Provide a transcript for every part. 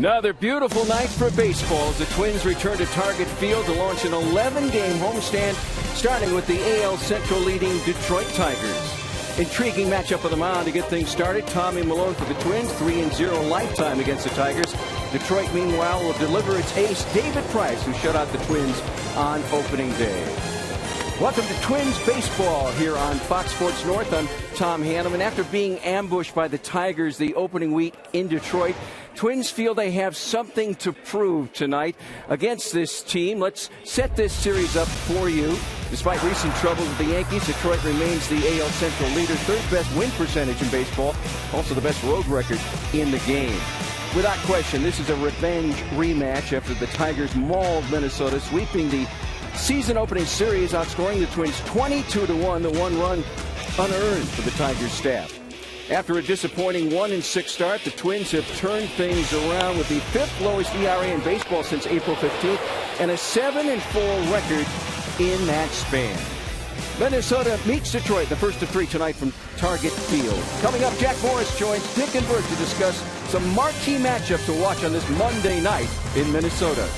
Another beautiful night for baseball as the Twins return to Target Field to launch an 11-game homestand, starting with the AL Central leading Detroit Tigers. Intriguing matchup of the mound to get things started. Tommy Malone for the Twins, 3-0 lifetime against the Tigers. Detroit, meanwhile, will deliver its ace, David Price, who shut out the Twins on opening day. Welcome to Twins baseball here on Fox Sports North. I'm Tom Hanneman. After being ambushed by the Tigers the opening week in Detroit, Twins feel they have something to prove tonight against this team. Let's set this series up for you. Despite recent troubles with the Yankees, Detroit remains the AL Central leader, third best win percentage in baseball, also the best road record in the game. Without question, this is a revenge rematch after the Tigers mauled Minnesota, sweeping the season opening series, outscoring the Twins 22-1, the one run unearned for the Tigers staff. After a disappointing 1-6 start, the Twins have turned things around with the fifth lowest ERA in baseball since April 15th and a 7-4 record in that span. Minnesota meets Detroit the first of three tonight from Target Field. Coming up, Jack Morris joins Dick and Bert to discuss some marquee matchups to watch on this Monday night in Minnesota.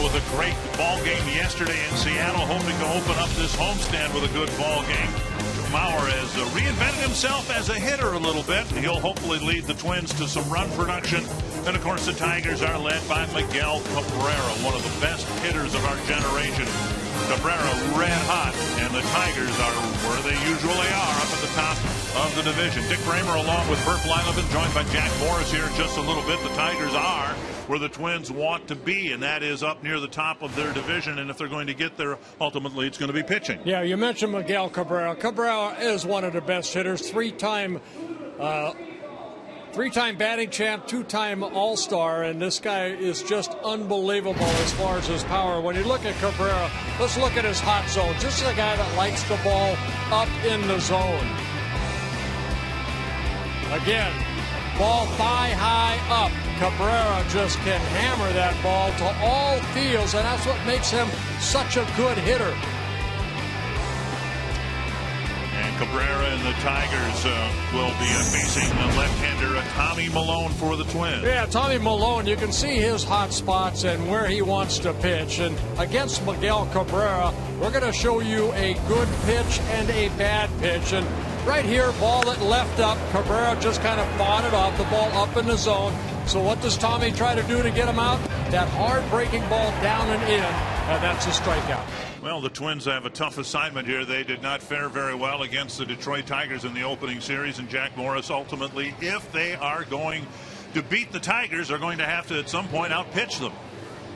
with a great ball game yesterday in Seattle, hoping to open up this homestand with a good ball game. Mauer has reinvented himself as a hitter a little bit. He'll hopefully lead the Twins to some run production. And, of course, the Tigers are led by Miguel Cabrera, one of the best hitters of our generation. Cabrera red hot, and the Tigers are where they usually are, up at the top of the division. Dick Kramer along with Burt Blyleven, joined by Jack Morris here in just a little bit. The Tigers are where the Twins want to be, and that is up near the top of their division. And if they're going to get there, ultimately it's going to be pitching. Yeah, you mentioned Miguel Cabrera. Cabrera is one of the best hitters, three-time batting champ, two-time All-Star, and this guy is just unbelievable as far as his power. When you look at Cabrera, let's look at his hot zone. Just a guy that likes the ball up in the zone. Again, ball thigh high up. Cabrera just can hammer that ball to all fields, and that's what makes him such a good hitter. And Cabrera and the Tigers will be facing the left-hander Tommy Milone for the Twins. Yeah, Tommy Milone, you can see his hot spots and where he wants to pitch. And against Miguel Cabrera, we're going to show you a good pitch and a bad pitch. And right here, ball it left up. Cabrera just kind of fought it off, the ball up in the zone. So what does Tommy try to do to get him out? That hard breaking ball down and in, and that's a strikeout. Well, the Twins have a tough assignment here. They did not fare very well against the Detroit Tigers in the opening series, and Jack Morris ultimately, if they are going to beat the Tigers, are going to have to at some point outpitch them.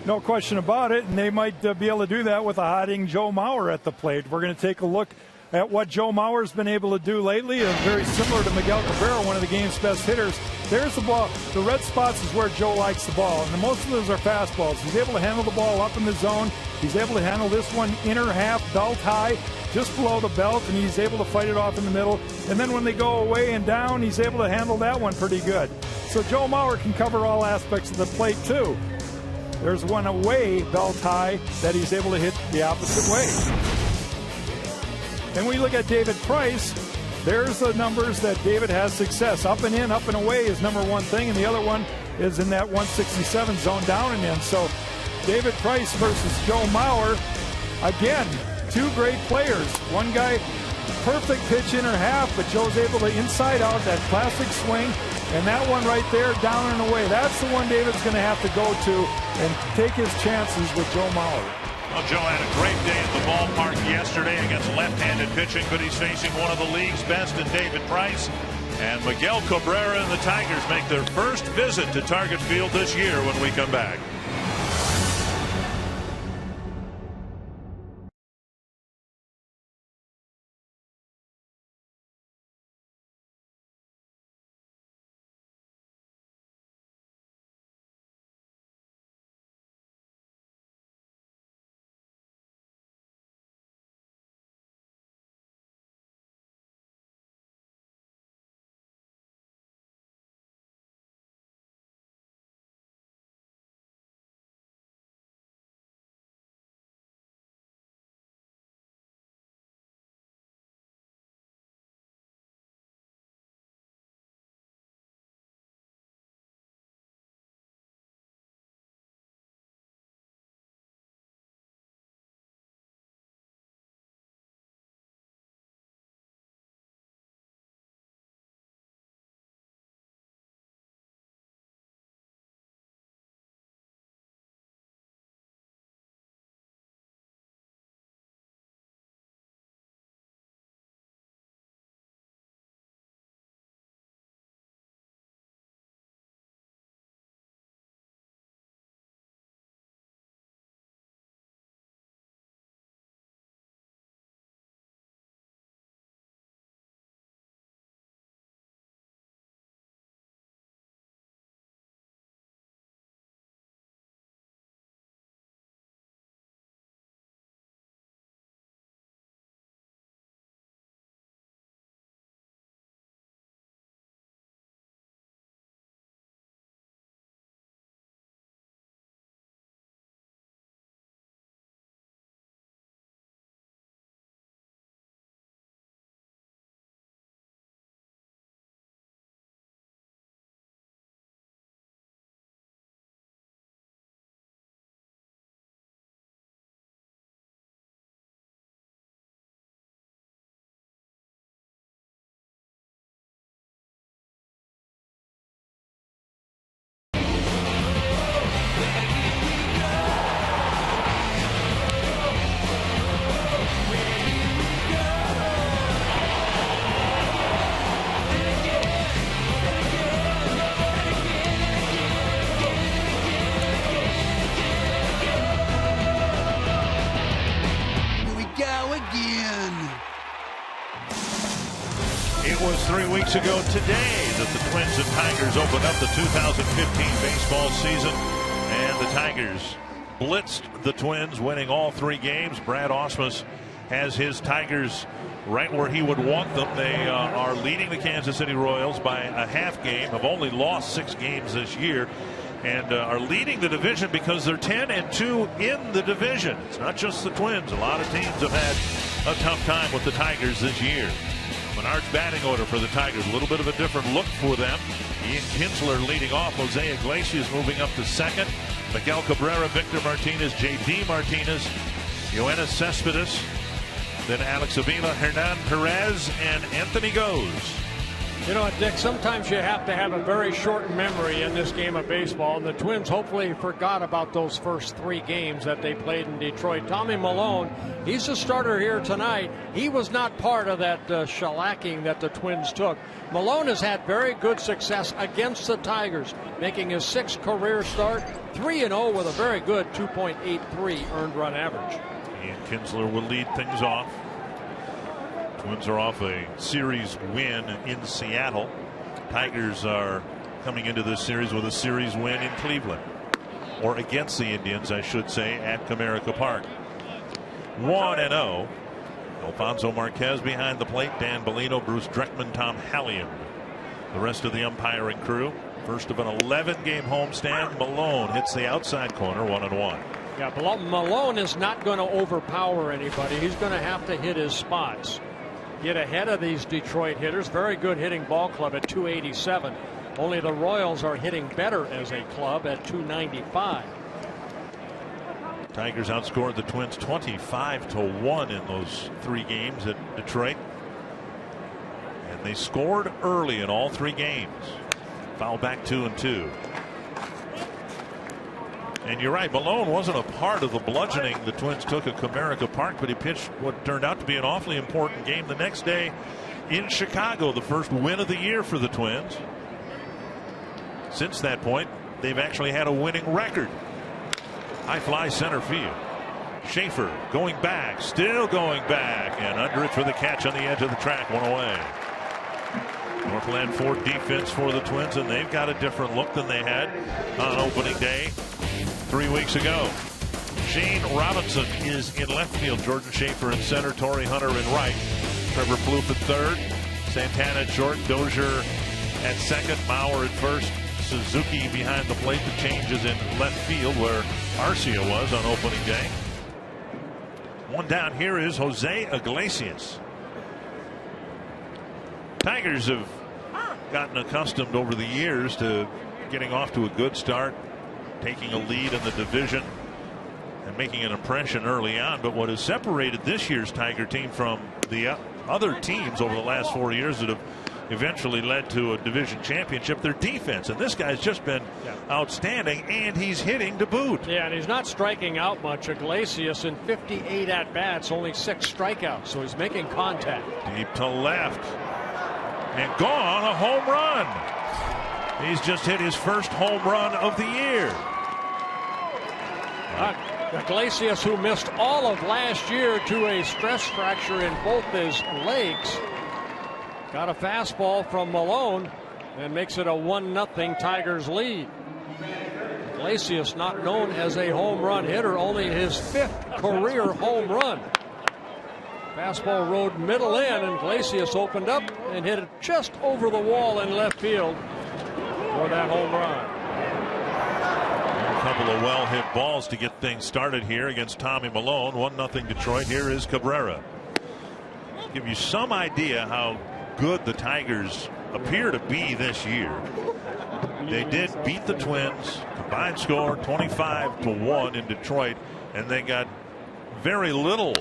No question about it, and they might be able to do that with a hot-hitting Joe Mauer at the plate. We're going to take a look at what Joe Mauer's been able to do lately, very similar to Miguel Cabrera, one of the game's best hitters. There's the ball. The red spots is where Joe likes the ball, and most of those are fastballs. He's able to handle the ball up in the zone. He's able to handle this one inner half, belt high, just below the belt, and he's able to fight it off in the middle. And then when they go away and down, he's able to handle that one pretty good. So Joe Mauer can cover all aspects of the plate, too. There's one away, belt high, that he's able to hit the opposite way. And we look at David Price. There's the numbers that David has success. Up and in, up and away is number one thing, and the other one is in that 167 zone, down and in. So David Price versus Joe Mauer. Again, two great players. One guy, perfect pitch inner half, but Joe's able to inside out, that classic swing. And that one right there, down and away. That's the one David's going to have to go to and take his chances with Joe Mauer. Well, Joe had a great day at the ballpark yesterday against left-handed pitching, but he's facing one of the league's best in David Price. And Miguel Cabrera and the Tigers make their first visit to Target Field this year when we come back. was 3 weeks ago today that the Twins and Tigers opened up the 2015 baseball season, and the Tigers blitzed the Twins, winning all 3 games. Brad Ausmus has his Tigers right where he would want them. They are leading the Kansas City Royals by a half game, have only lost 6 games this year, and are leading the division because they're 10-2 in the division. It's not just the Twins. A lot of teams have had a tough time with the Tigers this year. Menard's batting order for the Tigers, a little bit of a different look for them. Ian Kinsler leading off. Jose Iglesias moving up to second. Miguel Cabrera, Victor Martinez, J.D. Martinez, Yoenis Cespedes, then Alex Avila, Hernan Perez, and Anthony Goes. You know, Dick, sometimes you have to have a very short memory in this game of baseball, and the Twins hopefully forgot about those first 3 games that they played in Detroit. Tommy Milone, he's the starter here tonight. He was not part of that shellacking that the Twins took. Milone has had very good success against the Tigers, making his 6th career start, 3-0 with a very good 2.83 earned run average. Ian Kinsler will lead things off. Twins are off a series win in Seattle. Tigers are coming into this series with a series win in Cleveland, or against the Indians, I should say, at Comerica Park. 1-0. Alfonso Marquez behind the plate. Dan Bellino, Bruce Dreckman, Tom Hallion, the rest of the umpiring crew. First of an 11-game homestand. Malone hits the outside corner, 1-1. Yeah, Malone is not going to overpower anybody. He's going to have to hit his spots. Get ahead of these Detroit hitters. Very good hitting ball club at 287. Only the Royals are hitting better as a club at 295. Tigers outscored the Twins 25-1 in those 3 games at Detroit. And they scored early in all 3 games. Foul back 2-2. And you're right, Malone wasn't a part of the bludgeoning the Twins took at Comerica Park, but he pitched what turned out to be an awfully important game the next day in Chicago, the first win of the year for the Twins. Since that point, they've actually had a winning record. High fly center field. Schaefer going back, still going back, and under it for the catch on the edge of the track, 1 away. Northland Ford defense for the Twins, and they've got a different look than they had on opening day 3 weeks ago. Shane Robinson is in left field. Jordan Schaefer in center. Torrey Hunter in right. Trevor Plouffe at third. Santana at short. Dozier at second. Mauer at first. Suzuki behind the plate. The changes in left field where Arcia was on opening day. One down here is Jose Iglesias. Tigers have gotten accustomed over the years to getting off to a good start, taking a lead in the division and making an impression early on. But what has separated this year's Tiger team from the other teams over the last 4 years that have eventually led to a division championship, their defense. And this guy's just been outstanding, and he's hitting to boot. Yeah, and he's not striking out much. Iglesias in 58 at-bats, only 6 strikeouts, so he's making contact. Deep to left. And gone, a home run. He's just hit his first home run of the year. Iglesias, who missed all of last year to a stress fracture in both his legs, got a fastball from Malone and makes it a 1-0 Tigers lead. Iglesias not known as a home run hitter, only his 5th career home run. Fastball rode middle in, and Iglesias opened up and hit it just over the wall in left field for that home run. A couple of well-hit balls to get things started here against Tommy Malone. 1-0 Detroit. Here is Cabrera. Give you some idea how good the Tigers appear to be this year. They did beat the Twins. Combined score 25-1 in Detroit, and they got very little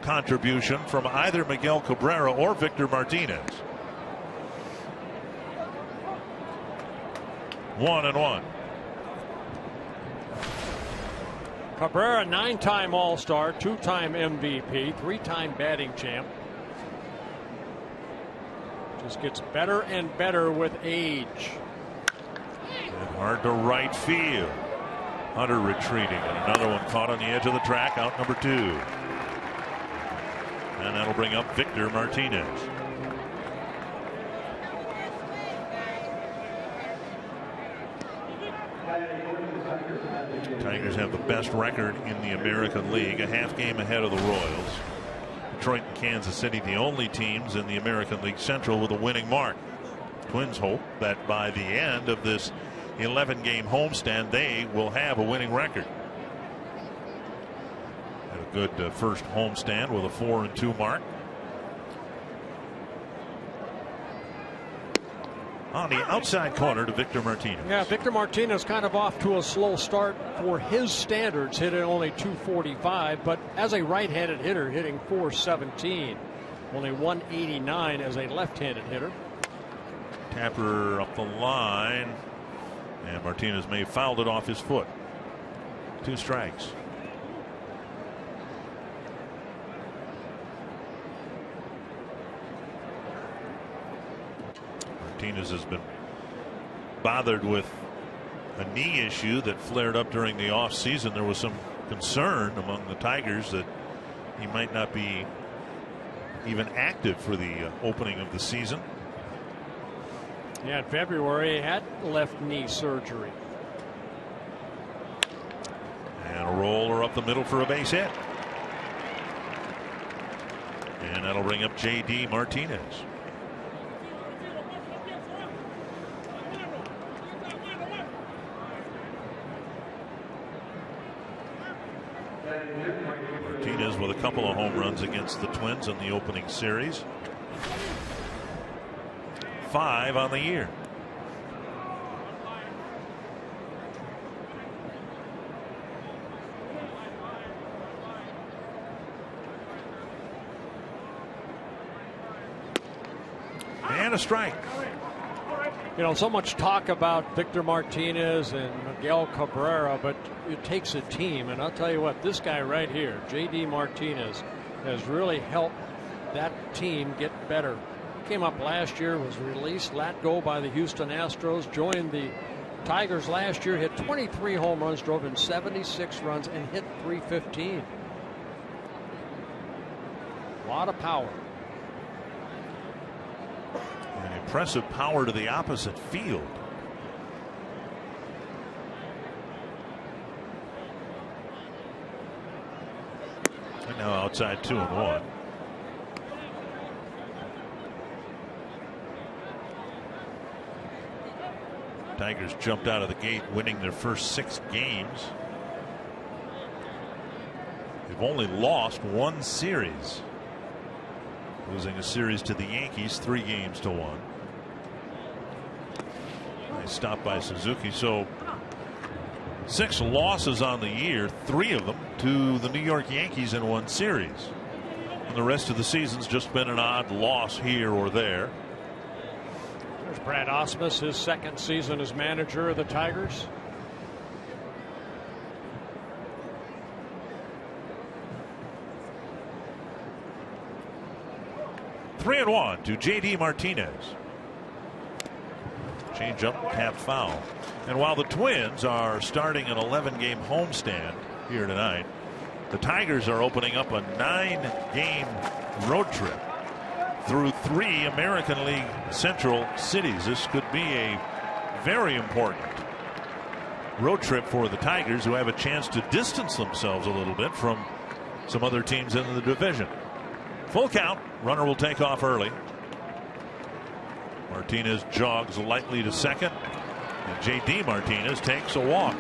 contribution from either Miguel Cabrera or Victor Martinez. 1-1. Cabrera, 9-time All-Star, 2-time MVP, 3-time batting champ. Just gets better and better with age. And hard to right field. Hunter retreating, and another one caught on the edge of the track, out number 2. And that'll bring up Victor Martinez. Tigers have the best record in the American League, a half game ahead of the Royals. Detroit and Kansas City, the only teams in the American League Central with a winning mark. Twins hope that by the end of this 11-game homestand, they will have a winning record. Had a good first homestand with a 4-2 mark. On the outside corner to Victor Martinez. Yeah, Victor Martinez kind of off to a slow start for his standards, hitting only .245, but as a right-handed hitter, hitting .417. Only .189 as a left-handed hitter. Tapper up the line, and Martinez may have fouled it off his foot. 2 strikes. Martinez has been bothered with a knee issue that flared up during the offseason. There was some concern among the Tigers that he might not be even active for the opening of the season. Yeah, in February he had left knee surgery. And a roller up the middle for a base hit. And that'll bring up J.D. Martinez. Martinez with a couple of home runs against the Twins in the opening series. 5 on the year. And a strike. You know, so much talk about Victor Martinez and Miguel Cabrera, but it takes a team. And I'll tell you what, this guy right here, J.D. Martinez, has really helped that team get better. Came up last year, was released, let go by the Houston Astros, joined the Tigers last year, hit 23 home runs, drove in 76 runs, and hit .315. A lot of power. An impressive power to the opposite field. And now outside 2-1. Tigers jumped out of the gate winning their first 6 games. They've only lost 1 series, losing a series to the Yankees 3-1. Nice stop by Suzuki. So 6 losses on the year, 3 of them to the New York Yankees in 1 series. And the rest of the season's just been an odd loss here or there. There's Brad Ausmus, his 2nd season as manager of the Tigers. Three and 1 to J.D. Martinez. Change up, tap foul. And while the Twins are starting an 11-game homestand here tonight, the Tigers are opening up a 9-game road trip through 3 American League Central cities. This could be a very important road trip for the Tigers, who have a chance to distance themselves a little bit from some other teams in the division. Full count. Runner will take off early. Martinez jogs lightly to second, and J.D. Martinez takes a walk.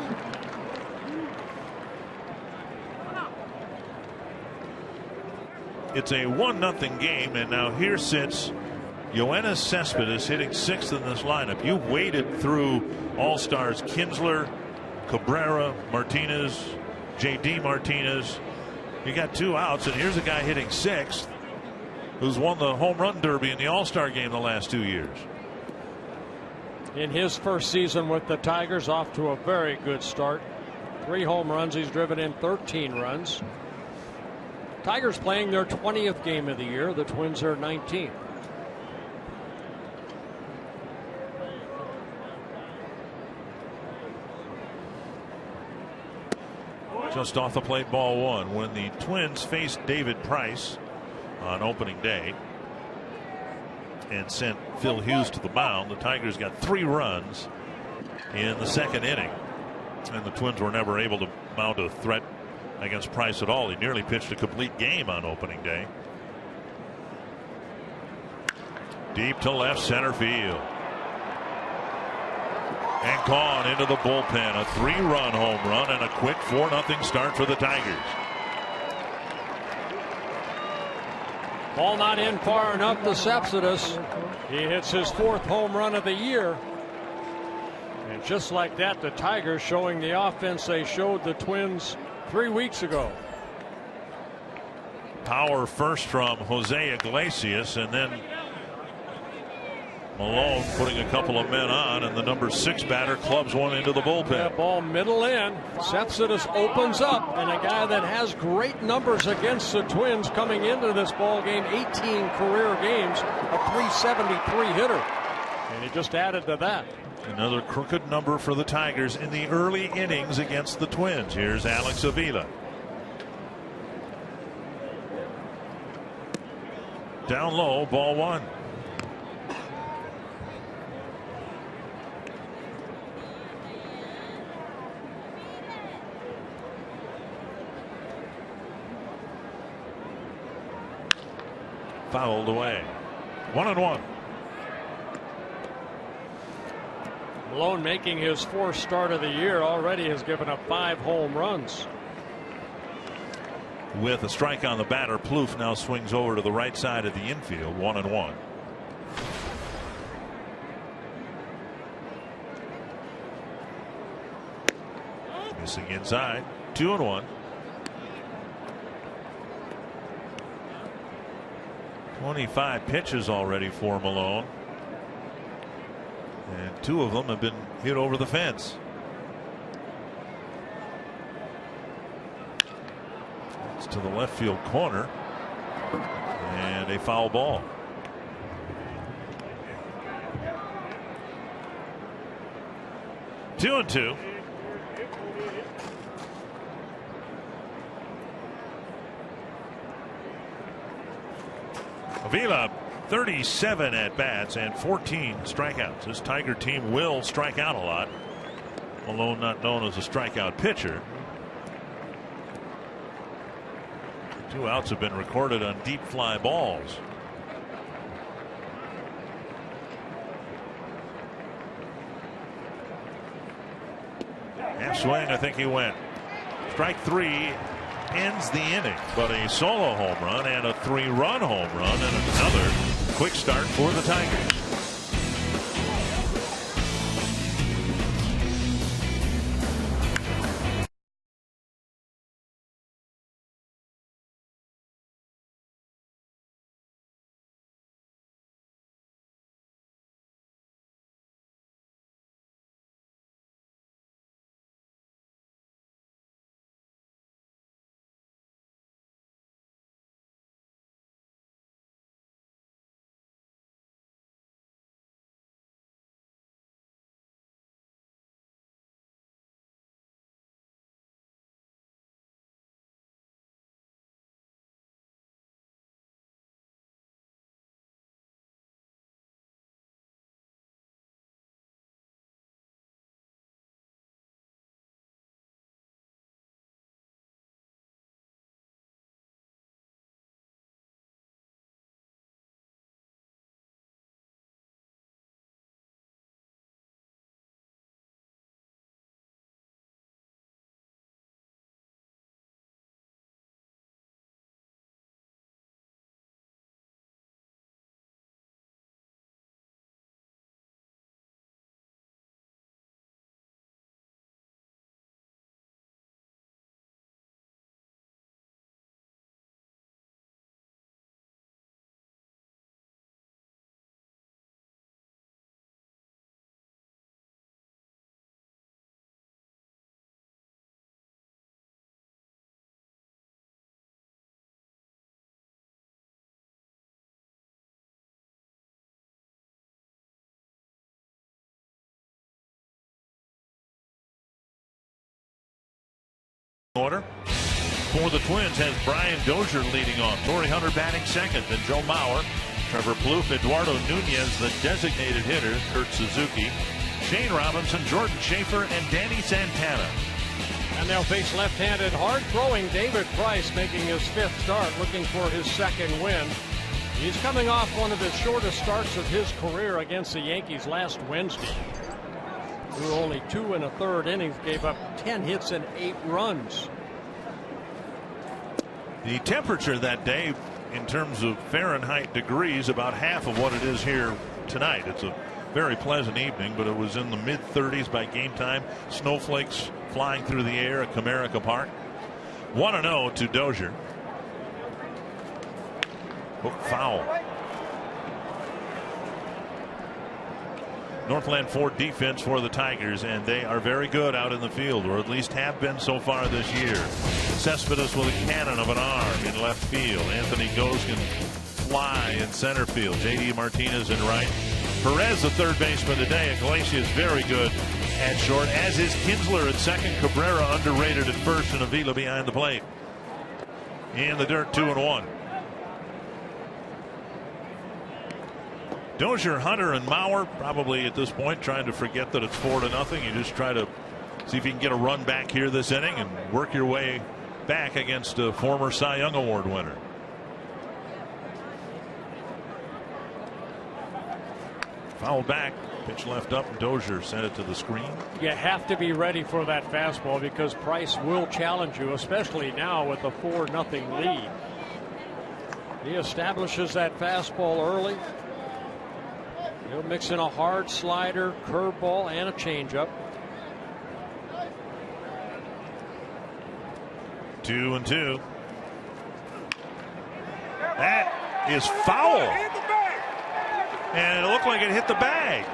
It's a 1-0 game, and now here sits Yoenis Cespedes hitting 6th in this lineup. You waded through All-Stars Kinsler, Cabrera, Martinez, J.D. Martinez. You got 2 outs, and here's a guy hitting 6th who's won the home run derby in the All-Star game the last 2 years. In his first season with the Tigers, off to a very good start. 3 home runs. He's driven in 13 runs. Tigers playing their 20th game of the year. The Twins are 19th. Just off the plate, ball 1. When the Twins faced David Price on opening day and sent Phil Hughes to the mound, the Tigers got 3 runs in the 2nd inning, and the Twins were never able to mount a threat against Price at all. He nearly pitched a complete game on opening day. Deep to left center field. And gone into the bullpen. A 3-run home run and a quick 4-0 start for the Tigers. Ball not in far enough to Cespedes. He hits his 4th home run of the year. And just like that, the Tigers showing the offense they showed the Twins 3 weeks ago. Power first from Jose Iglesias, and then Malone putting a couple of men on, and the number 6 batter clubs one into the bullpen. That ball middle in. Cespedes opens up, and a guy that has great numbers against the Twins coming into this ball game, 18 career games, a .373 hitter, and he just added to that. Another crooked number for the Tigers in the early innings against the Twins. Here's Alex Avila. Down low, ball 1. Fouled away. 1-1. Malone making his 4th start of the year already has given up 5 home runs. With a strike on the batter, Plouffe now swings over to the right side of the infield. 1-1. Missing inside. 2-1. 25 pitches already for Malone, and 2 of them have been hit over the fence. It's to the left field corner, and a foul ball. Two and two. Avila, 37 at bats and 14 strikeouts. This Tiger team will strike out a lot. Malone not known as a strikeout pitcher. 2 outs have been recorded on deep fly balls. Half swing, I think he went. Strike 3 ends the inning, but a solo home run and a 3-run home run and another quick start for the Tigers. Order for the Twins has Brian Dozier leading off. Torrey Hunter batting second, then Joe Mauer, Trevor Plouffe, Eduardo Nunez, the designated hitter, Kurt Suzuki, Shane Robinson, Jordan Schaefer, and Danny Santana. And they'll face left-handed hard-throwing David Price, making his 5th start, looking for his 2nd win. He's coming off one of the shortest starts of his career against the Yankees last Wednesday. Through only 2 1/3 innings, gave up 10 hits and 8 runs. The temperature that day, in terms of Fahrenheit degrees, about half of what it is here tonight. It's a very pleasant evening, but it was in the mid-30s by game time. Snowflakes flying through the air at Comerica Park. 1-0 to Dozier. Hook foul. Northland Ford defense for the Tigers, and they are very good out in the field, or at least have been so far this year. Cespedes with a cannon of an arm in left field. Anthony Gose can fly in center field. J.D. Martinez in right. Perez, the third baseman today. Iglesias very good at short, as is Kinsler at second. Cabrera underrated at first, and Avila behind the plate. In the dirt, 2-1. Dozier, Hunter, and Mauer probably at this point trying to forget that it's 4-0. You just try to see if you can get a run back here this inning and work your way back against a former Cy Young Award winner. Fouled back, pitch left up, and Dozier sent it to the screen. You have to be ready for that fastball because Price will challenge you, especially now with a 4-0 lead. He establishes that fastball early. He'll mix in a hard slider, curveball, and a changeup. 2-2. That is foul. And it looked like it hit the bag.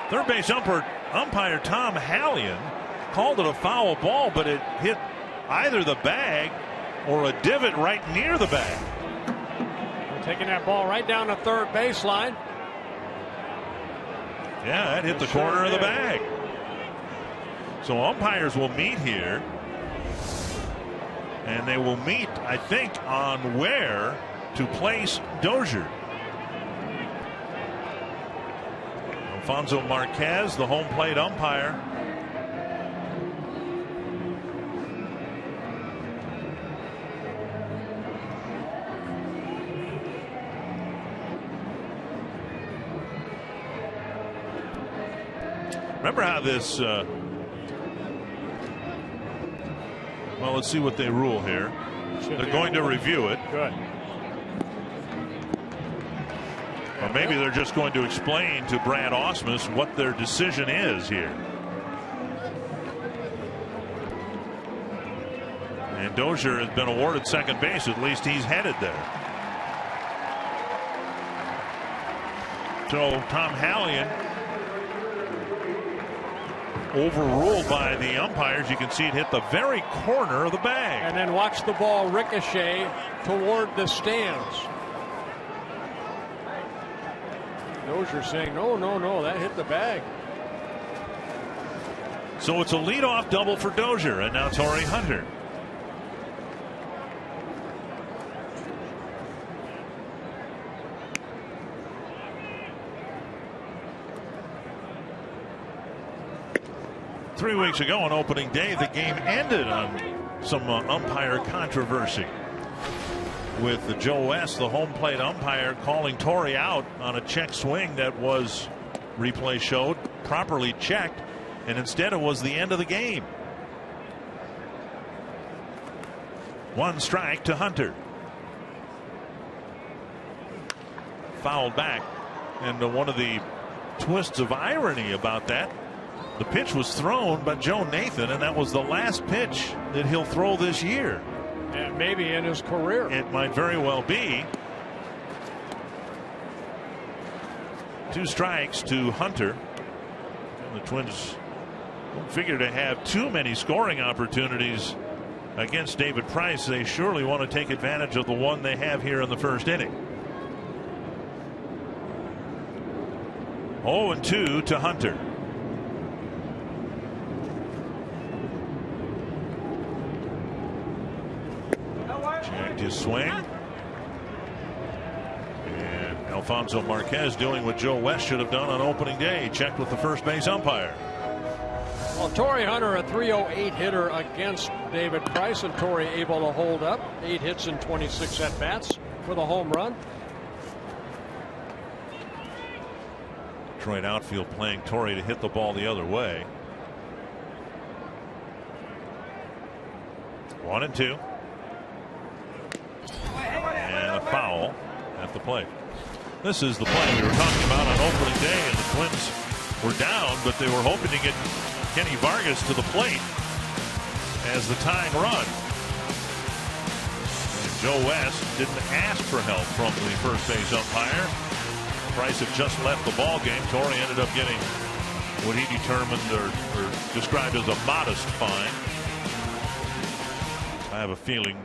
Third base umpire Tom Hallion called it a foul ball, but it hit either the bag or a divot right near the bag. They're taking that ball right down the third baseline. Yeah, that hit the corner of the bag. So umpires will meet here. And they will meet, I think, on where to place Dozier. Alfonso Marquez, the home plate umpire. Remember how this well, let's see what they rule here. They're going to review it. Good. Or maybe they're just going to explain to Brad Ausmus what their decision is here. And Dozier has been awarded second base. At least he's headed there. So Tom Hallion overruled by the umpires. You can see it hit the very corner of the bag. And then watch the ball ricochet toward the stands. Dozier saying, no, that hit the bag. So it's a leadoff double for Dozier, and now Torrey Hunter. Three weeks ago on opening day, the game ended on some umpire controversy, with Joe West, the home plate umpire, calling Torrey out on a check swing that was, replay showed, properly checked, and instead it was the end of the game. 1 strike to Hunter. Fouled back, and one of the twists of irony about that, the pitch was thrown by Joe Nathan, and that was the last pitch that he'll throw this year. And maybe in his career. It might very well be. 2 strikes to Hunter. And the Twins don't figure to have too many scoring opportunities against David Price. They surely want to take advantage of the one they have here in the first inning. 0-2 to Hunter. Checked his swing. And Alfonso Marquez doing what Joe West should have done on opening day. He checked with the first base umpire. Well, Torrey Hunter, a .308 hitter against David Price, and Torrey able to hold up. 8 hits and 26 at-bats with a home run. Detroit outfield playing Torrey to hit the ball the other way. 1-2. And a foul at the plate. This is the play we were talking about on opening day, and the Twins were down, but they were hoping to get Kenny Vargas to the plate as the tying run. And Joe West didn't ask for help from the first base umpire. Price had just left the ball game. Torrey ended up getting what he determined or described as a modest fine. I have a feeling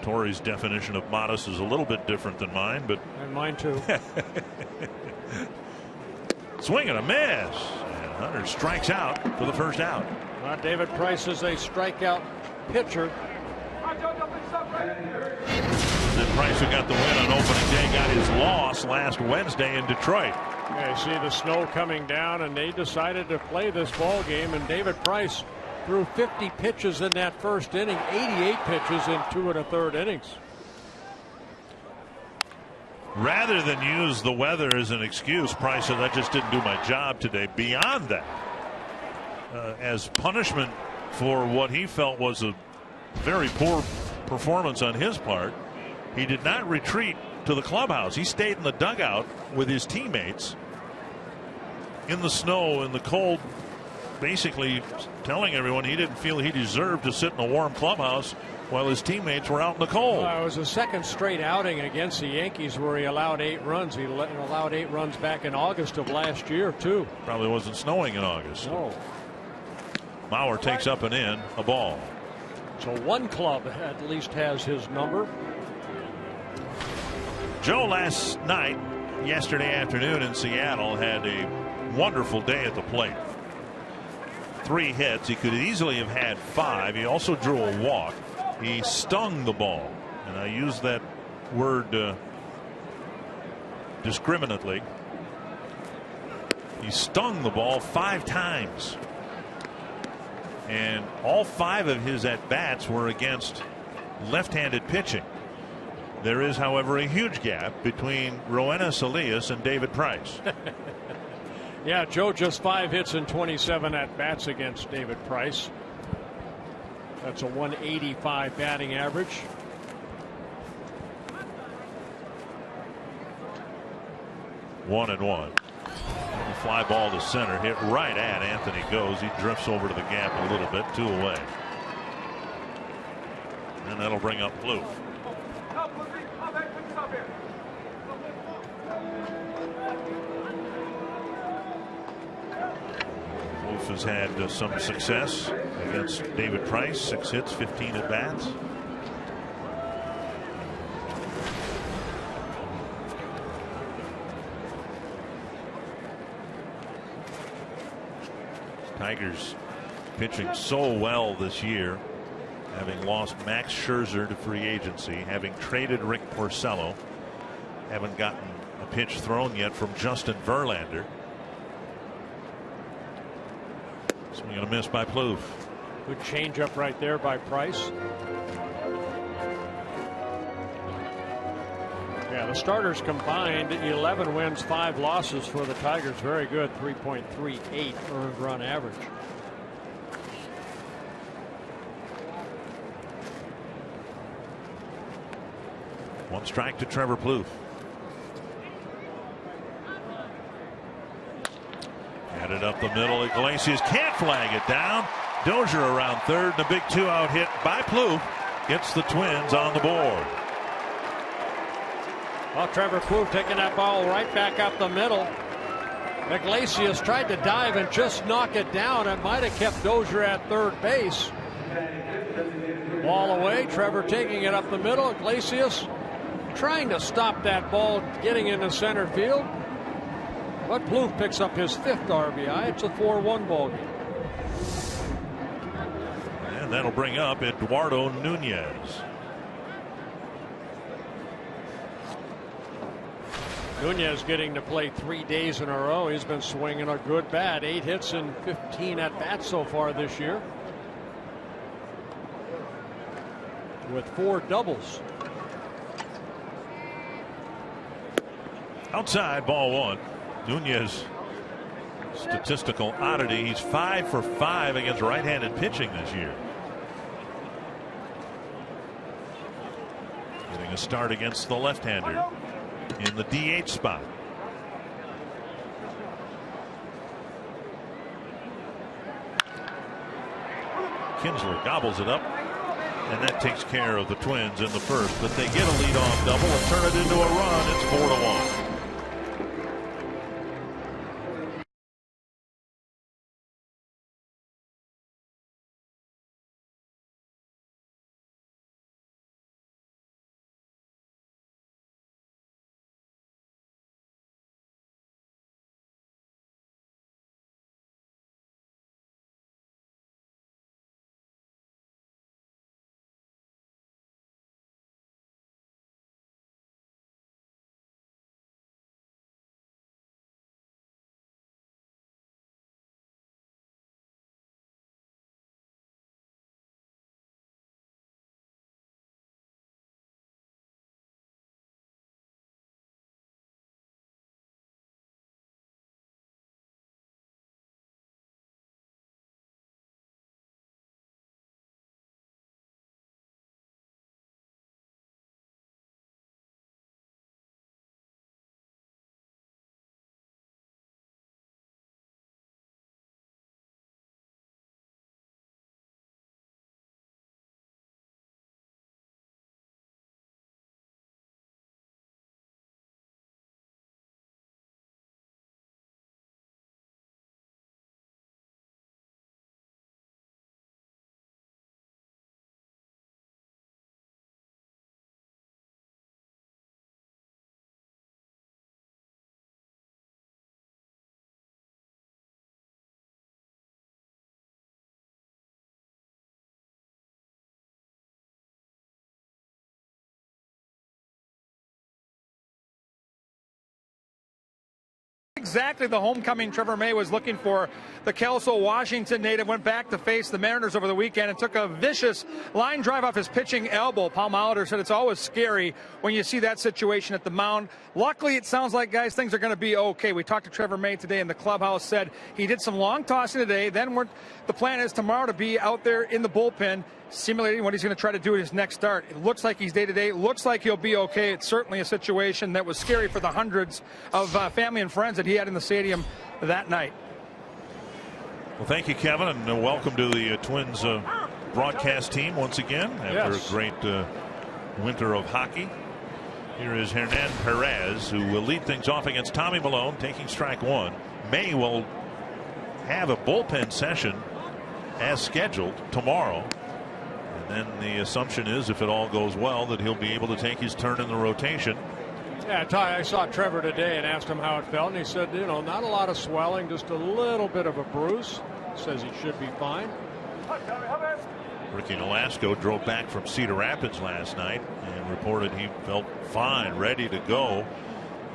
Torrey's definition of modest is a little bit different than mine, but and mine too. Swing and a miss. And Hunter strikes out for the first out. David Price is a strikeout pitcher. Then Price, who got the win on opening day, got his loss last Wednesday in Detroit. Yeah, you see the snow coming down, and they decided to play this ball game, and David Price threw 50 pitches in that first inning, 88 pitches in 2 1/3 innings. Rather than use the weather as an excuse, Price said, I just didn't do my job today. Beyond that, as punishment for what he felt was a very poor performance on his part, he did not retreat to the clubhouse. He stayed in the dugout with his teammates in the snow, in the cold, basically telling everyone he didn't feel he deserved to sit in a warm clubhouse while his teammates were out in the cold. It was a second straight outing against the Yankees where he allowed 8 runs. He allowed 8 runs back in August of last year, too. Probably wasn't snowing in August. No. Mauer takes up and in, a ball. So one club at least has his number. Joe last night, yesterday afternoon in Seattle, had a wonderful day at the plate. 3 hits. He could easily have had 5. He also drew a walk. He stung the ball, and I use that word discriminately. He stung the ball 5 times, and all 5 of his at-bats were against left-handed pitching. There is, however, a huge gap between Roenis Elias and David Price. Yeah, Joe just 5 hits and 27 at-bats against David Price. That's a 185 batting average. One and one. Fly ball to center, hit right at Anthony Goes. He drifts over to the gap a little bit, 2 away. And that'll bring up Plouffe. Plouffe has had some success against David Price. 6 hits, 15 at bats. Tigers pitching so well this year, having lost Max Scherzer to free agency, having traded Rick Porcello, haven't gotten a pitch thrown yet from Justin Verlander. Swing and a miss by Plouffe. Good changeup right there by Price. Yeah, the starters combined 11 wins, 5 losses for the Tigers. Very good. 3.38 earned run average. One strike to Trevor Plouffe. Headed up the middle. Iglesias can't flag it down. Dozier around third. The big 2-out hit by Plouffe gets the Twins on the board. Well, Trevor Plouffe taking that ball right back up the middle. Iglesias tried to dive and just knock it down. It might have kept Dozier at third base. Ball away. Trevor taking it up the middle. Iglesias trying to stop that ball getting into center field. But Plouffe picks up his 5th RBI. It's a 4-1 ball game. And that'll bring up Eduardo Nunez. Nunez getting to play 3 days in a row. He's been swinging a good bat. 8 hits and 15 at bats so far this year, with 4 doubles. Outside, ball 1. Nunez, statistical oddity. He's 5 for 5 against right-handed pitching this year. Getting a start against the left-hander in the DH spot. Kinsler gobbles it up, and that takes care of the Twins in the first. But they get a leadoff double and turn it into a run. It's 4-1. Exactly the homecoming Trevor May was looking for. The Kelso, Washington native went back to face the Mariners over the weekend and took a vicious line drive off his pitching elbow. Paul Molitor said it's always scary when you see that situation at the mound. Luckily, it sounds like, guys, things are going to be okay. We talked to Trevor May today in the clubhouse, said he did some long tossing today. Then the plan is tomorrow to be out there in the bullpen, simulating what he's going to try to do at his next start. It looks like he's day-to-day. Looks like he'll be okay. It's certainly a situation that was scary for the hundreds of family and friends that he had in the stadium that night. Well, thank you, Kevin, and welcome to the Twins broadcast team once again after a great winter of hockey. Here is Hernan Perez, who will lead things off against Tommy Malone, taking strike 1. May will have a bullpen session as scheduled tomorrow. And then the assumption is, if it all goes well, that he'll be able to take his turn in the rotation. Yeah, Ty, I saw Trevor today and asked him how it felt, and he said, you know, not a lot of swelling, just a little bit of a bruise. Says he should be fine. Ricky Nolasco drove back from Cedar Rapids last night and reported he felt fine, ready to go.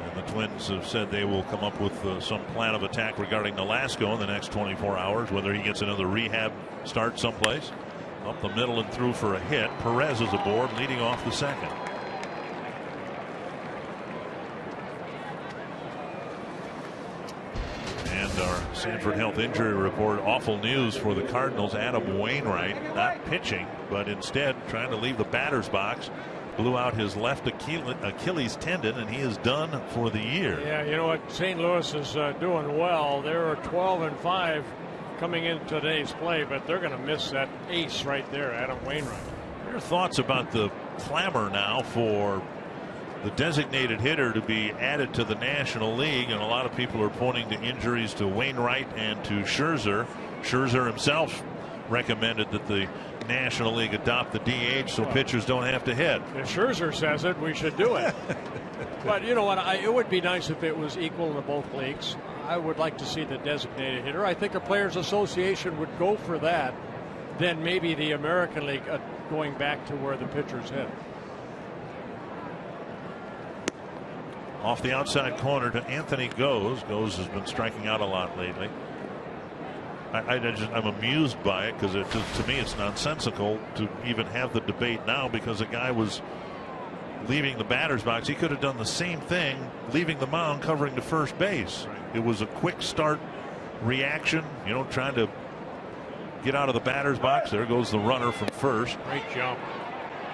And the Twins have said they will come up with some plan of attack regarding Nolasco in the next 24 hours, whether he gets another rehab start someplace. Up the middle and through for a hit. Perez is aboard, leading off the second. And our Sanford Health injury report, awful news for the Cardinals. Adam Wainwright not pitching, but instead trying to leave the batter's box. Blew out his left Achilles tendon, and he is done for the year. Yeah, you know what? St. Louis is doing well. They're 12-5 coming in today's play, but they're going to miss that ace right there, Adam Wainwright. Your thoughts about the clamor now for the designated hitter to be added to the National League, and a lot of people are pointing to injuries to Wainwright and to Scherzer. Scherzer himself recommended that the National League adopt the DH so pitchers don't have to hit. If Scherzer says it, we should do it. But you know what? It would be nice if it was equal in both leagues. I would like to see the designated hitter. I think a Players Association would go for that, then maybe the American League going back to where the pitchers hit. Off the outside corner to Anthony Goes. Goes has been striking out a lot lately. I'm amused by it because to me it's nonsensical to even have the debate now, because a guy was leaving the batter's box. He could have done the same thing leaving the mound covering to first base. It was a quick start reaction, trying to get out of the batter's box. There goes the runner from first. Great jump.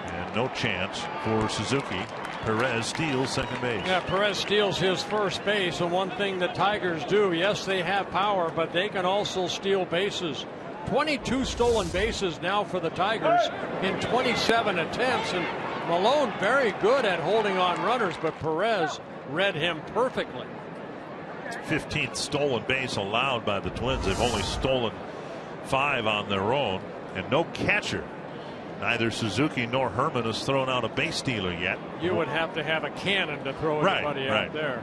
And no chance for Suzuki. Perez steals second base. Yeah, Perez steals his first base. And one thing the Tigers do, yes, they have power, but they can also steal bases. 22 stolen bases now for the Tigers in 27 attempts. And Malone very good at holding on runners, but Perez read him perfectly. 15th stolen base allowed by the Twins. They've only stolen 5 on their own, and no catcher. Neither Suzuki nor Herman has thrown out a base stealer yet. You would have to have a cannon to throw anybody out there.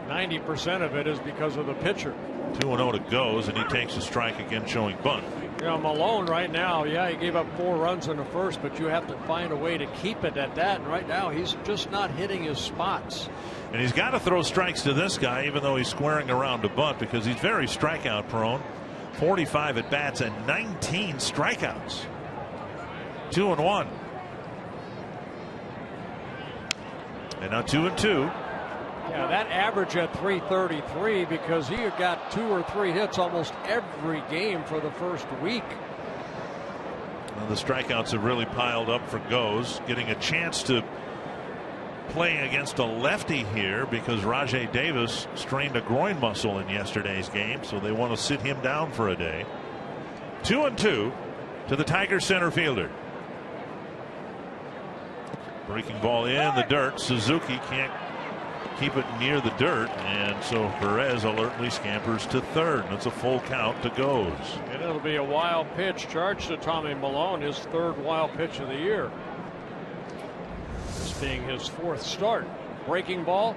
90% of it is because of the pitcher. 2-0 to Goes, and he takes a strike again, showing bunt. Malone right now, he gave up 4 runs in the first, but you have to find a way to keep it at that. And right now, he's just not hitting his spots. And he's got to throw strikes to this guy, even though he's squaring around to bunt, because he's very strikeout prone. 45 at bats and 19 strikeouts. 2-1. And now 2-2. Yeah, that average at 333 because he got 2 or 3 hits almost every game for the first week. Well, the strikeouts have really piled up for Goes, getting a chance to play against a lefty here because Rajai Davis strained a groin muscle in yesterday's game, so they want to sit him down for a day. 2-2 to the Tigers center fielder. Breaking ball in the dirt. Suzuki can't keep it near the dirt, and so Perez alertly scampers to third. That's a full count to Goes. And it'll be a wild pitch charged to Tommy Malone, his 3rd wild pitch of the year. This being his 4th start. Breaking ball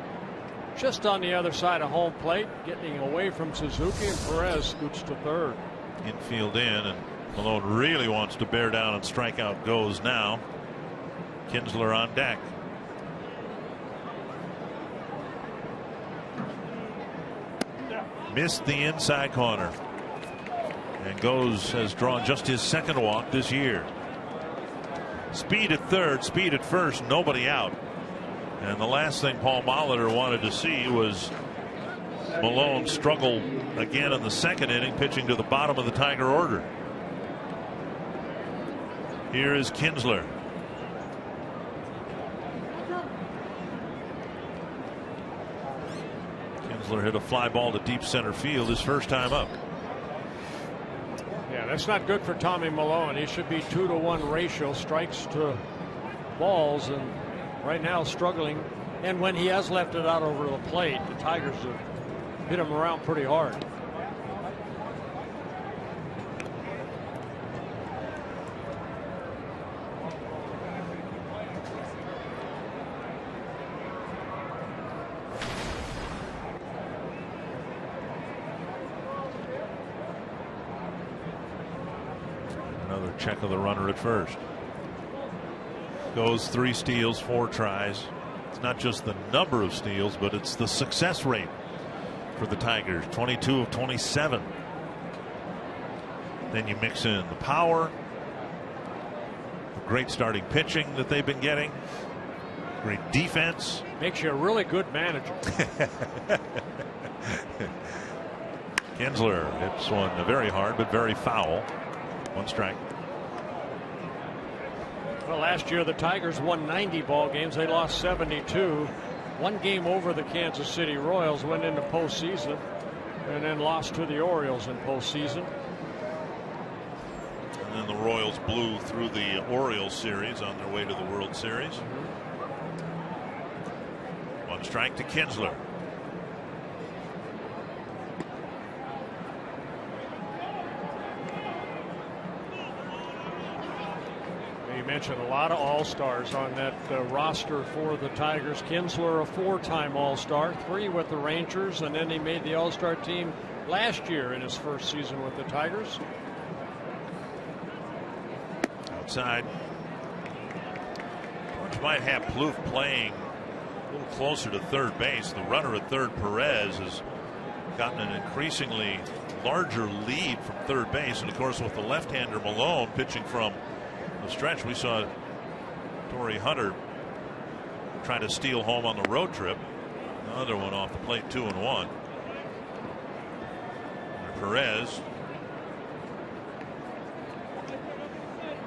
just on the other side of home plate, getting away from Suzuki, and Perez scoots to third. Infield in, and Malone really wants to bear down and strike out Goes now. Kinsler on deck. Missed the inside corner, and Goes has drawn just his 2nd walk this year. Speed at third, speed at first, nobody out. And the last thing Paul Molitor wanted to see was Malone struggle again in the 2nd inning, pitching to the bottom of the Tiger order. Here is Kinsler. Kinsler hit a fly ball to deep center field his first time up. Yeah, that's not good for Tommy Malone. He should be 2-to-1 ratio strikes to balls, and right now struggling. And when he has left it out over the plate, the Tigers have hit him around pretty hard. Check of the runner at first. Goes 3 steals, 4 tries. It's not just the number of steals, but it's the success rate for the Tigers. 22 of 27. Then you mix in the power, the great starting pitching that they've been getting, great defense. Makes you a really good manager. Kinsler hits one very hard but very foul. 1 strike. Well, last year the Tigers won 90 ball games. They lost 72. 1 game over the Kansas City Royals, went into postseason, and then lost to the Orioles in postseason. And then the Royals blew through the Orioles series on their way to the World Series. 1 strike to Kinsler. Mentioned a lot of all-stars on that roster for the Tigers. Kinsler, a 4-time all-star, 3 with the Rangers, and then he made the all-star team last year in his first season with the Tigers. Outside. Which might have Plouffe playing a little closer to third base. The runner at third, Perez, has gotten an increasingly larger lead from third base. And of course, with the left-hander Malone pitching from the stretch, we saw Torrey Hunter trying to steal home on the road trip. Another one off the plate, 2-1. Perez.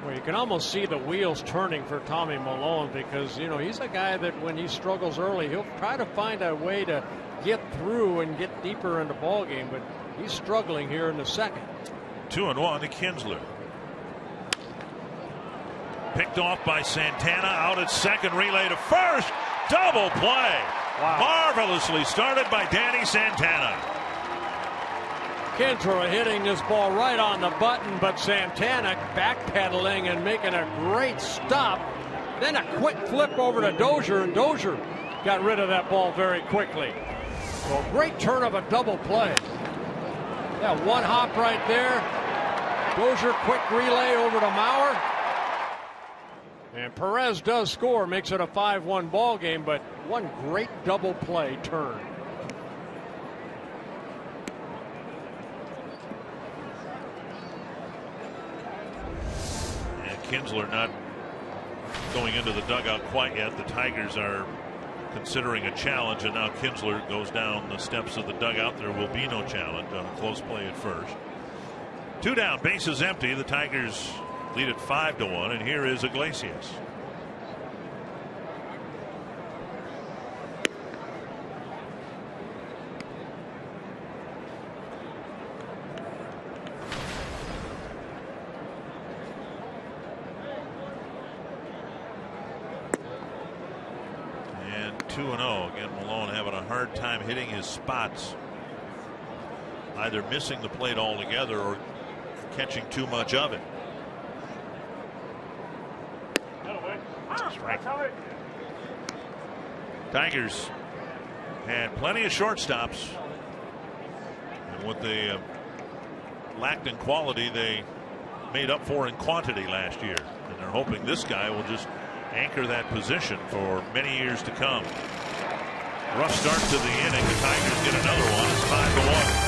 Well, you can almost see the wheels turning for Tommy Malone, because he's a guy that when he struggles early, he'll try to find a way to get through and get deeper in the ball game, but he's struggling here in the second. 2-1 to Kinsler. Picked off by Santana, out at second, relay to first, double play. Wow. Marvelously started by Danny Santana. Kinsler hitting this ball right on the button, but Santana backpedaling and making a great stop. Then a quick flip over to Dozier, and Dozier got rid of that ball very quickly. So a great turn of a double play. Yeah, one hop right there. Dozier quick relay over to Mauer. And Perez does score, makes it a 5-1 ball game, but one great double play turn. And Kinsler not going into the dugout quite yet. The Tigers are considering a challenge, and now Kinsler goes down the steps of the dugout. There will be no challenge on a close play at first. 2 down, bases empty. The Tigers lead at 5-1, and here is Iglesias. And 2-0. Again, Malone having a hard time hitting his spots, either missing the plate altogether or catching too much of it. Strike. Tigers had plenty of shortstops, and what they lacked in quality, they made up for in quantity last year, and they're hoping this guy will just anchor that position for many years to come. Rough start to the inning. The Tigers get another one. It's 5-1.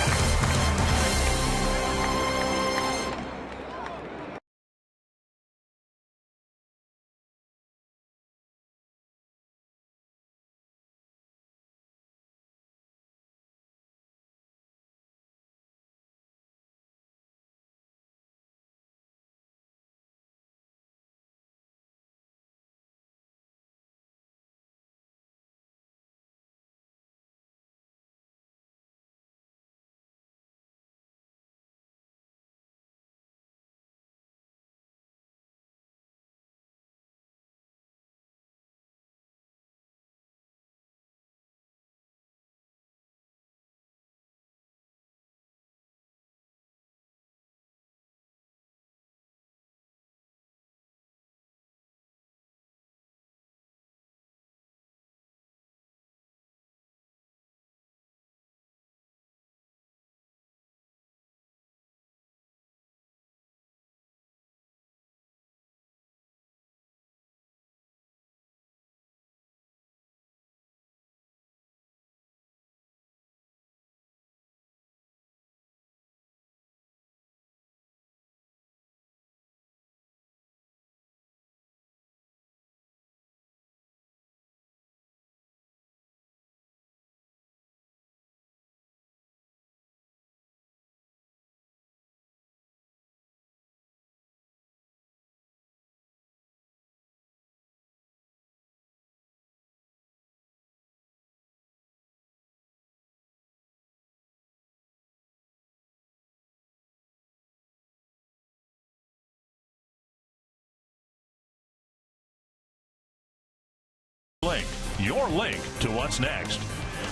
Your link to what's next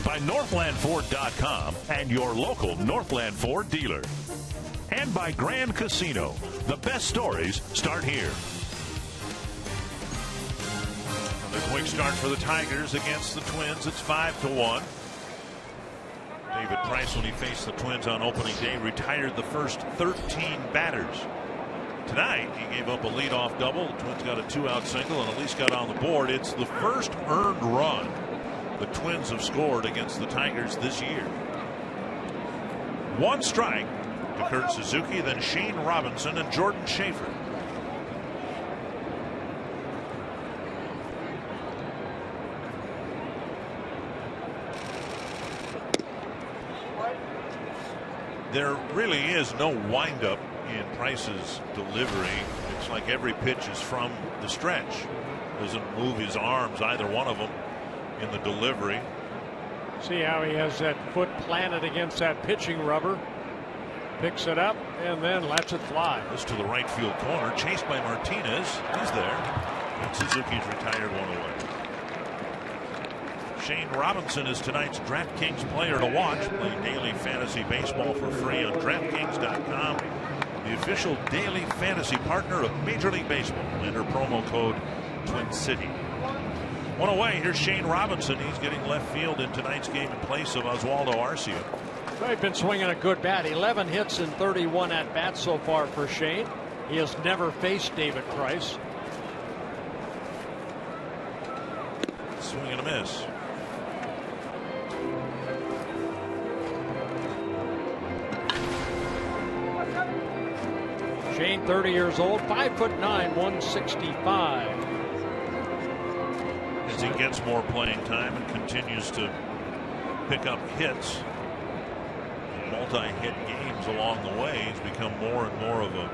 by NorthlandFord.com and your local Northland Ford dealer. And by Grand Casino. The best stories start here. Another quick start for the Tigers against the Twins. It's 5-1. David Price, when he faced the Twins on opening day, retired the first 13 batters. Tonight, he gave up a leadoff double. The Twins got a 2-out single and at least got on the board. It's the first earned run the Twins have scored against the Tigers this year. One strike to Kurt Suzuki, then Shane Robinson and Jordan Schaefer. There really is no windup in Price's delivery. It's like every pitch is from the stretch. Doesn't move his arms, either one of them, in the delivery. See how he has that foot planted against that pitching rubber. Picks it up and then lets it fly. This to the right field corner, chased by Martinez. He's there. And Suzuki's retired one away. Shane Robinson is tonight's DraftKings player to watch. Play daily fantasy baseball for free on DraftKings.com. The official daily fantasy partner of Major League Baseball. Enter promo code Twin City. One away. Here's Shane Robinson. He's getting left field in tonight's game in place of Oswaldo Arcia. Well, he's been swinging a good bat. 11 hits and 31 at bats so far for Shane. He has never faced David Price. Swing and a miss. Shane, 30 years old, 5'9", 165. As he gets more playing time and continues to pick up hits, multi-hit games along the way, he's become more and more of a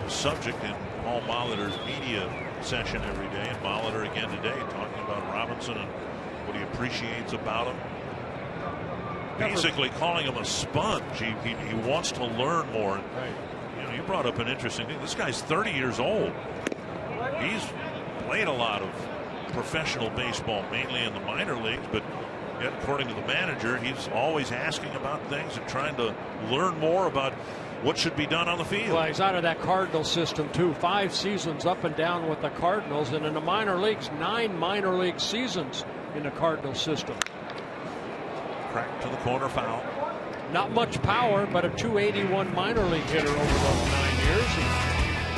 subject in Paul Molitor's media session every day. And Molitor again today talking about Robinson and what he appreciates about him. Basically calling him a sponge. He wants to learn more. Right. You know, you brought up an interesting thing. This guy's 30 years old. He's played a lot of professional baseball, mainly in the minor leagues, but yet, according to the manager, he's always asking about things and trying to learn more about what should be done on the field. Well, he's out of that Cardinal system too. 5 seasons up and down with the Cardinals, and in the minor leagues, 9 minor league seasons in the Cardinal system. Crack to the corner, foul. Not much power, but a .281 minor league hitter over those 9 years.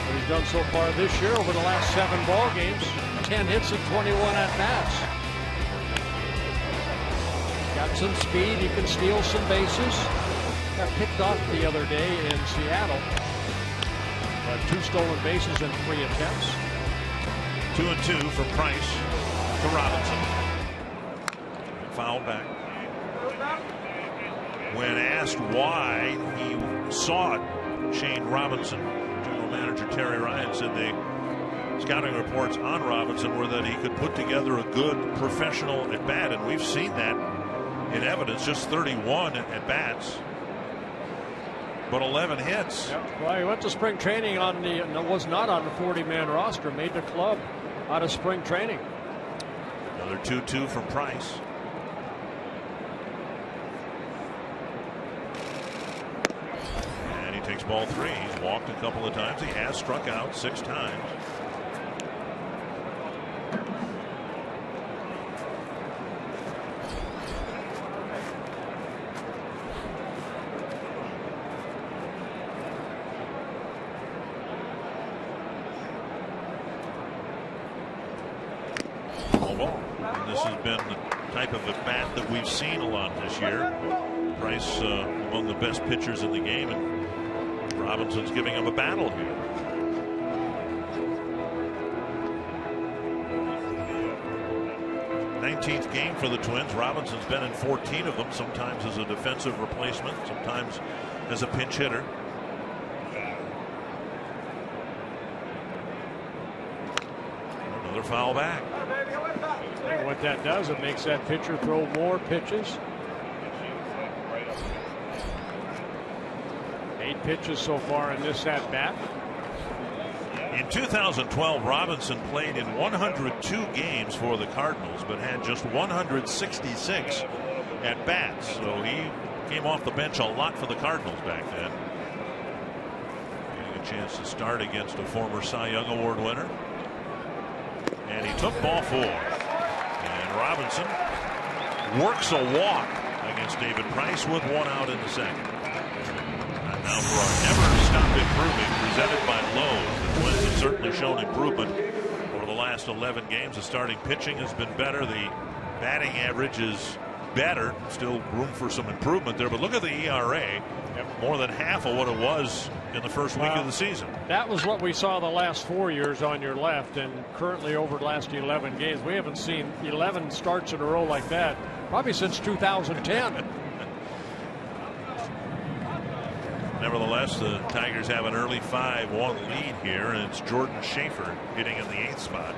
What he's done so far this year over the last 7 ball games, 10 hits and 21 at bats. Got some speed. He can steal some bases. Got picked off the other day in Seattle. 2 stolen bases in 3 attempts. 2-2 for Price to Robinson. Foul back. When asked why he sought Shane Robinson, general manager Terry Ryan said the scouting reports on Robinson were that he could put together a good professional at bat, and we've seen that in evidence. Just 31 at bats, but 11 hits. Yep. Well, he went to spring training was not on the 40-man roster. Made the club out of spring training. Another 2-2 from Price. And he takes ball 3. He's walked a couple of times. He has struck out 6 times. This has been the type of at bat that we've seen a lot this year. Price among the best pitchers in the game, and Robinson's giving him a battle here. '19th game for the Twins. Robinson's been in 14 of them, sometimes as a defensive replacement, sometimes as a pinch hitter. Another foul back. And what that does, it makes that pitcher throw more pitches. 8 pitches so far in this at bat. In 2012, Robinson played in 102 games for the Cardinals, but had just 166 at bats. So he came off the bench a lot for the Cardinals back then. Getting a chance to start against a former Cy Young Award winner. And he took ball 4. And Robinson works a walk against David Price with 1 out in the second. And now for our Never Stop Improving, presented by Lowe's. The Twins have certainly shown improvement over the last last 11 games. The starting pitching has been better. The batting average is better. Still room for some improvement there, but look at the ERA. More than half of what it was in the first week of the season. That was what we saw the last 4 years on your left, and currently over the last 11 games. We haven't seen 11 starts in a row like that probably since 2010. Nevertheless, the Tigers have an early 5-1 lead here, and it's Jordan Schaefer hitting in the 8th spot.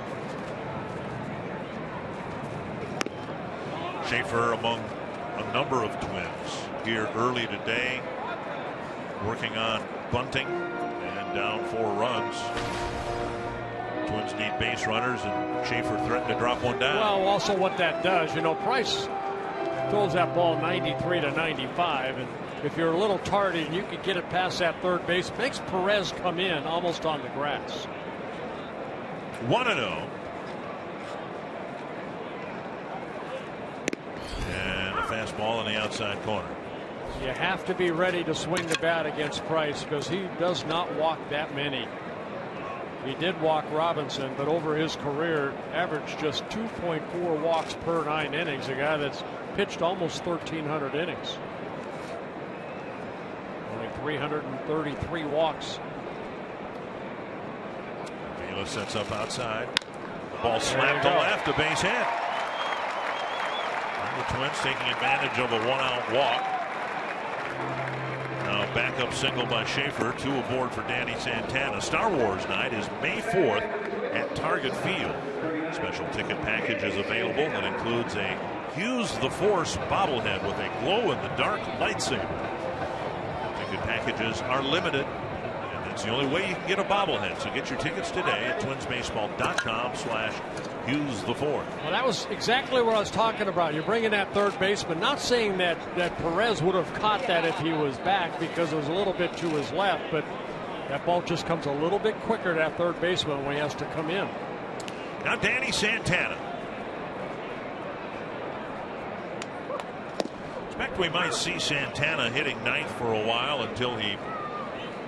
Schaefer among a number of Twins here early today, working on bunting and down 4 runs. Twins need base runners, and Schaefer threatened to drop one down. Well, also what that does, you know, Price throws that ball 93 to 95, and if you're a little tardy and you can get it past that third base, it makes Perez come in almost on the grass. 1-0. And a fastball in the outside corner. You have to be ready to swing the bat against Price because he does not walk that many. He did walk Robinson, but over his career averaged just 2.4 walks per 9 innings. A guy that's pitched almost 1,300 innings. Only 333 walks. Vila sets up outside. The ball slapped to left, a base hit. And the Twins taking advantage of a 1-out walk. Now backup single by Schaefer, 2 aboard for Danny Santana. Star Wars night is May 4th at Target Field. Special ticket package is available that includes a Use the Force bobblehead with a glow-in-the-dark lightsaber. Ticket packages are limited, and it's the only way you can get a bobblehead. So get your tickets today at twinsbaseball.com/usetheforce. Well, that was exactly what I was talking about. You're bringing that third baseman. Not saying that Perez would have caught that if he was back because it was a little bit to his left, but that ball just comes a little bit quicker to that third baseman when he has to come in. Now Danny Santana. Expect we might see Santana hitting 9th for a while until he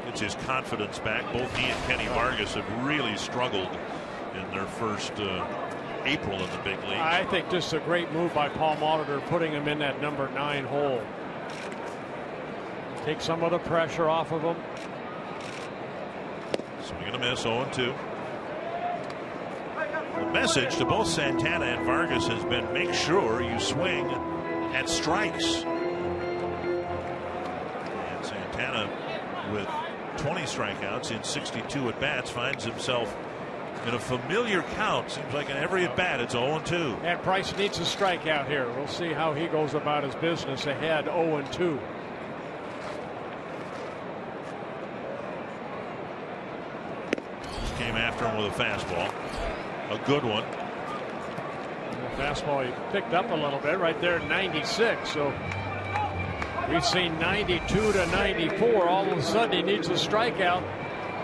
gets his confidence back. Both he and Kenny Vargas have really struggled in their first April in the big leagues. I think this is a great move by Paul Molitor, putting him in that number 9 hole. Take some of the pressure off of him. Swing and a miss, 0-2. The message to both Santana and Vargas has been make sure you swing at strikes. And Santana with 20 strikeouts in 62 at bats finds himself in a familiar count. Seems like in every at bat it's 0-2. And Price needs a strikeout here. We'll see how he goes about his business ahead 0-2. Came after him with a fastball. A good one. The fastball he picked up a little bit right there at 96. So we've seen 92 to 94. All of a sudden he needs a strikeout.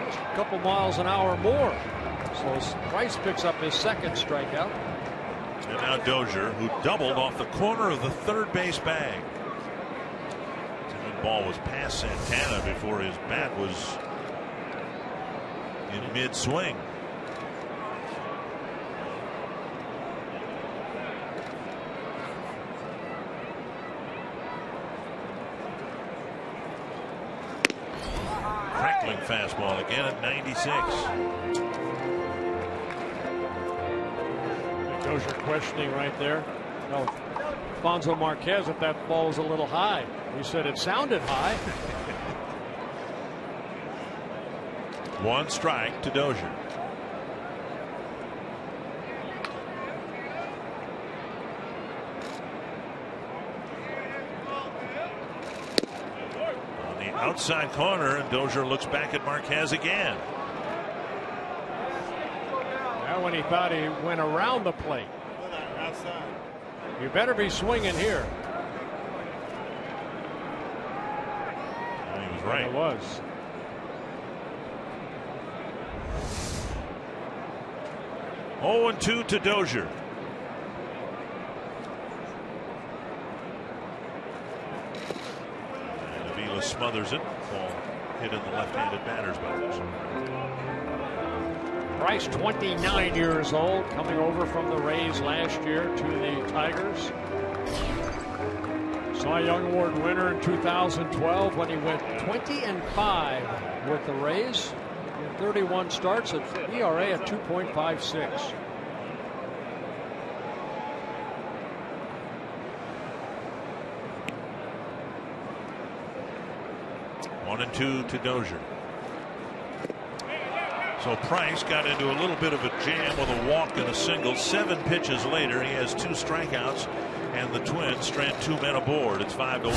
Just a couple miles an hour more. So Price picks up his 2nd strikeout. And now Dozier, who doubled off the corner of the third base bag. The ball was past Santana before his bat was in mid-swing. Crackling fastball again at 96. Dozier questioning right there. No, Alfonso Marquez, if that ball was a little high. He said it sounded high. 1 strike to Dozier. On the outside corner, and Dozier looks back at Marquez again. Now when he thought he went around the plate. You better be swinging here. And he was right. It was. Oh, 0-2 to Dozier. And Avila smothers it. Ball hit in the left-handed batter's box. Price, 29 years old, coming over from the Rays last year to the Tigers. Cy Young Award winner in 2012 when he went 20-5 with the Rays. In 31 starts, at ERA at 2.56. One and two to Dozier. So Price got into a little bit of a jam with a walk and a single. 7 pitches later, he has 2 strikeouts, and the Twins strand 2 men aboard. It's 5-1.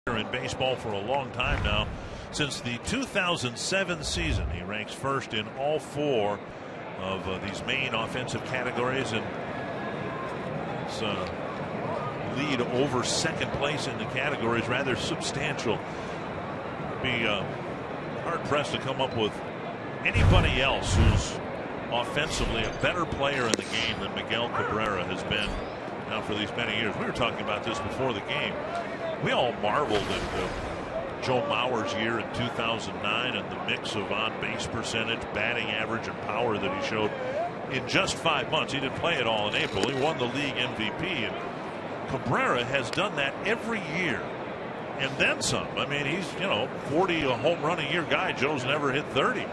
In baseball for a long time now. Since the 2007 season, he ranks first in all 4 of these main offensive categories, and his lead over second place in the category is rather substantial. Be hard pressed to come up with anybody else who's offensively a better player in the game than Miguel Cabrera has been now for these many years. We were talking about this before the game. We all marveled at Joe Mauer's year in 2009 and the mix of on-base percentage, batting average, and power that he showed in just 5 months. He didn't play it all in April. He won the league MVP, and Cabrera has done that every year and then some. I mean, he's 40 a home run a year guy. Joe's never hit 30.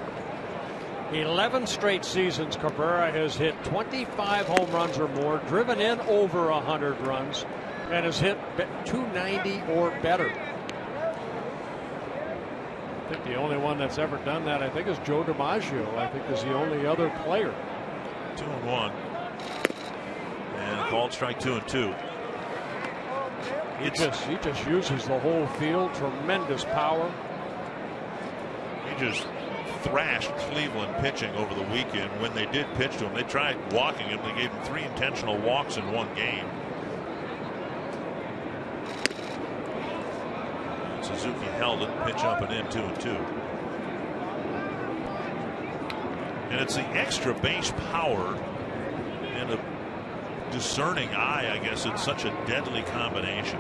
11 straight seasons Cabrera has hit 25 home runs or more, driven in over 100 runs, and has hit 290 or better. I think the only one that's ever done that, I think, is Joe DiMaggio. I think is the only other player. 2-1. And called strike 2-2. He just uses the whole field. Tremendous power. He just thrashed Cleveland pitching over the weekend. When they did pitch to him, they tried walking him. They gave him 3 intentional walks in one game. Suzuki held it, pitch up and in, 2-2. And it's the extra base power and a discerning eye, I guess. It's such a deadly combination.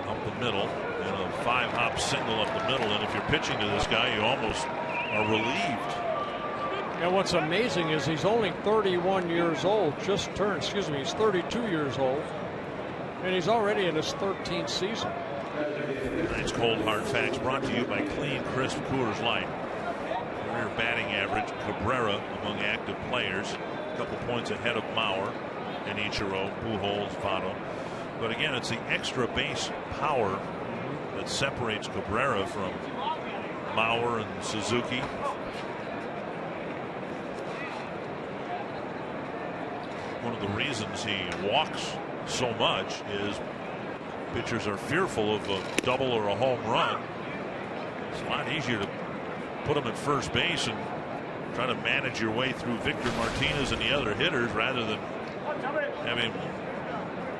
Up the middle, and a 5-hop single up the middle. And if you're pitching to this guy, you almost are relieved. And what's amazing is he's only 31 years old, he's 32 years old. And he's already in his 13th season. Tonight's Cold Hard Facts brought to you by Clean, Crisp Coors Light. Career batting average, Cabrera among active players. A couple points ahead of Mauer and Ichiro, Pujols, Votto. But again, it's the extra base power that separates Cabrera from Mauer and Suzuki. One of the reasons he walks so much is Pitchers are fearful of a double or a home run. It's a lot easier to put them at first base and try to manage your way through Victor Martinez and the other hitters rather than having him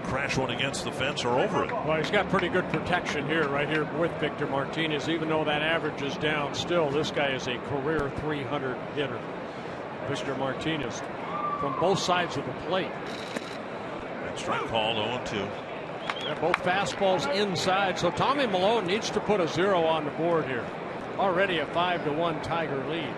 crash one against the fence or over it. Well, he's got pretty good protection here, right here with Victor Martinez. Even though that average is down, still this guy is a career 300 hitter. Victor Martinez from both sides of the plate. And strike called 0-2. They're both fastballs inside, so Tommy Milone needs to put a 0 on the board here. Already a 5-1 Tiger lead.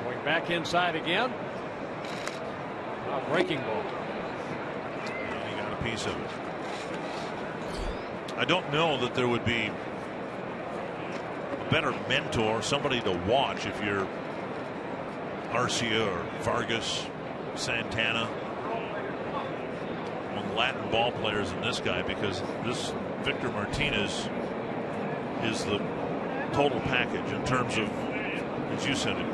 Going back inside again. A breaking ball. And he got a piece of it. I don't know that there would be a better mentor, somebody to watch if you're Arcia or Vargas, Santana, among Latin ball players than this guy, because this Victor Martinez is the total package in terms of, as you said, it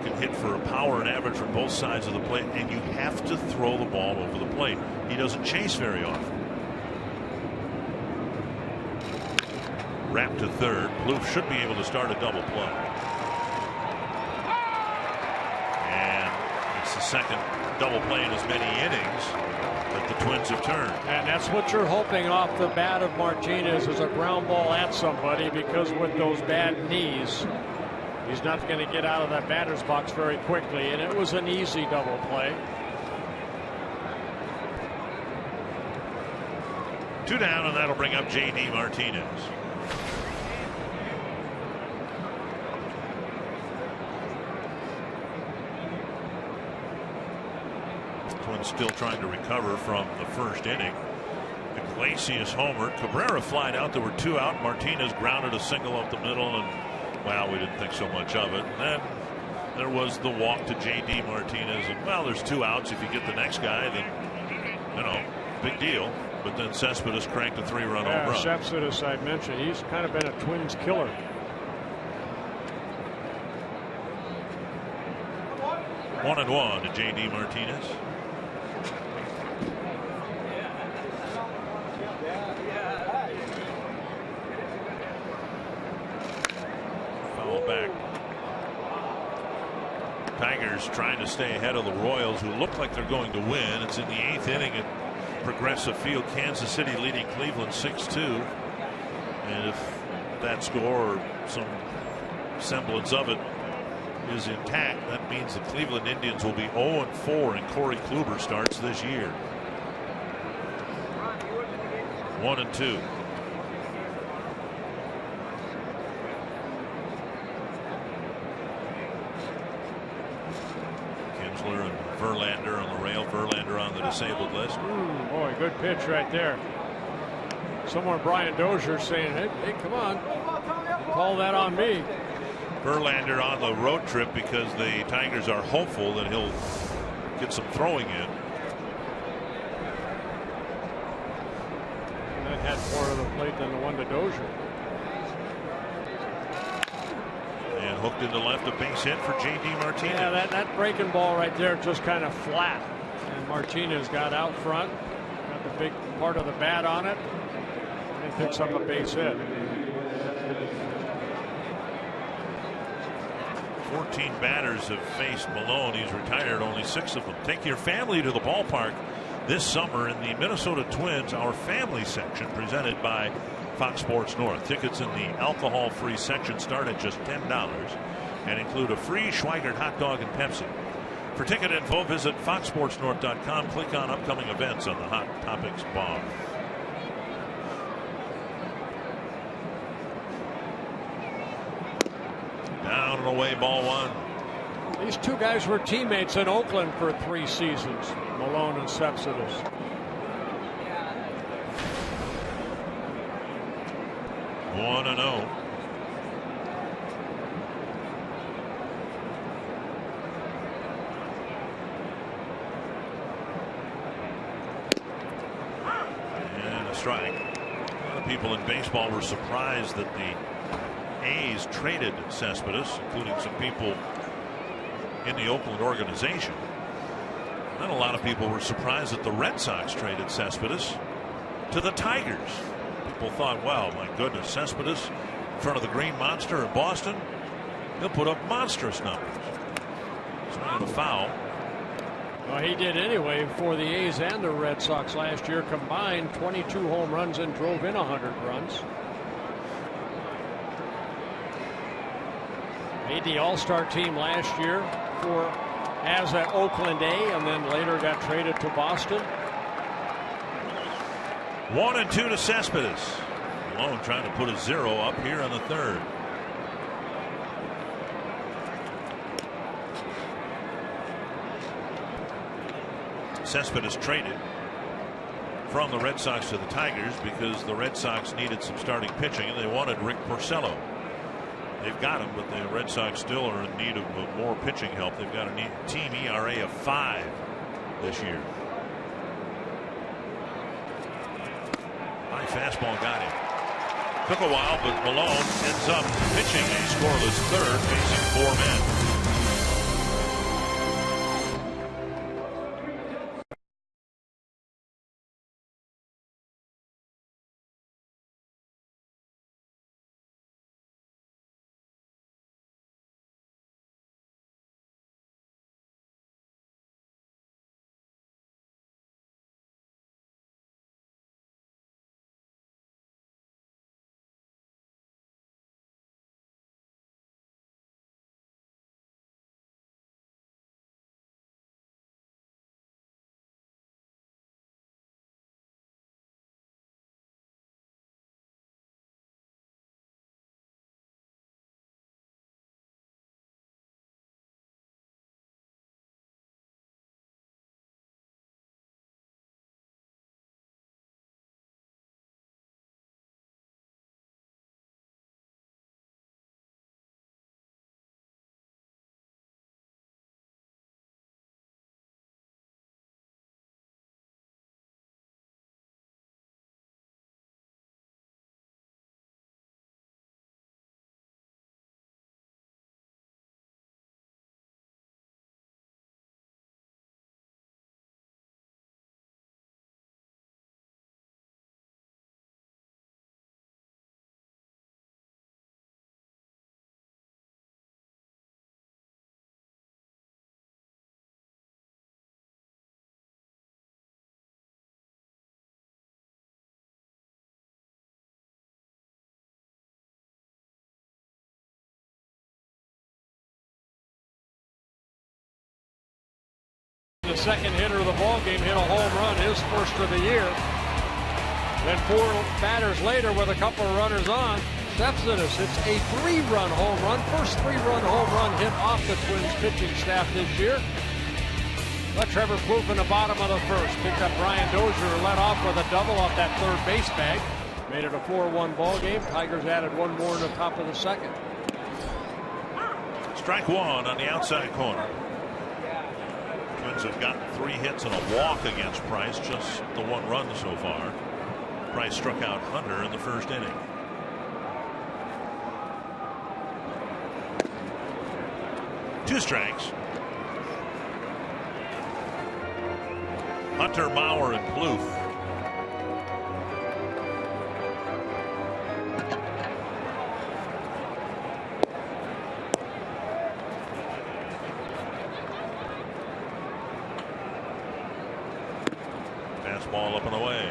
can hit for a power and average from both sides of the plate, and you have to throw the ball over the plate. He doesn't chase very often. Wrapped to third. Plouffe should be able to start a double play. And it's the second double play in as many innings that the Twins have turned. And that's what you're hoping off the bat of Martinez, is a ground ball at somebody, because with those bad knees, he's not going to get out of that batter's box very quickly, and it was an easy double play. 2 down, and that'll bring up J.D. Martinez. Twins still trying to recover from the first inning. Iglesias homered. Cabrera flied out. There were 2 out. Martinez grounded a single up the middle, and well, we didn't think so much of it. And then there was the walk to J.D. Martinez, and well, there's 2 outs. If you get the next guy, then, you know, big deal. But then Cespedes cranked a 3-run home run. Cespedes, I mentioned, he's kind of been a Twins killer. One and one to J.D. Martinez. Foul back. Tigers trying to stay ahead of the Royals, who look like they're going to win. It's in the 8th inning at Progressive Field. Kansas City leading Cleveland 6-2. And if that score or some semblance of it is intact, that means the Cleveland Indians will be 0-4 and Corey Kluber starts this year. 1-2. Kinsler and Verlander on the rail. Verlander on the disabled list. Boy, good pitch right there. Somewhere Brian Dozier saying, hey, come on, call that on me. Verlander on the road trip because the Tigers are hopeful that he'll get some throwing in. That had more of the plate than the one to Dozier. And hooked into left, a base hit for J.D. Martinez. Yeah, that breaking ball right there just kind of flat. And Martinez got out front, got the big part of the bat on it, and picks up a base hit. 14 batters have faced Milone. He's retired only 6 of them. Take your family to the ballpark this summer in the Minnesota Twins, our family section, presented by Fox Sports North. Tickets in the alcohol-free section start at just $10 and include a free Schweigert hot dog and Pepsi. For ticket info, visit foxsportsnorth.com. Click on upcoming events on the Hot Topics bar. Down and away, ball 1. These 2 guys were teammates in Oakland for 3 seasons, Milone and Cespedes. One and 0. And a strike. A people in baseball were surprised that the A's traded Cespedes, including some people in the Oakland organization. Then a lot of people were surprised that the Red Sox traded Cespedes to the Tigers. People thought, well, my goodness, Cespedes in front of the Green Monster in Boston, he'll put up monstrous numbers. Swinging a foul. Well, he did anyway for the A's and the Red Sox last year combined. 22 home runs and drove in 100 runs. Made the All-Star team last year as an Oakland A, and then later got traded to Boston. 1-2 to Cespedes. Malone trying to put a 0 up here in the third. Cespedes traded from the Red Sox to the Tigers because the Red Sox needed some starting pitching and they wanted Rick Porcello. They've got him, but the Red Sox still are in need of more pitching help. They've got a team ERA of 5 this year. High fastball got him. Took a while, but Malone ends up pitching a scoreless third, facing 4 men. The second hitter of the ball game hit a home run, his first of the year. Then 4 batters later, with a couple of runners on, Cespedes hits a 3-run home run. First 3-run home run hit off the Twins pitching staff this year. But Trevor Plouffe in the bottom of the first picked up Brian Dozier, led off with a double off that third base bag. Made it a 4-1 ball game. Tigers added 1 more in the top of the second. Strike 1 on the outside corner. Twins have gotten 3 hits and a walk against Price, just the 1 run so far. Price struck out Hunter in the first inning. Two strikes. Hunter, Mauer, and Plouffe. Fastball up and away.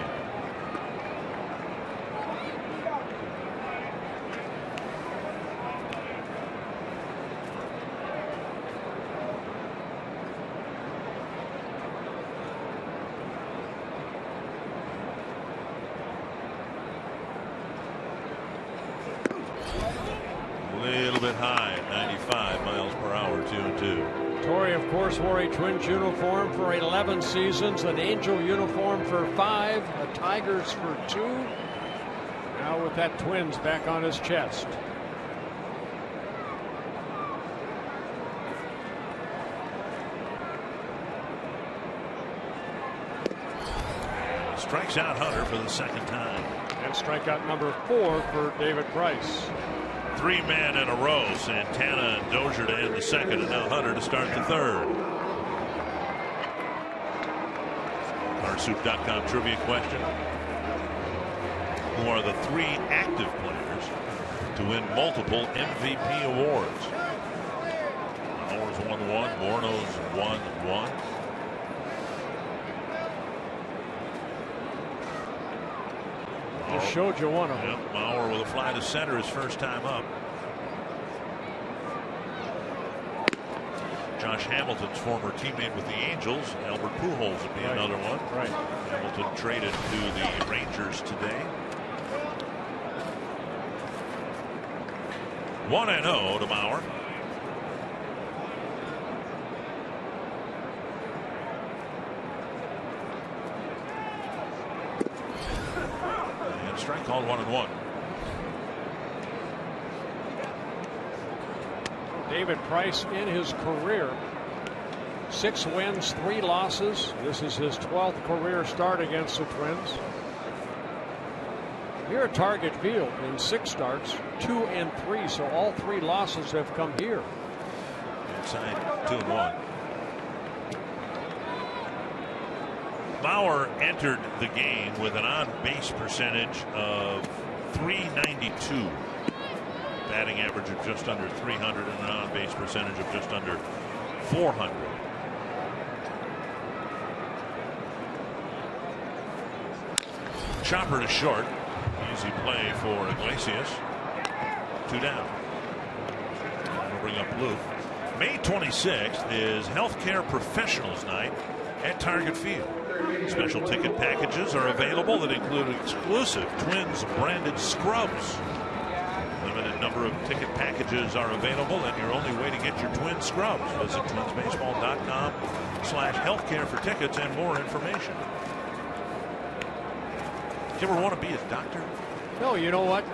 High, 95 miles per hour, 2-2. Torrey, of course, wore a Twins uniform for 11 seasons, an Angel uniform for 5, a Tigers for 2. Now with that Twins back on his chest. strikes out Hunter for the second time. And strikeout number 4 for David Price. 3 men in a row. Santana and Dozier to end the second, and now Hunter to start the third. Soup.com trivia question. Who are the 3 active players to win multiple MVP awards? Bauer's won 1, Morneau's won 1. Just showed you one of them. Yep, Bauer with a fly to center his first time up. Josh Hamilton's former teammate with the Angels, Albert Pujols, would be another one. Right. Hamilton traded to the Rangers today. 1-0 to Bauer. And strike called 1-1. David Price in his career, 6 wins, 3 losses. This is his 12th career start against the Twins. Here at Target Field in 6 starts, 2 and 3, so all 3 losses have come here. Inside 2-1. Bauer entered the game with an on-base percentage of .392. Batting average of just under 300 and an on-base percentage of just under 400. Chopper to short. Easy play for Iglesias. 2 down. We'll bring up Luke. May 26th is Healthcare Professionals Night at Target Field. Special ticket packages are available that include exclusive Twins branded scrubs. Limited number of ticket packages are available, and your only way to get your Twin scrubs. Visit twinsbaseball.com/healthcare for tickets and more information. Do you ever want to be a doctor? No, you know what?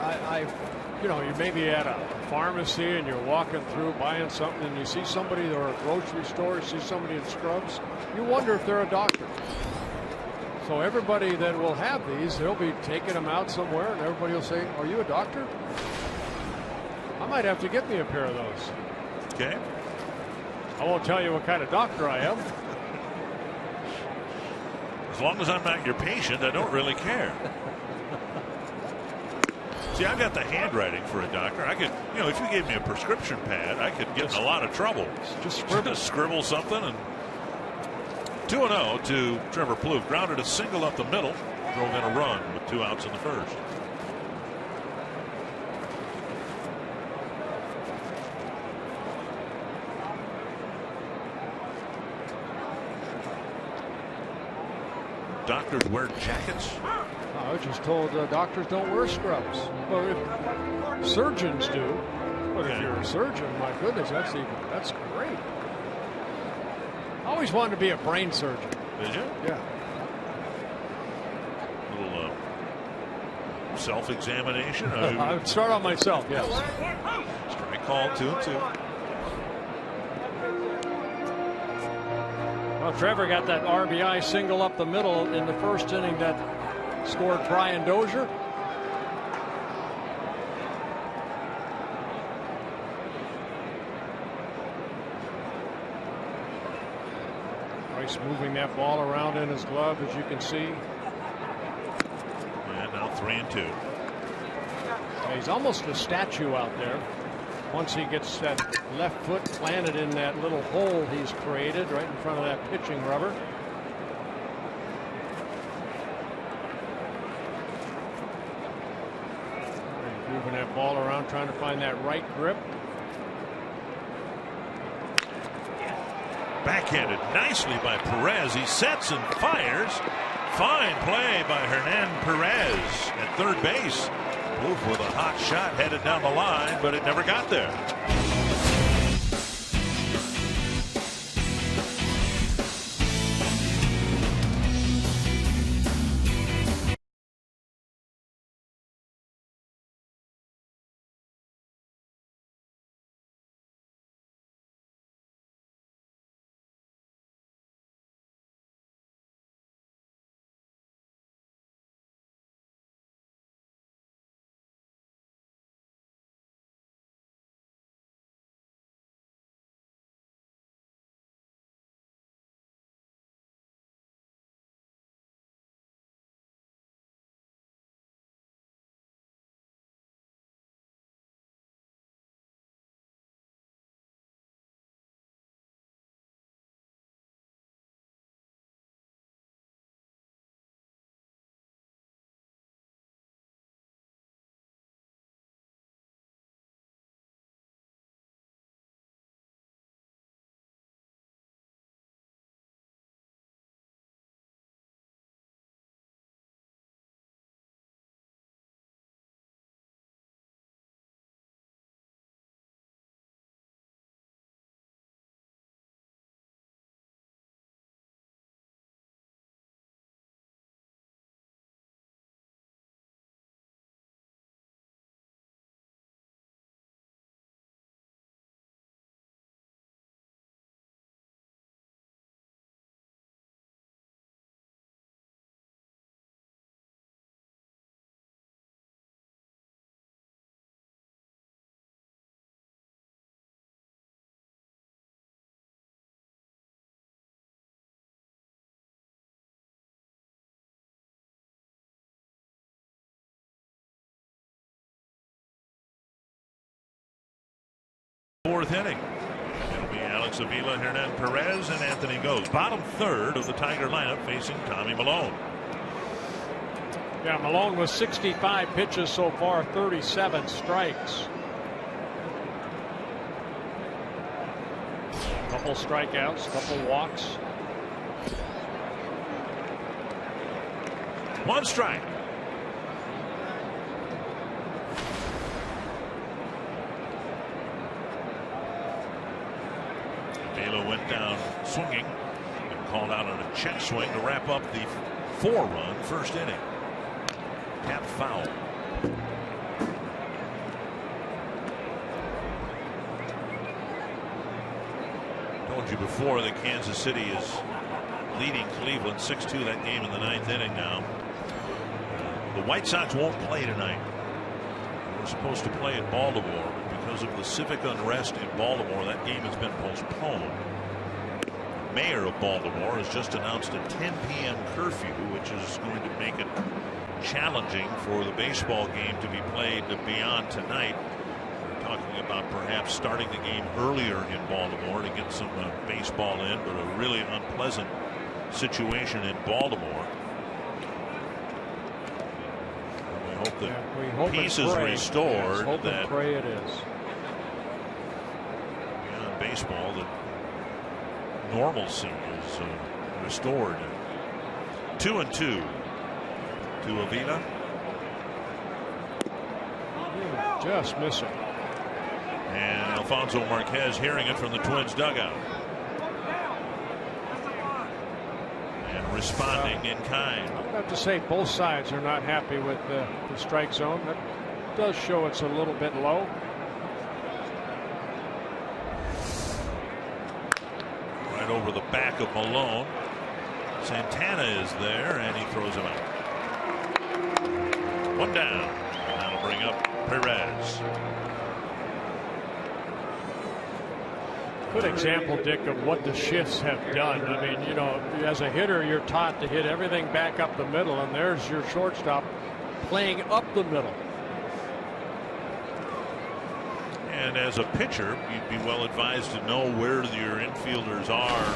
You know, you may be at a pharmacy and you're walking through buying something and you see somebody, or a grocery store, you see somebody in scrubs, you wonder if they're a doctor. So everybody that will have these, they'll be taking them out somewhere and everybody will say, "Are you a doctor?" I might have to get me a pair of those. Okay. I won't tell you what kind of doctor I am. As long as I'm not your patient, I don't really care. See, I've got the handwriting for a doctor. I could, you know, if you gave me a prescription pad, I could get in a lot of trouble. Just scribble something. And 2-0 to Trevor Plouffe. Grounded a single up the middle. Drove in a run with 2 outs in the first. Doctors wear jackets? I was just told doctors don't wear scrubs. Well, if surgeons do. But if you're a surgeon, my goodness, that's great. I always wanted to be a brain surgeon. Did you? Yeah. A little self-examination. I would start on myself, yes. Strike call 2-2. Well, Trevor got that RBI single up the middle in the first inning that scored Brian Dozier. Price moving that ball around in his glove, as you can see. And now 3-2. Yeah, he's almost a statue out there. Once he gets that left foot planted in that little hole he's created right in front of that pitching rubber. Moving that ball around, trying to find that right grip. Backhanded nicely by Perez. He sets and fires. Fine play by Hernan Perez at third base. Plouffe with a hot shot headed down the line, but it never got there. Fourth inning. It'll be Alex Avila, Hernan Perez, and Anthony Goes. Bottom third of the Tiger lineup facing Tommy Malone. Yeah, Malone with 65 pitches so far, 37 strikes. Couple strikeouts, couple walks. One strike. Avila went down swinging and called out on a check swing to wrap up the 4-run first inning. Tap foul. Told you before that Kansas City is leading Cleveland 6-2 that game in the 9th inning now. The White Sox won't play tonight. They were supposed to play in Baltimore, but because of the civic unrest in Baltimore, that game has been postponed. The mayor of Baltimore has just announced a 10 p.m. curfew, which is going to make it challenging for the baseball game to be played beyond tonight. We're talking about perhaps starting the game earlier in Baltimore to get some baseball in, but a really unpleasant situation in Baltimore. And we hope that peace is restored. Yes, hope and pray it is. Beyond baseball, that normalcy is restored. 2-2. To Avila. Just missing. And Alfonso Marquez hearing it from the Twins dugout. And responding in kind. I have to say both sides are not happy with the strike zone. That does show it's a little bit low. Right over the back of Malone. Santana is there and he throws him out. One down. And that'll bring up Perez. Good example, Dick, of what the shifts have done. I mean, you know, as a hitter, you're taught to hit everything back up the middle, and there's your shortstop playing up the middle. And as a pitcher, you'd be well advised to know where your infielders are,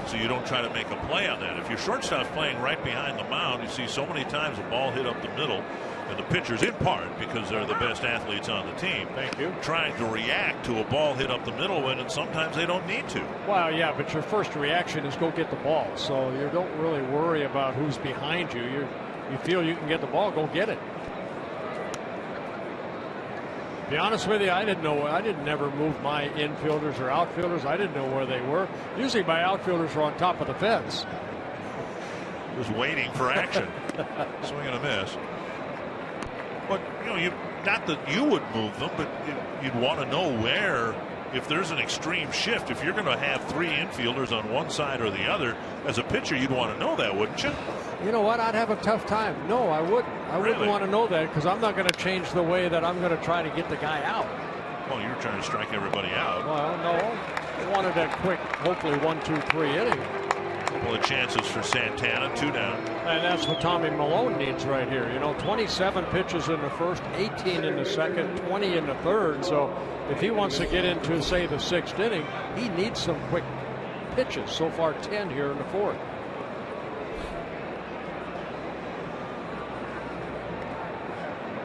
so you don't try to make a play on that. If your shortstop's playing right behind the mound, you see so many times a ball hit up the middle, and the pitchers, in part because they're the best athletes on the team, thank you, trying to react to a ball hit up the middle when sometimes they don't need to. Well, yeah, but your first reaction is go get the ball, so you don't really worry about who's behind you. You feel you can get the ball, go get it. To be honest with you, I didn't know. I didn't never move my infielders or outfielders. I didn't know where they were. Usually my outfielders were on top of the fence. Just waiting for action. Swing and a miss. But, you know, not that you would move them, but you'd want to know where, if there's an extreme shift, if you're going to have three infielders on one side or the other, as a pitcher, you'd want to know that, wouldn't you? You know what? I'd have a tough time. No, I wouldn't. I wouldn't want to know that because I'm not going to change the way that I'm going to try to get the guy out. Well, you're trying to strike everybody out. Well, no. I wanted that quick, hopefully 1, 2, 3 inning. Couple of chances for Santana, 2 down. And that's what Tommy Malone needs right here. You know, 27 pitches in the first, 18 in the second, 20 in the third. So if he wants to get into, say, the 6th inning, he needs some quick pitches. So far, 10 here in the 4th.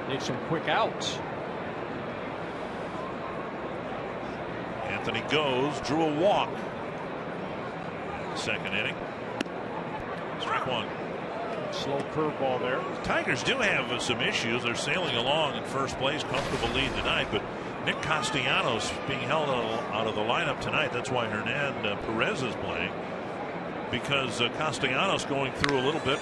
Need some quick outs. Anthony Goes, drew a walk. Second inning. Strike 1. Slow curveball there. The Tigers do have some issues. They're sailing along in first place, comfortable lead tonight, but Nick Castellanos being held out of the lineup tonight. That's why Hernan Perez is playing, because Castellanos going through a little bit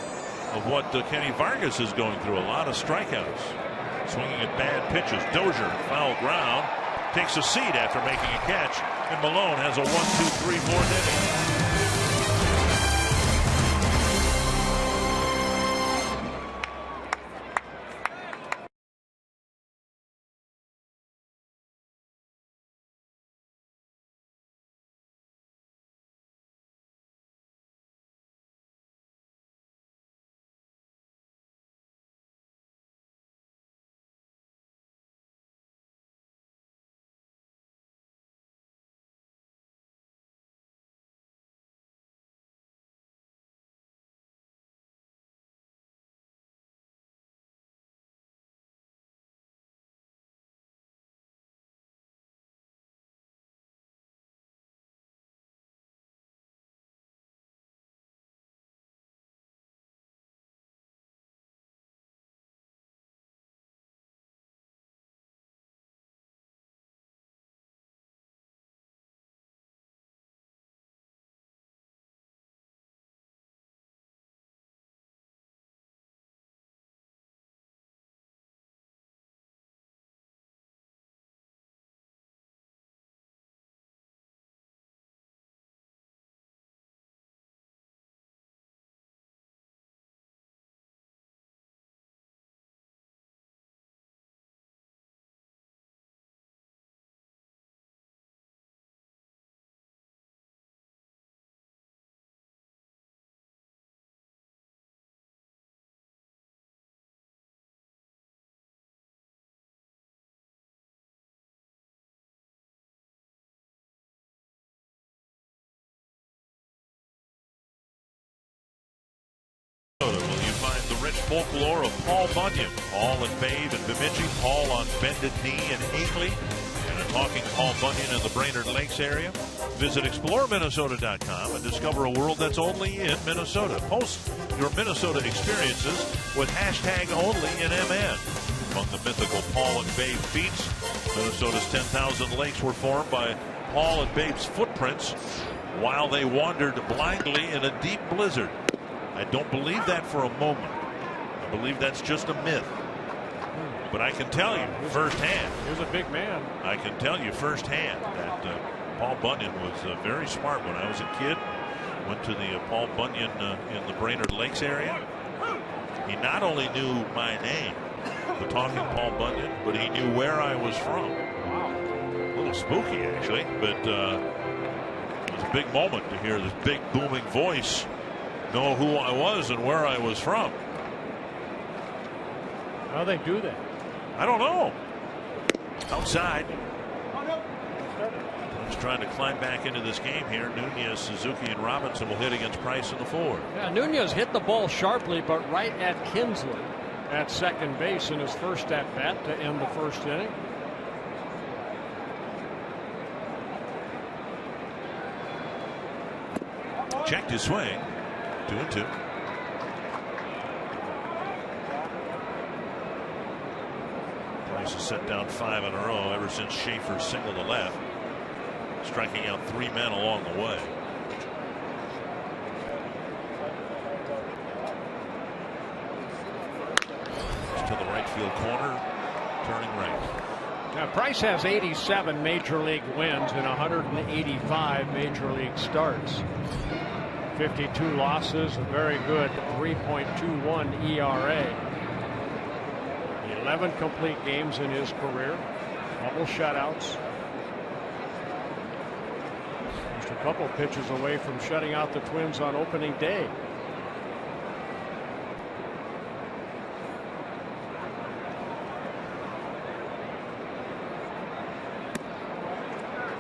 of what Kenny Vargas is going through. A lot of strikeouts, swinging at bad pitches. Dozier, foul ground, takes a seat after making a catch, and Malone has a 1, 2, 3, 4th inning. folklore of Paul Bunyan. Paul and Babe and Bemidji. Paul on bended knee in Hinckley. And a talking Paul Bunyan in the Brainerd Lakes area. Visit exploreminnesota.com and discover a world that's only in Minnesota. Post your Minnesota experiences with hashtag #OnlyInMN. Among the mythical Paul and Babe feats, Minnesota's 10,000 lakes were formed by Paul and Babe's footprints while they wandered blindly in a deep blizzard. I don't believe that for a moment. I believe that's just a myth. But I can tell you firsthand. He was a big man. I can tell you firsthand that Paul Bunyan was very smart when I was a kid. Went to the Paul Bunyan in the Brainerd Lakes area. He not only knew my name, the talking Paul Bunyan, but he knew where I was from. Wow. A little spooky, actually, but it was a big moment to hear this big booming voice know who I was and where I was from. How do they do that? I don't know. Outside. Just trying to climb back into this game here. Nunez, Suzuki, and Robinson will hit against Price in the 4th. Yeah, Nunez hit the ball sharply, but right at Kinsley at second base in his first at bat to end the first inning. Checked his swing. 2-2. Price has set down 5 in a row ever since Schaefer singled to left, striking out 3 men along the way. To the right field corner, turning right. Now Price has 87 major league wins and 185 major league starts. 52 losses, a very good 3.21 ERA. 11 complete games in his career, couple shutouts. Just a couple pitches away from shutting out the Twins on opening day.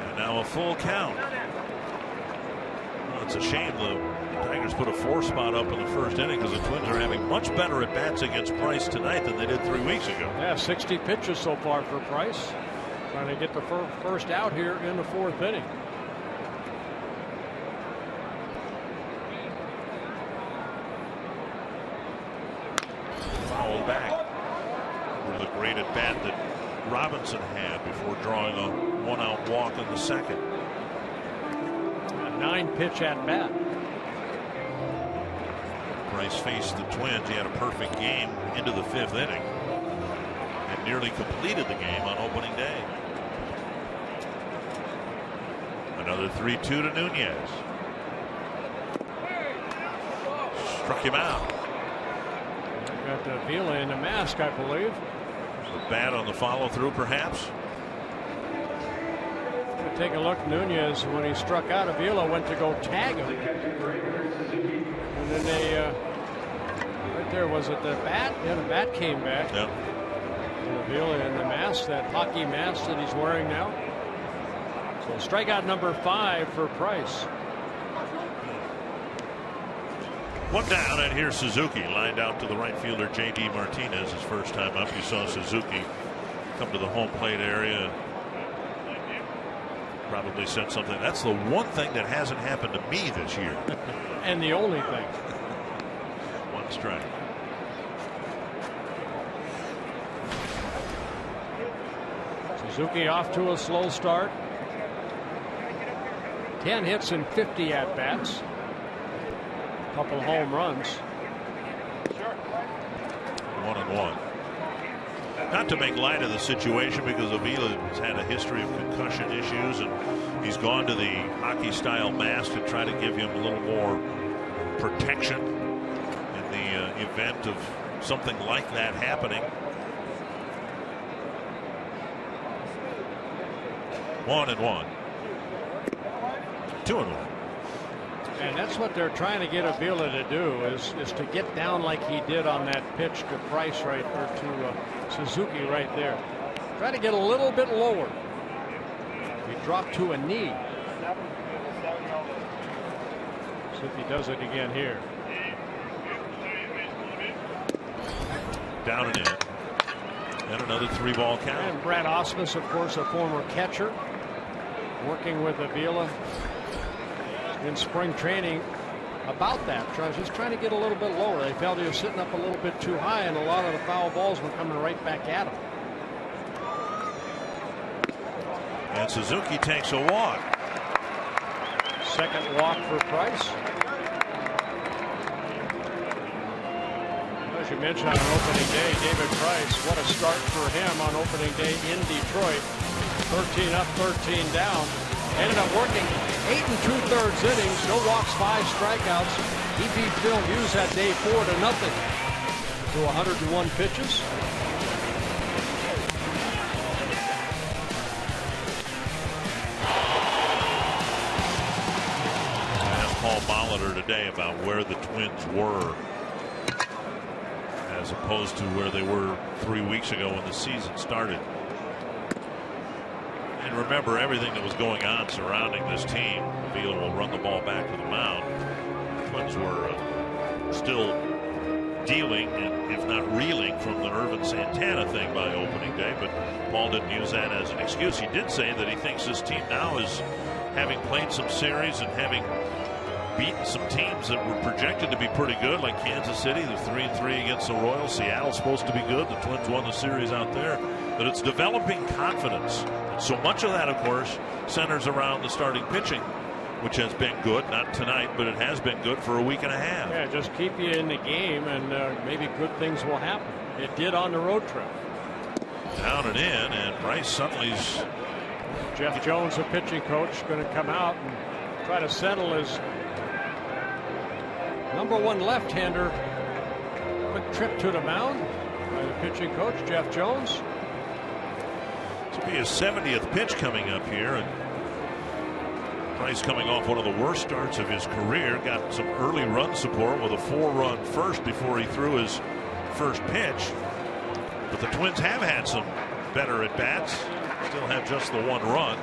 And now a full count. It's a shame the Tigers put a 4 spot up in the first inning because the Twins are having much better at bats against Price tonight than they did 3 weeks ago. Yeah, 60 pitches so far for Price. Trying to get the first out here in the 4th inning. Foul back for the great at bat that Robinson had before drawing a 1-out walk in the second. 9-pitch at bat. Price faced the Twins. He had a perfect game into the 5th inning and nearly completed the game on opening day. Another 3-2 to Nunez. Struck him out. Got Avila in the mask, I believe. The bat on the follow through, perhaps. Take a look. Nunez, when he struck out, Avila went to go tag him, and then they right there, was it the bat? Yeah, the bat came back. Yep. And Avila in the mask, that hockey mask that he's wearing now. So strikeout number 5 for Price. One down, and here's Suzuki lined out to the right fielder J.D. Martinez. His first time up, you saw Suzuki come to the home plate area. Probably said something. That's the one thing that hasn't happened to me this year. And the only thing. 1 strike. Suzuki off to a slow start. 10 hits and 50 at bats. Couple home runs. 1-1. Not to make light of the situation, because Avila has had a history of concussion issues, and he's gone to the hockey style mask to try to give him a little more protection in the event of something like that happening. 1-1. 2-1. And that's what they're trying to get Avila to do, is to get down like he did on that pitch to Price right there, to Suzuki right there. Try to get a little bit lower. He dropped to a knee. See if he does it again here. Down and in. And another 3-ball count. And Brad Ausmus, of course, a former catcher, working with Avila in spring training about that. Just trying to get a little bit lower. They felt he was sitting up a little bit too high, and a lot of the foul balls were coming right back at him. And Suzuki takes a walk. Second walk for Price. As you mentioned on opening day, David Price, what a start for him on opening day in Detroit. 13 up, 13 down. Ended up working 8 2/3 innings, no walks, 5 strikeouts. He beat Phil Hughes that day 4-0 to 101 pitches. Paul Molitor today about where the Twins were as opposed to where they were 3 weeks ago when the season started. And remember everything that was going on surrounding this team. Field will run the ball back to the mound. The Twins were still dealing, and if not reeling, from the Irvin Santana thing by opening day, but Paul didn't use that as an excuse. He did say that he thinks this team now is, having played some series and having beaten some teams that were projected to be pretty good, like Kansas City, they're 3-3 against the Royals. Seattle's supposed to be good. The Twins won the series out there. But it's developing confidence. So much of that, of course, centers around the starting pitching, which has been good. Not tonight, but it has been good for a week and a half. Yeah, just keep you in the game, and maybe good things will happen. It did on the road trip. Down and in, and Bryce suddenly's. Jeff Jones, the pitching coach, going to come out and try to settle his #1 left-hander. Quick trip to the mound by the pitching coach, Jeff Jones. To be his 70th pitch coming up here, and Price coming off one of the worst starts of his career. Got some early run support with a 4-run first before he threw his first pitch. But the Twins have had some better at bats. Still have just the 1 run.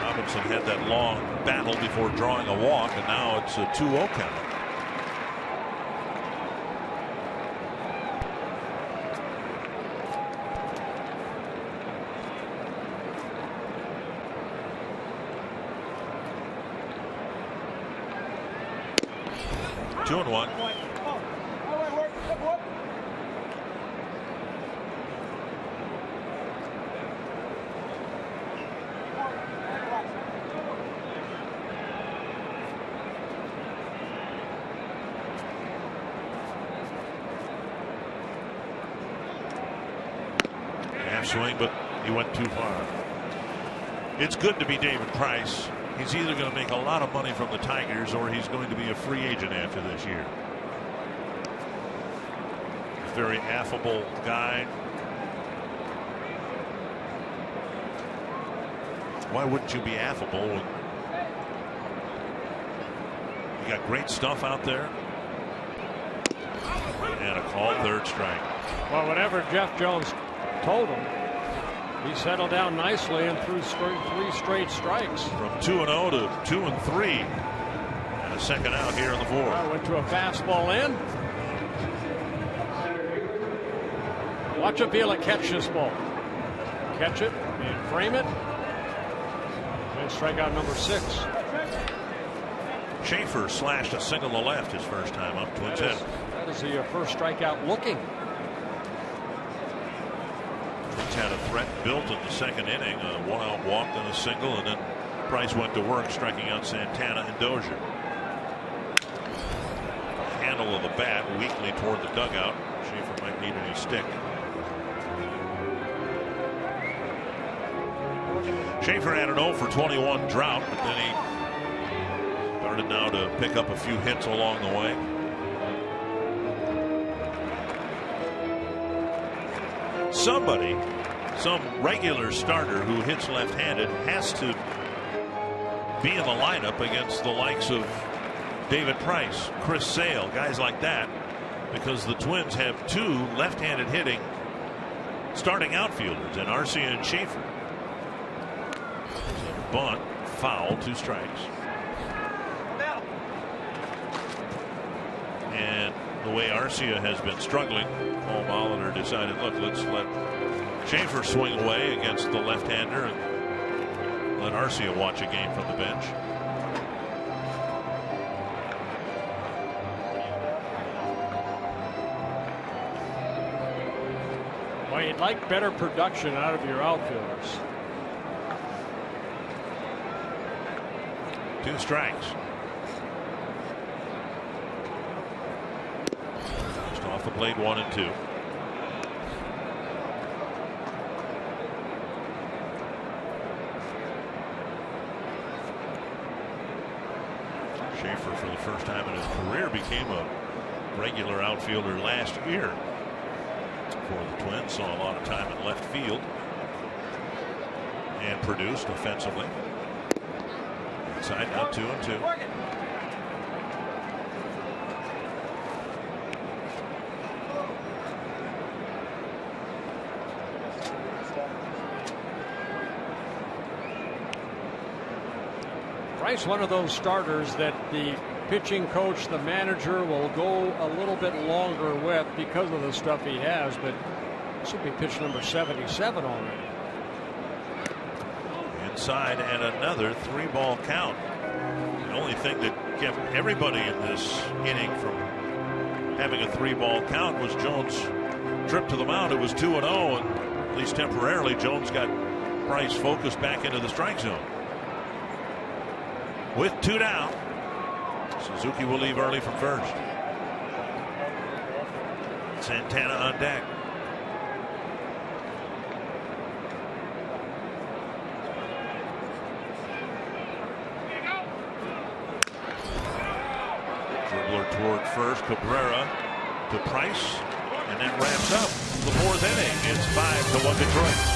Robinson had that long battle before drawing a walk, and now it's a 2-0 count. Two and one. Half swing, but he went too far. It's good to be David Price. He's either going to make a lot of money from the Tigers or he's going to be a free agent after this year. Very affable guy. Why wouldn't you be affable when you got great stuff out there? And a call, 3rd strike. Well, whatever Jeff Jones told him, he settled down nicely and threw 3 straight strikes. From 2-0 to 2-3. And a second out here in the 4th. Well, went to a fastball in. Watch Avila catch this ball. Catch it and frame it. And strikeout number 6. Schaefer slashed a single to left his first time up. Twins hit. That is the first strikeout looking. Had a threat built in the 2nd inning, a 1-out walk and a single, and then Price went to work striking out Santana and Dozier. Handle of the bat weakly toward the dugout. Schaefer might need a new stick. Schaefer had an 0 for 21 drought, but then he started now to pick up a few hits along the way. Somebody, some regular starter who hits left-handed, has to be in the lineup against the likes of David Price, Chris Sale, guys like that, because the Twins have 2 left-handed hitting starting outfielders in Arcia and Schaefer. Bunt, foul, 2 strikes. And the way Arcia has been struggling, Paul Molitor decided, look, let's let Schaefer swing away against the left-hander and let Arcia watch a game from the bench. Well, you'd like better production out of your outfielders. 2 strikes. Just off the plate, 1 and 2. Schaefer, for the first time in his career, became a regular outfielder last year for the Twins. Saw a lot of time in left field and produced offensively. Inside now, 2 and 2. Price, one of those starters that the pitching coach, the manager, will go a little bit longer with because of the stuff he has, but this will be pitch number 77 already. Inside and another 3-ball count. The only thing that kept everybody in this inning from having a 3-ball count was Jones' trip to the mound. It was 2-0, and at least temporarily Jones got Price focused back into the strike zone. With 2 down, Suzuki will leave early from first. Santana on deck. Dribbler toward first, Cabrera to Price, and that wraps up the 4th inning. It's 5-1 Detroit.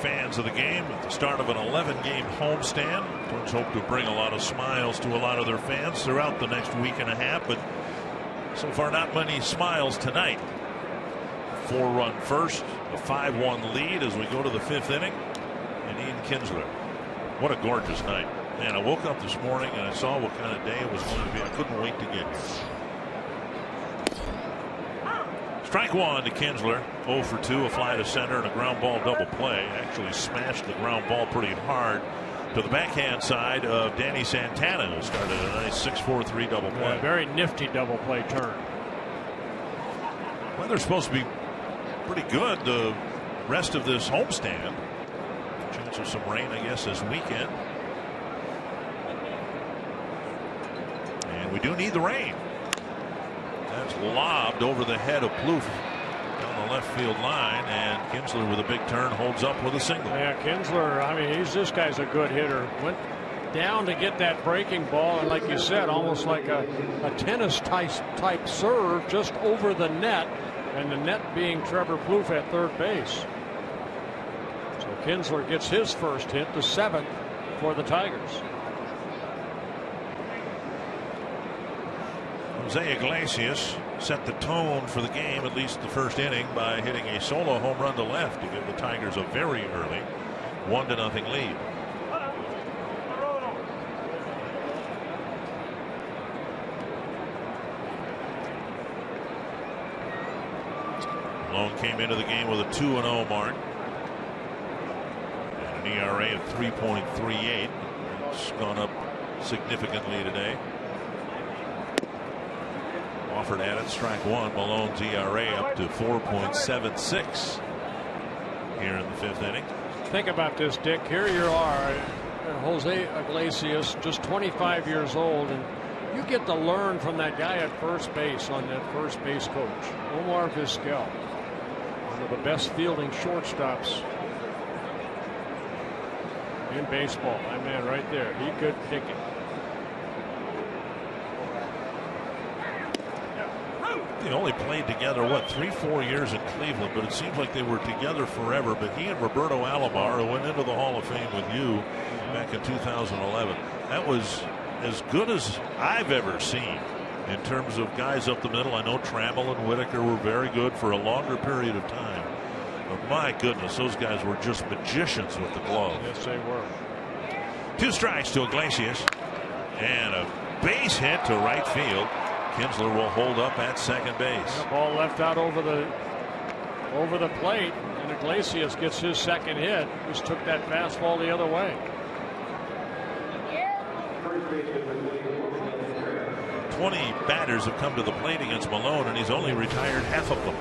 Fans of the game at the start of an 11-game homestand. Twins hope to bring a lot of smiles to a lot of their fans throughout the next week and a half, but so far not many smiles tonight. 4-run first, a 5-1 lead as we go to the 5th inning, and Ian Kinsler. What a gorgeous night. Man, I woke up this morning and I saw what kind of day it was going to be. I couldn't wait to get here. Strike 1 to Kinsler. 0 for 2, a fly to center and a ground ball double play. Actually smashed the ground ball pretty hard to the backhand side of Danny Santana, who started a nice 6-4-3 double play. Yeah, very nifty double play turn. Weather's supposed to be pretty good the rest of this homestand. Chance chance of some rain, I guess, this weekend. And we do need the rain. That's lobbed over the head of Plouffe down the left field line, and Kinsler with a big turn holds up with a single. Yeah, Kinsler, I mean, this guy's a good hitter. Went down to get that breaking ball, and like you said, almost like a tennis type serve just over the net, and the net being Trevor Plouffe at third base. So Kinsler gets his first hit, the 7th for the Tigers. Jose Iglesias set the tone for the game, at least the first inning, by hitting a solo home run to left to give the Tigers a very early 1-0 lead. Malone came into the game with a 2-0 mark and an ERA of 3.38. It's gone up significantly today. Offered at it, strike one. Malone's ERA up to 4.76 here in the 5th inning. Think about this, Dick. Here you are, Jose Iglesias, just 25 years old, and you get to learn from that guy at first base, on that first base coach, Omar Vizquel, one of the best fielding shortstops in baseball. That man right there, he could pick it. They only played together, what, 3-4 years in Cleveland, but it seems like they were together forever. But he and Roberto Alomar, who went into the Hall of Fame with you back in 2011, that was as good as I've ever seen in terms of guys up the middle. I know Trammell and Whitaker were very good for a longer period of time, but my goodness, those guys were just magicians with the glove. Yes, they were. 2 strikes to Iglesias, and a base hit to right field. Kinsler will hold up at second base. The ball left out over the plate, and Iglesias gets his second hit. Just took that fastball the other way. 20 batters have come to the plate against Malone, and he's only retired half of them.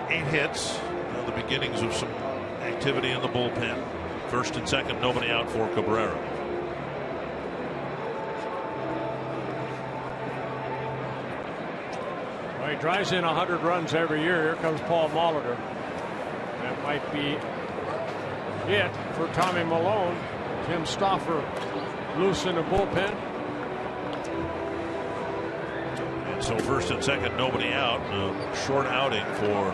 8 hits. Now the beginnings of some activity in the bullpen. First and second, nobody out for Cabrera. Well, he drives in 100 runs every year. Here comes Paul Molitor. That might be it for Tommy Malone. Tim Stauffer loose in the bullpen. And so first and second, nobody out. A short outing for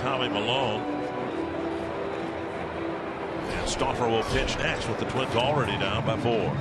Tommy Malone. And Stauffer will pitch next with the Twins already down by 4.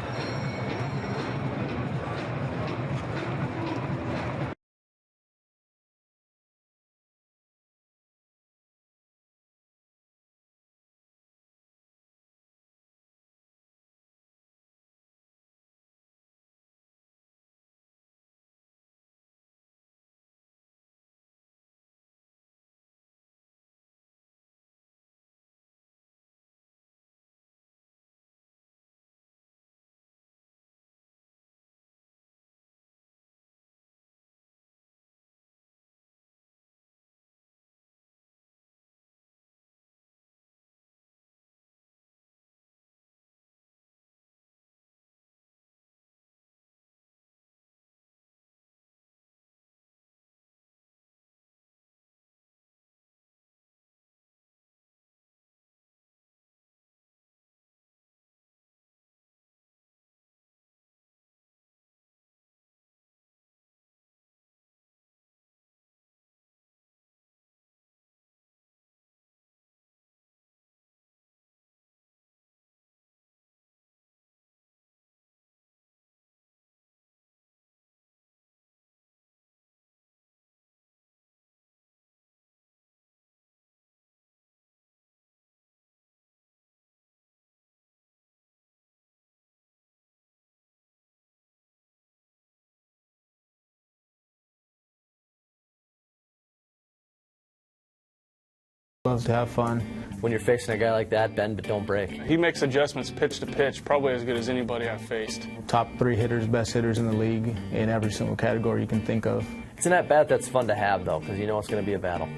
Love to have fun. When you're facing a guy like that, bend but don't break. He makes adjustments pitch to pitch, probably as good as anybody I've faced. Top 3 hitters, best hitters in the league in every single category you can think of. It's an at-bat that's fun to have, though, because you know it's going to be a battle.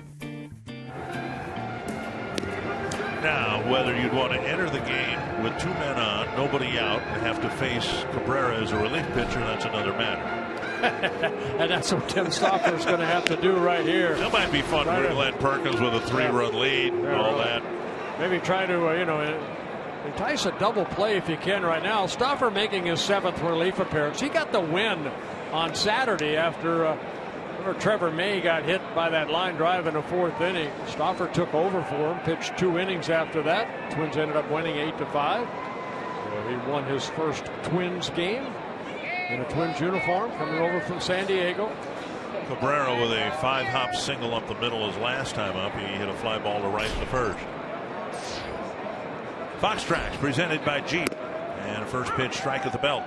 Now, whether you'd want to enter the game with 2 men on, nobody out, and have to face Cabrera as a relief pitcher, that's another matter. And that's what Tim Stauffer is going to have to do right here. That might be fun for Glenn Perkins with a 3-run lead and all that. Maybe try to, entice a double play if you can right now. Stauffer making his 7th relief appearance. He got the win on Saturday after Trevor May got hit by that line drive in the 4th inning. Stauffer took over for him, pitched 2 innings after that. Twins ended up winning 8-5. He won his first Twins game in a Twins uniform coming over from San Diego. Cabrera with a 5-hop single up the middle his last time up. He hit a fly ball to right in the first. Fox Tracks presented by Jeep, and a first pitch strike at the belt.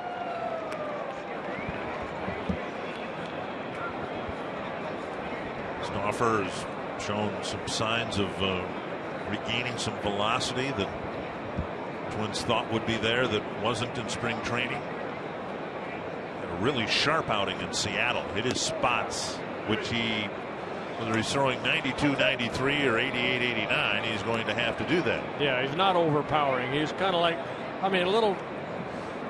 Stauffer has shown some signs of regaining some velocity that Twins thought would be there that wasn't in spring training. Had a really sharp outing in Seattle. Hit his spots, which he, whether he's throwing 92, 93 or 88, 89, he's going to have to do that. Yeah, he's not overpowering. He's kind of like, a little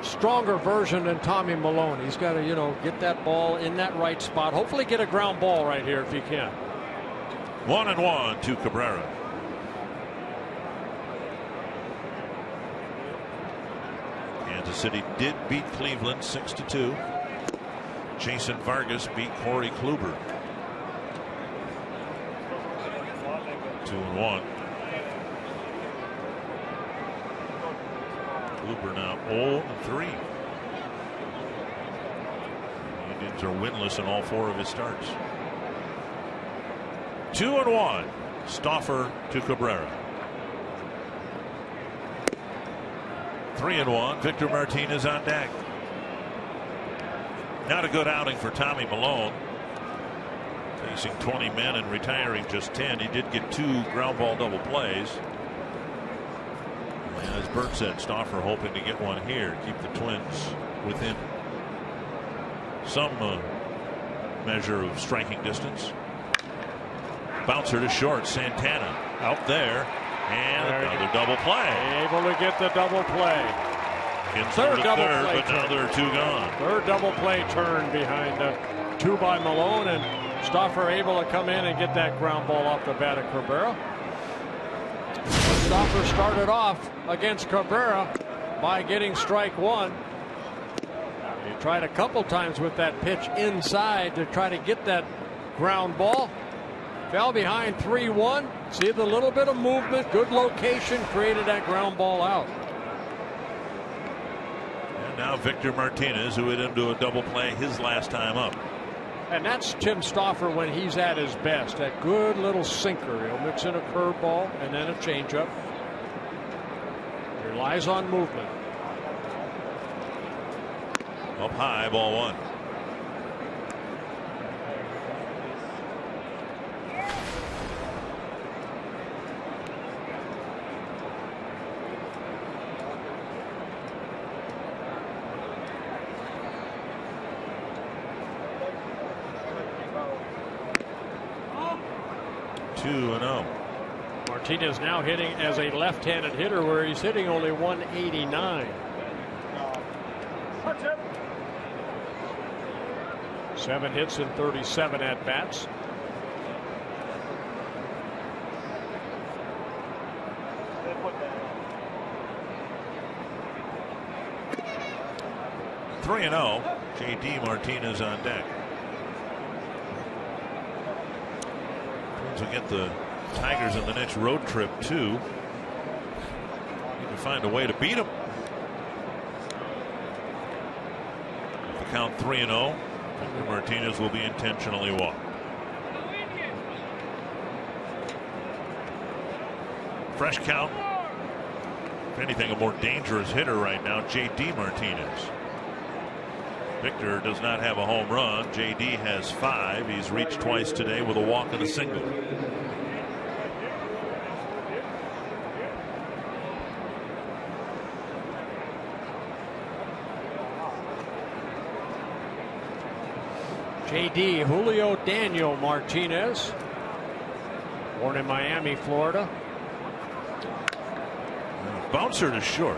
stronger version than Tommy Milone. He's got to, get that ball in that right spot. Hopefully get a ground ball right here if he can. 1-1 to Cabrera. Kansas City did beat Cleveland 6-2. Jason Vargas beat Corey Kluber 2-1. Kluber now 0-3. The Indians are winless in all 4 of his starts. 2-1. Stauffer to Cabrera. 3-1. Victor Martinez on deck. Not a good outing for Tommy Milone. Facing 20 men and retiring just 10. He did get 2 ground ball double plays. And as Bert said, Stauffer hoping to get one here, keep the Twins within some measure of striking distance. Bouncer to short. Santana out there, and another double play. Able to get the double play. Third double play, but now there are 2 gone. Third double play turn behind 2 by Milone, and Stauffer able to come in and get that ground ball off the bat of Cabrera. Stauffer started off against Cabrera by getting strike 1. He tried a couple times with that pitch inside to try to get that ground ball. Fell behind 3-1. See the little bit of movement, good location, created that ground ball out. And now Victor Martinez, who hit into a double play his last time up. And that's Tim Stauffer when he's at his best. That good little sinker. He'll mix in a curveball and then a changeup. Relies on movement. Up high, ball 1. Martinez now hitting as a left-handed hitter where he's hitting only 189. 7 hits and 37 at-bats. Three 3-0. J.D. Martinez on deck. Twins will get the Tigers in the next road trip too. Need to find a way to beat them. The count 3-0. Martinez will be intentionally walked. Fresh count. If anything, a more dangerous hitter right now, J.D. Martinez. Victor does not have a home run. J.D. has 5. He's reached twice today with a walk and a single. J.D. Julio Daniel Martinez, born in Miami, Florida. bouncer to short.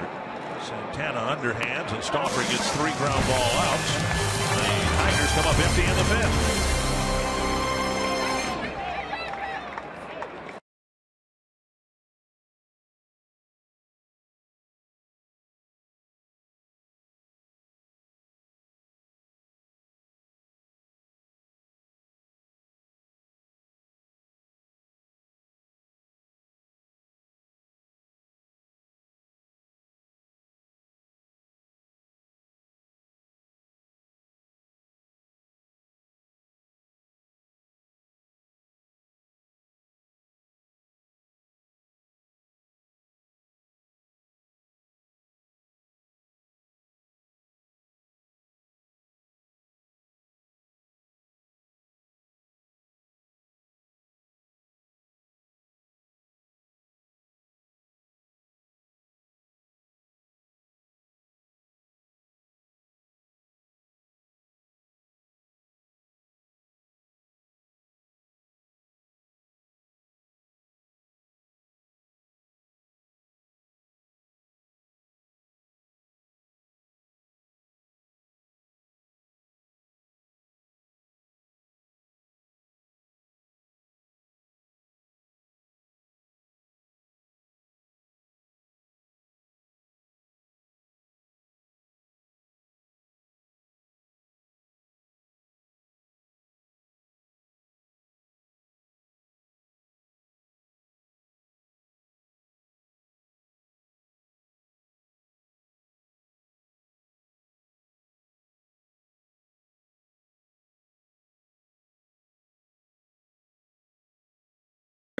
Santana underhands, and Stauffer gets 3 ground ball outs. The Tigers come up empty in the 5th.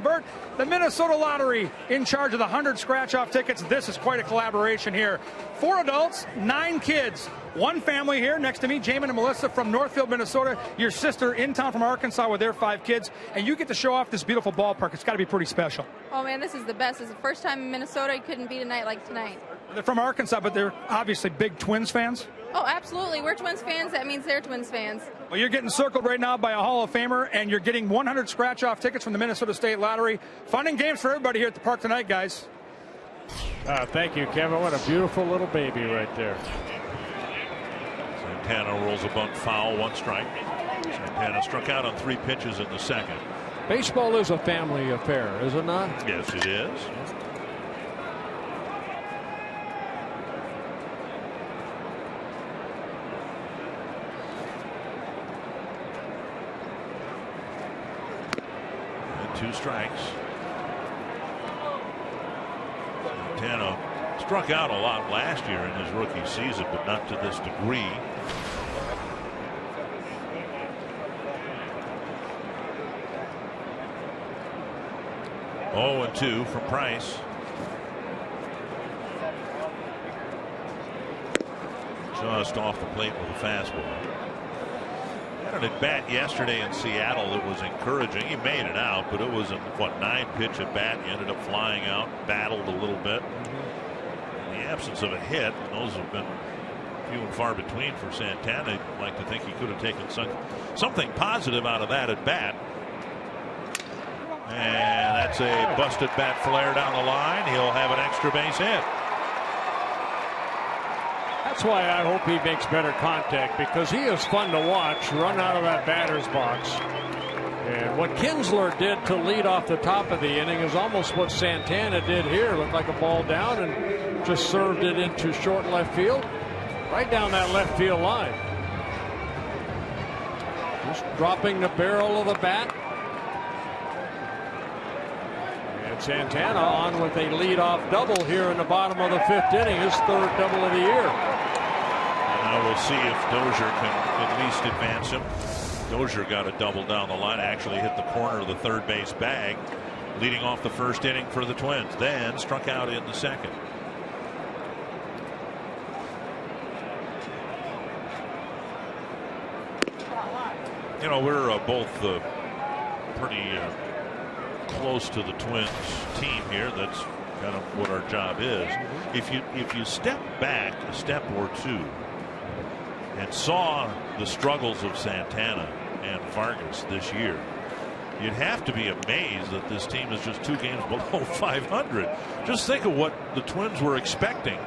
Bert, the Minnesota Lottery in charge of the 100 scratch-off tickets. This is quite a collaboration here. 4 adults, 9 kids. One family here next to me, Jamin and Melissa from Northfield, Minnesota. Your sister in town from Arkansas with their 5 kids. And you get to show off this beautiful ballpark. It's got to be pretty special. Oh, man, this is the best. It's the first time in Minnesota. You couldn't beat a night like tonight. They're from Arkansas, but they're obviously big Twins fans. Oh, absolutely. We're Twins fans. That means they're Twins fans. Well, you're getting circled right now by a Hall of Famer, and you're getting 100 scratch-off tickets from the Minnesota State Lottery. Fun and games for everybody here at the park tonight, guys. Thank you, Kevin. What a beautiful little baby right there. Santana rolls a bunt foul, 1 strike. Santana struck out on 3 pitches in the 2nd. Baseball is a family affair, is it not? Yes, it is. And 2 strikes. Santana struck out a lot last year in his rookie season, but not to this degree. Oh, and 2 from Price. Just off the plate with a fastball. Had an at bat yesterday in Seattle that was encouraging. He made it out, but it was a 9-pitch at bat. He ended up flying out, battled a little bit. In the absence of a hit, those have been few and far between for Santana. I'd like to think he could have taken something positive out of that at bat. And that's a busted bat flare down the line. He'll have an extra base hit. That's why I hope he makes better contact, because he is fun to watch run out of that batter's box. And what Kinsler did to lead off the top of the inning is almost what Santana did here. Looked like a ball down and just served it into short left field, right down that left field line. Just dropping the barrel of the bat. And Santana on with a leadoff double here in the bottom of the 5th inning, his 3rd double of the year. Now we'll see if Dozier can at least advance him. Dozier got a double down the line, actually hit the corner of the 3rd base bag, leading off the 1st inning for the Twins, then struck out in the 2nd. You know, we're both pretty close to the Twins team here. That's kind of what our job is. If you step back a step or 2 and saw the struggles of Santana and Vargas this year, You'd have to be amazed that this team is just 2 games below 500. Just think of what the Twins were expecting.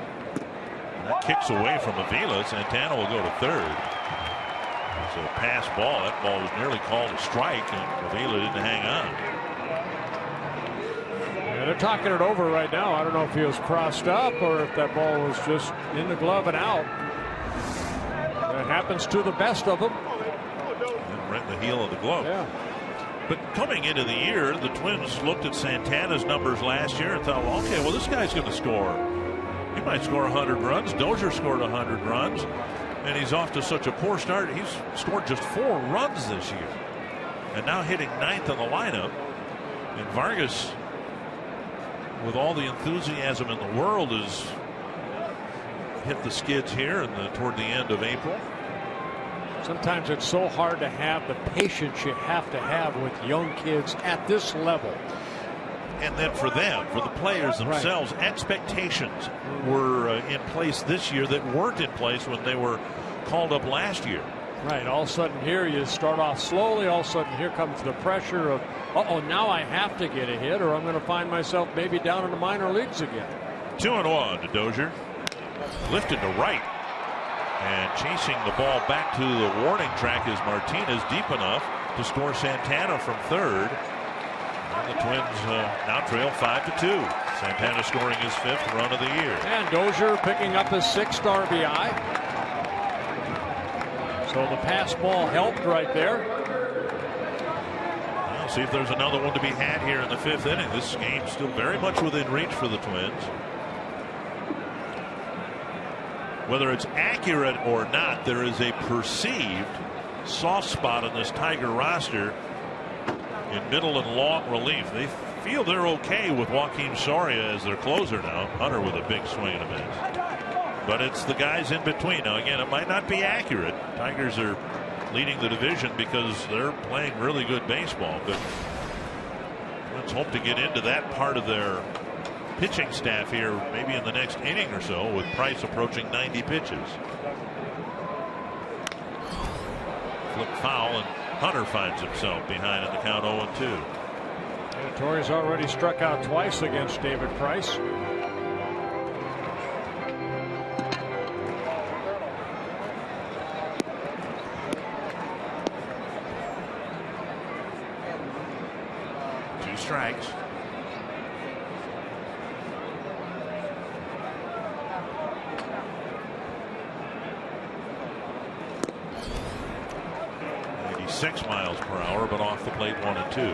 That kicks away from Avila. Santana will go to third. It's a pass ball. That ball was nearly called a strike, and Avila didn't hang on. Yeah, they're talking it over right now. I don't know if he was crossed up or if that ball was just in the glove and out. That happens to the best of them. And right in the heel of the glove. Yeah. But coming into the year, the Twins looked at Santana's numbers last year and thought, well, okay, well, this guy's going to score. He might score 100 runs. Dozier scored 100 runs. And he's off to such a poor start. He's scored just 4 runs this year. And now hitting 9th in the lineup. And Vargas, with all the enthusiasm in the world, has hit the skids here toward the end of April. Sometimes it's so hard to have the patience you have to have with young kids at this level. And then for them, for the players themselves, expectations were in place this year that weren't in place when they were called up last year. Right. All of a sudden here you start off slowly. All of a sudden here comes the pressure of, uh-oh, now I have to get a hit or I'm going to find myself maybe down in the minor leagues again. 2-1 to Dozier. Lifted to right. And chasing the ball back to the warning track is Martinez, deep enough to score Santana from third. And the Twins now trail 5-2. Santana scoring his 5th run of the year. And Dozier picking up his 6th RBI. So the pass ball helped right there. Well, see if there's another one to be had here in the 5th inning. This game's still very much within reach for the Twins. Whether it's accurate or not, there is a perceived soft spot in this Tiger roster in middle and long relief. They feel they're okay with Joaquin Soria as their closer now. Hunter with a big swing and a miss. But it's the guys in between. Now, again, it might not be accurate. Tigers are leading the division because they're playing really good baseball. But let's hope to get into that part of their pitching staff here maybe in the next inning or so, with Price approaching 90 pitches. Flip foul, and Hunter finds himself behind in the count 0-2. Yeah, Torres already struck out twice against David Price. Two strikes. .6 mph, but off the plate 1-2.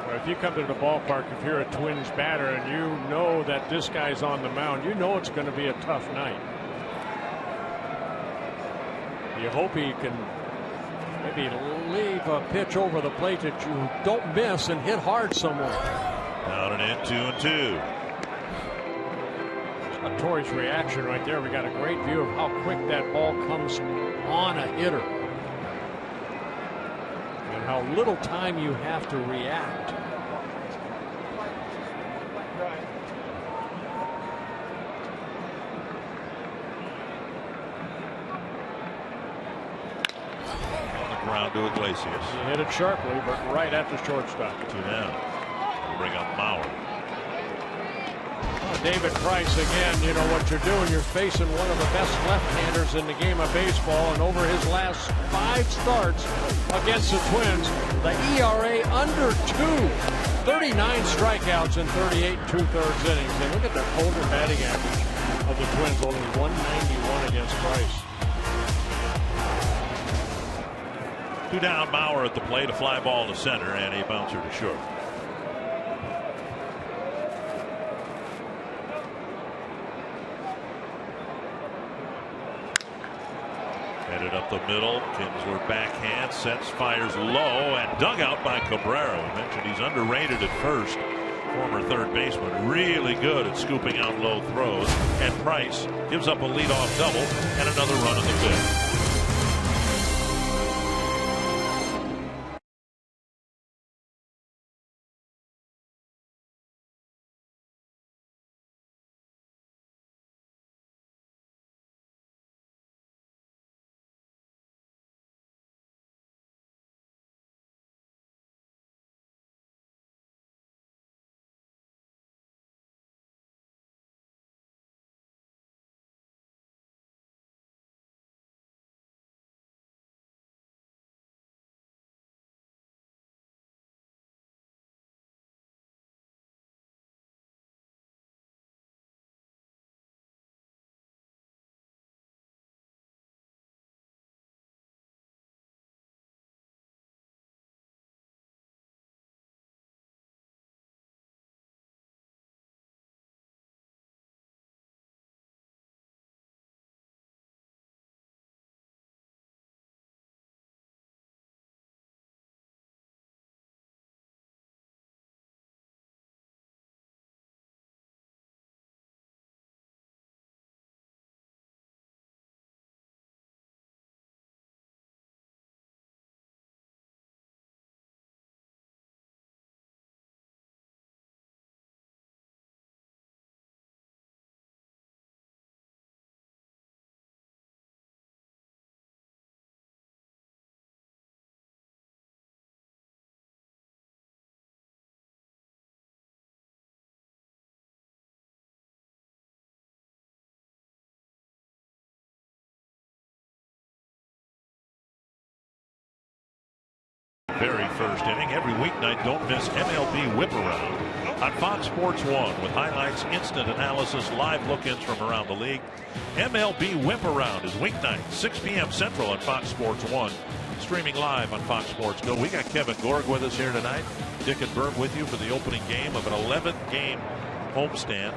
Well, if you come to the ballpark, if you're a Twins batter and you know that this guy's on the mound, you know it's going to be a tough night. You hope he can maybe leave a pitch over the plate that you don't miss and hit hard somewhere. Down and in, 2-2. Torres' reaction right there. We got a great view of how quick that ball comes on a hitter. How little time you have to react. On the ground to Iglesias. He hit it sharply, but right at the shortstop. 2 down. We'll bring up Mauer. David Price again. You know what you're doing. You're facing one of the best left-handers in the game of baseball, and over his last 5 starts against the Twins, the ERA under 2. 39 strikeouts in 38 2/3 innings. And look at the total batting average of the Twins, only 191 against Price. 2 down, Mauer at the plate, a fly ball to center, and a bouncer to short. Headed up the middle. Kinsler backhand, sets, fires low, and dug out by Cabrera. We mentioned he's underrated at first. Former third baseman, really good at scooping out low throws. And Price gives up a leadoff double and another run in the 5th. first inning. Every weeknight, don't miss MLB Whip Around on Fox Sports 1 with highlights, instant analysis, live look-ins from around the league. MLB Whip Around is weeknight, 6 p.m. Central on Fox Sports 1. Streaming live on Fox Sports Go. We got Kevin Gorg with us here tonight. Dick and Bert with you for the opening game of an 11-game homestand.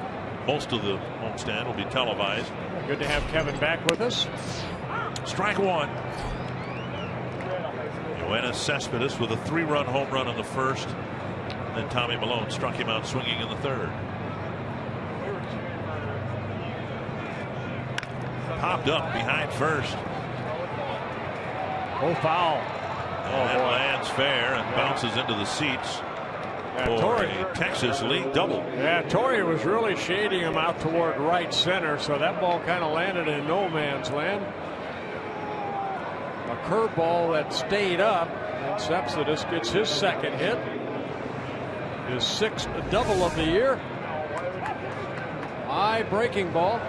Most of the homestand will be televised. Good to have Kevin back with us. Strike one. Yoenis Cespedes with a 3-run home run in the first. Then Tommy Malone struck him out swinging in the third. Popped up behind first. Oh, foul. And lands fair and bounces into the seats for a Texas League double. Yeah, Torrey was really shading him out toward right center, so that ball kind of landed in no man's land. A curveball that stayed up, and Cespedes gets his second hit. His 6th double of the year. High breaking ball.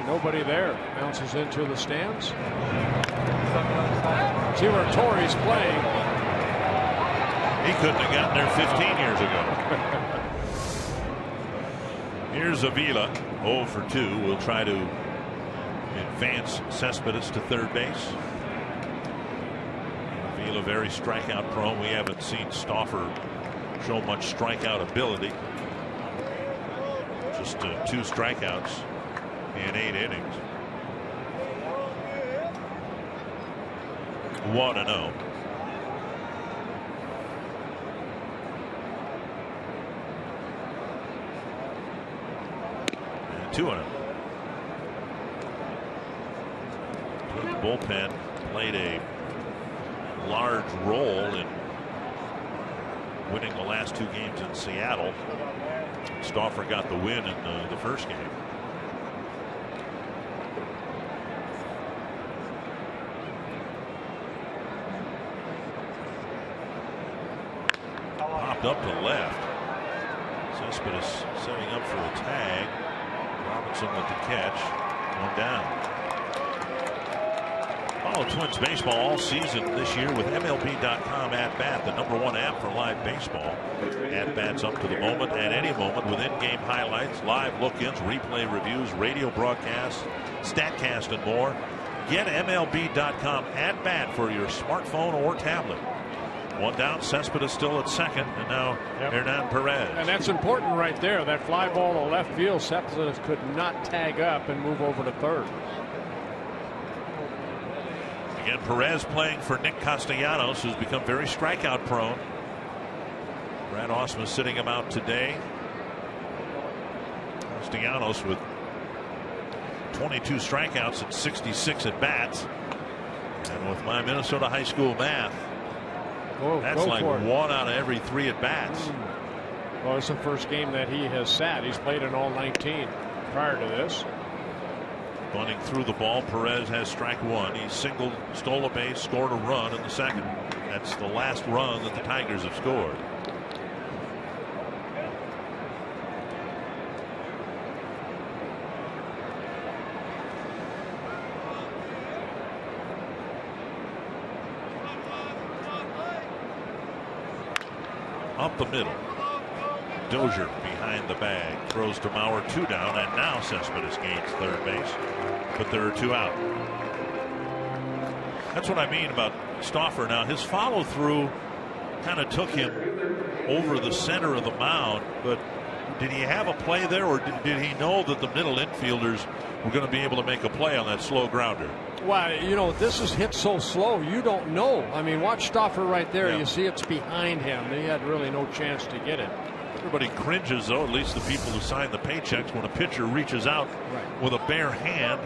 Nobody there. Bounces into the stands. See where Torrey's playing. He couldn't have gotten there 15 years ago. Here's Avila, 0 for 2. We'll try to advance Cespedes to third base. Avila very strikeout prone. We haven't seen Stauffer show much strikeout ability. Just 2 strikeouts in 8 innings. 1-0. And 2-0. The bullpen played a large role in winning the last 2 games in Seattle. Stauffer got the win in the first game. Popped up to left. Cespedes setting up for a tag. Robinson with the catch. 1 down. Follow Twins baseball all season this year with MLB.com At Bat, the #1 app for live baseball. At Bats up to the moment, at any moment, with in-game highlights, live look-ins, replay reviews, radio broadcasts, StatCast, and more. Get MLB.com At Bat for your smartphone or tablet. 1 down, Cespedes still at second, and now Hernan Perez. And that's important right there. That fly ball to left field, Cespedes could not tag up and move over to third. Again, Perez playing for Nick Castellanos, who's become very strikeout prone. Brad Ausmus sitting him out today. Castellanos with 22 strikeouts and 66 at bats. And with my Minnesota high school math, that's like 1 out of every 3 at bats. Well, it's the first game that he has sat. He's played in all 19 prior to this. Bunting through the ball. Perez has strike 1. He singled, stole a base, scored a run in the second. That's the last run that the Tigers have scored. Up the middle. Dozier behind the bag. Throws to Mauer, 2 down, and now Cespedes gains third base. But there are 2 out. That's what I mean about Stauffer. Now, his follow through kind of took him over the center of the mound, but did he have a play there, or did he know that the middle infielders were going to be able to make a play on that slow grounder? Well, you know, this is hit so slow, you don't know. I mean, watch Stauffer right there. Yeah. You see it's behind him. He had really no chance to get it. Everybody cringes, though, at least the people who sign the paychecks, when a pitcher reaches out with a bare hand,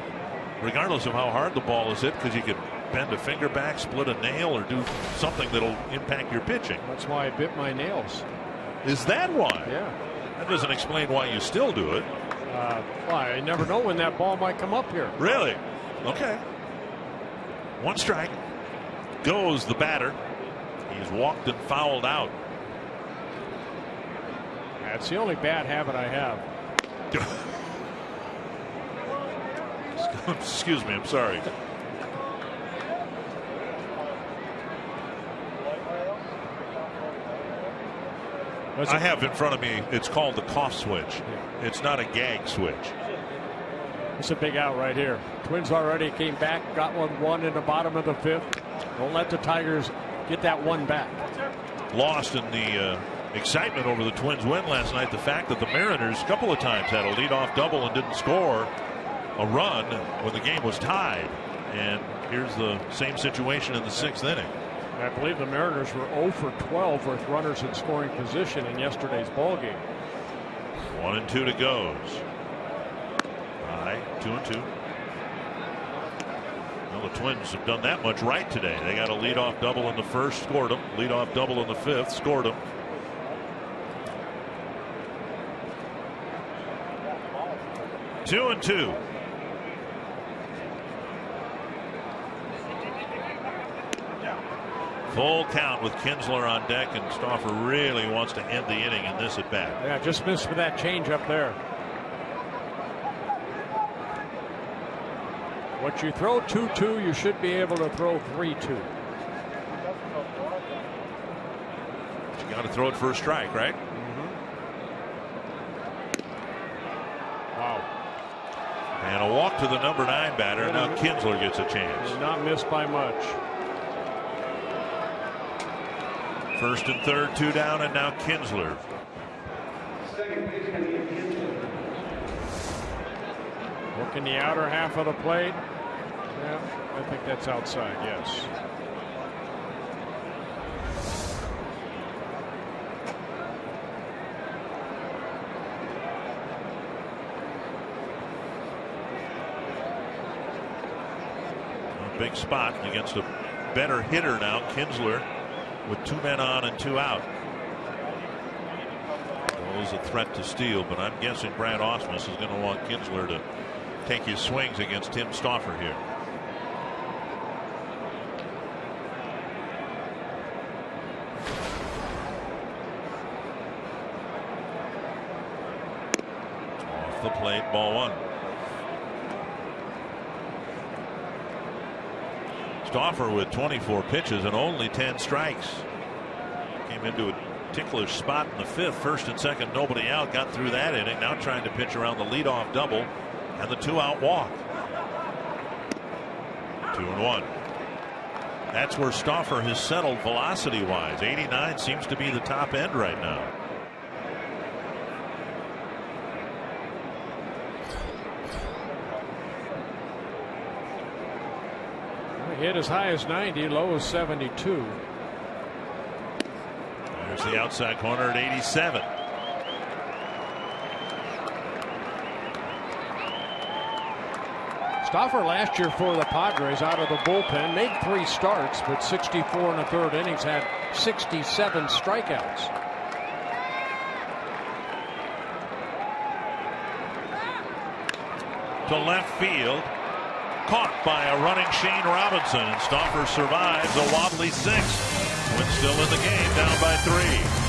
regardless of how hard the ball is hit, because you could bend a finger back, split a nail, or do something that'll impact your pitching. That's why I bit my nails. Is that why? Yeah. That doesn't explain why you still do it. Well, I never know when that ball might come up here. Really? Okay. 1 strike. Goes the batter. He's walked and fouled out. That's the only bad habit I have. Excuse me, I'm sorry. I have in front of me, it's called the cough switch. It's not a gag switch. It's a big out right here. Twins already came back, got one in the bottom of the 5th. Don't let the Tigers get that one back. Lost in the excitement over the Twins win last night, the fact that the Mariners a couple of times had a leadoff double and didn't score a run when the game was tied. And here's the same situation in the 6th inning. I believe the Mariners were 0 for 12 with runners in scoring position in yesterday's ball game. 1-2 to goes. 2-2. Well, the Twins have done that much right today. They got a leadoff double in the 1st, scored them. Leadoff double in the 5th, scored them. Two and two. Full count with Kinsler on deck, and Stauffer really wants to end the inning in this at bat. Yeah, just missed with that change up there. What you throw 2-2, you should be able to throw 3-2. You got to throw it for a strike, right? Wow. And a walk to the number 9 batter. Now Kinsler gets a chance. Not missed by much. 1st and 3rd, 2 down, and now Kinsler. Working the outer half of the plate. Yeah, I think that's outside, yes. A big spot against a better hitter now, Kinsler, with 2 men on and 2 out. Well, is a threat to steal, but I'm guessing Brad Ausmus is going to want Kinsler to take his swings against Tim Stauffer here. Off the plate, ball 1. Stauffer with 24 pitches and only 10 strikes. Came into a ticklish spot in the 5th, 1st and 2nd, nobody out, got through that inning. Now trying to pitch around the leadoff double and the 2-out walk. 2-1. That's where Stauffer has settled velocity wise. 89 seems to be the top end right now. Hit as high as 90, low as 72. There's the outside corner at 87. Stauffer last year for the Padres out of the bullpen made 3 starts, but 64 in the 3rd innings, had 67 strikeouts. To left field. Caught by a running Shane Robinson, and Stauffer survives a wobbly 6th. Twins still in the game, down by 3.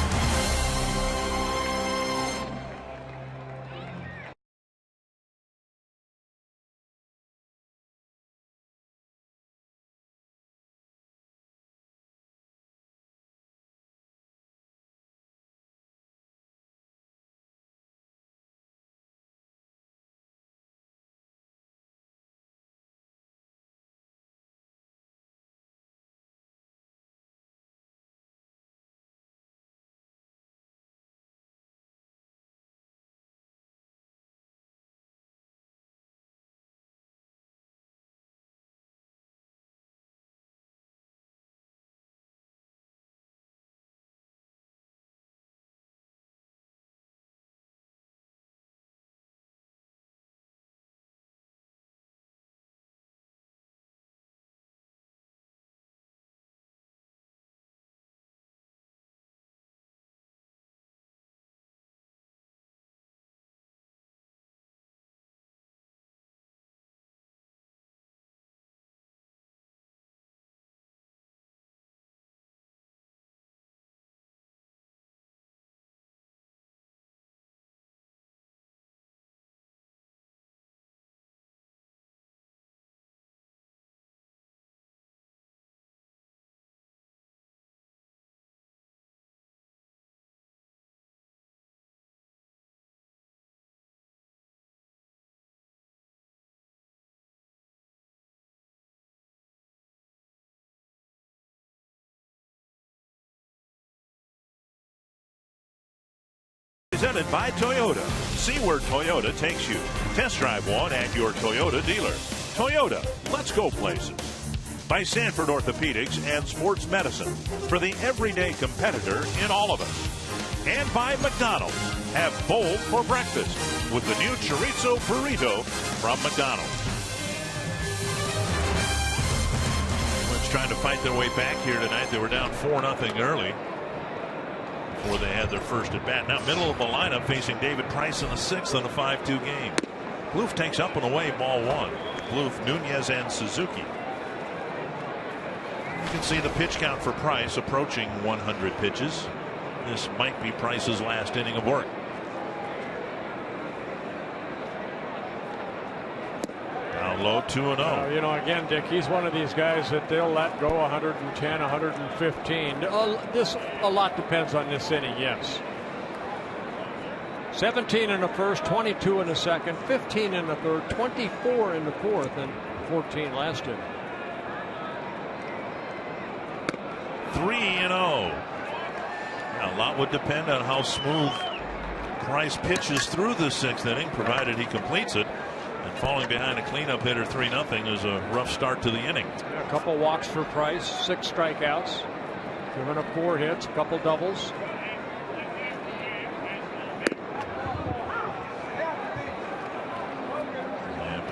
Presented by Toyota. See where Toyota takes you. Test drive one at your Toyota dealer. Toyota, let's go places. By Sanford Orthopedics and Sports Medicine, for the everyday competitor in all of us. And by McDonald's. Have bold for breakfast with the new chorizo burrito from McDonald's. Let's trying to fight their way back here tonight. They were down 4-0 early before they had their first at bat. Now middle of the lineup facing David Price in the 6th in a 5-2 game. Plouffe takes up and away, ball 1. Plouffe, Nunez, and Suzuki. You can see the pitch count for Price approaching 100 pitches. This might be Price's last inning of work. Down low, 2-0. You know, again, Dick, he's one of these guys that they'll let go 110, 115. A lot depends on this inning, yes. 17 in the first, 22 in the second, 15 in the third, 24 in the fourth, and 14 last inning. 3-0. Now, a lot would depend on how smooth Price pitches through the 6th inning, provided he completes it. And falling behind a cleanup hitter 3-0 is a rough start to the inning. A couple walks for Price, 6 strikeouts, given up 4 hits, a couple doubles.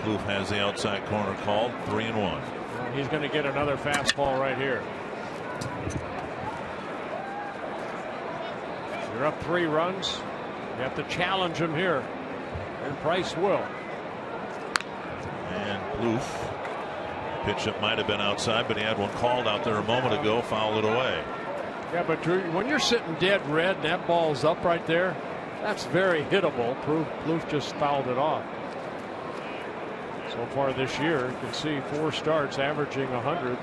Plouffe has the outside corner called, 3-1. He's going to get another fastball right here. You're up 3 runs. You have to challenge him here, and Price will. And Plouffe, pitch that might have been outside, but he had one called out there a moment ago, fouled it away. Yeah, but when you're sitting dead red and that ball's up right there, that's very hittable. Plouffe just fouled it off. So far this year, you can see 4 starts averaging 100.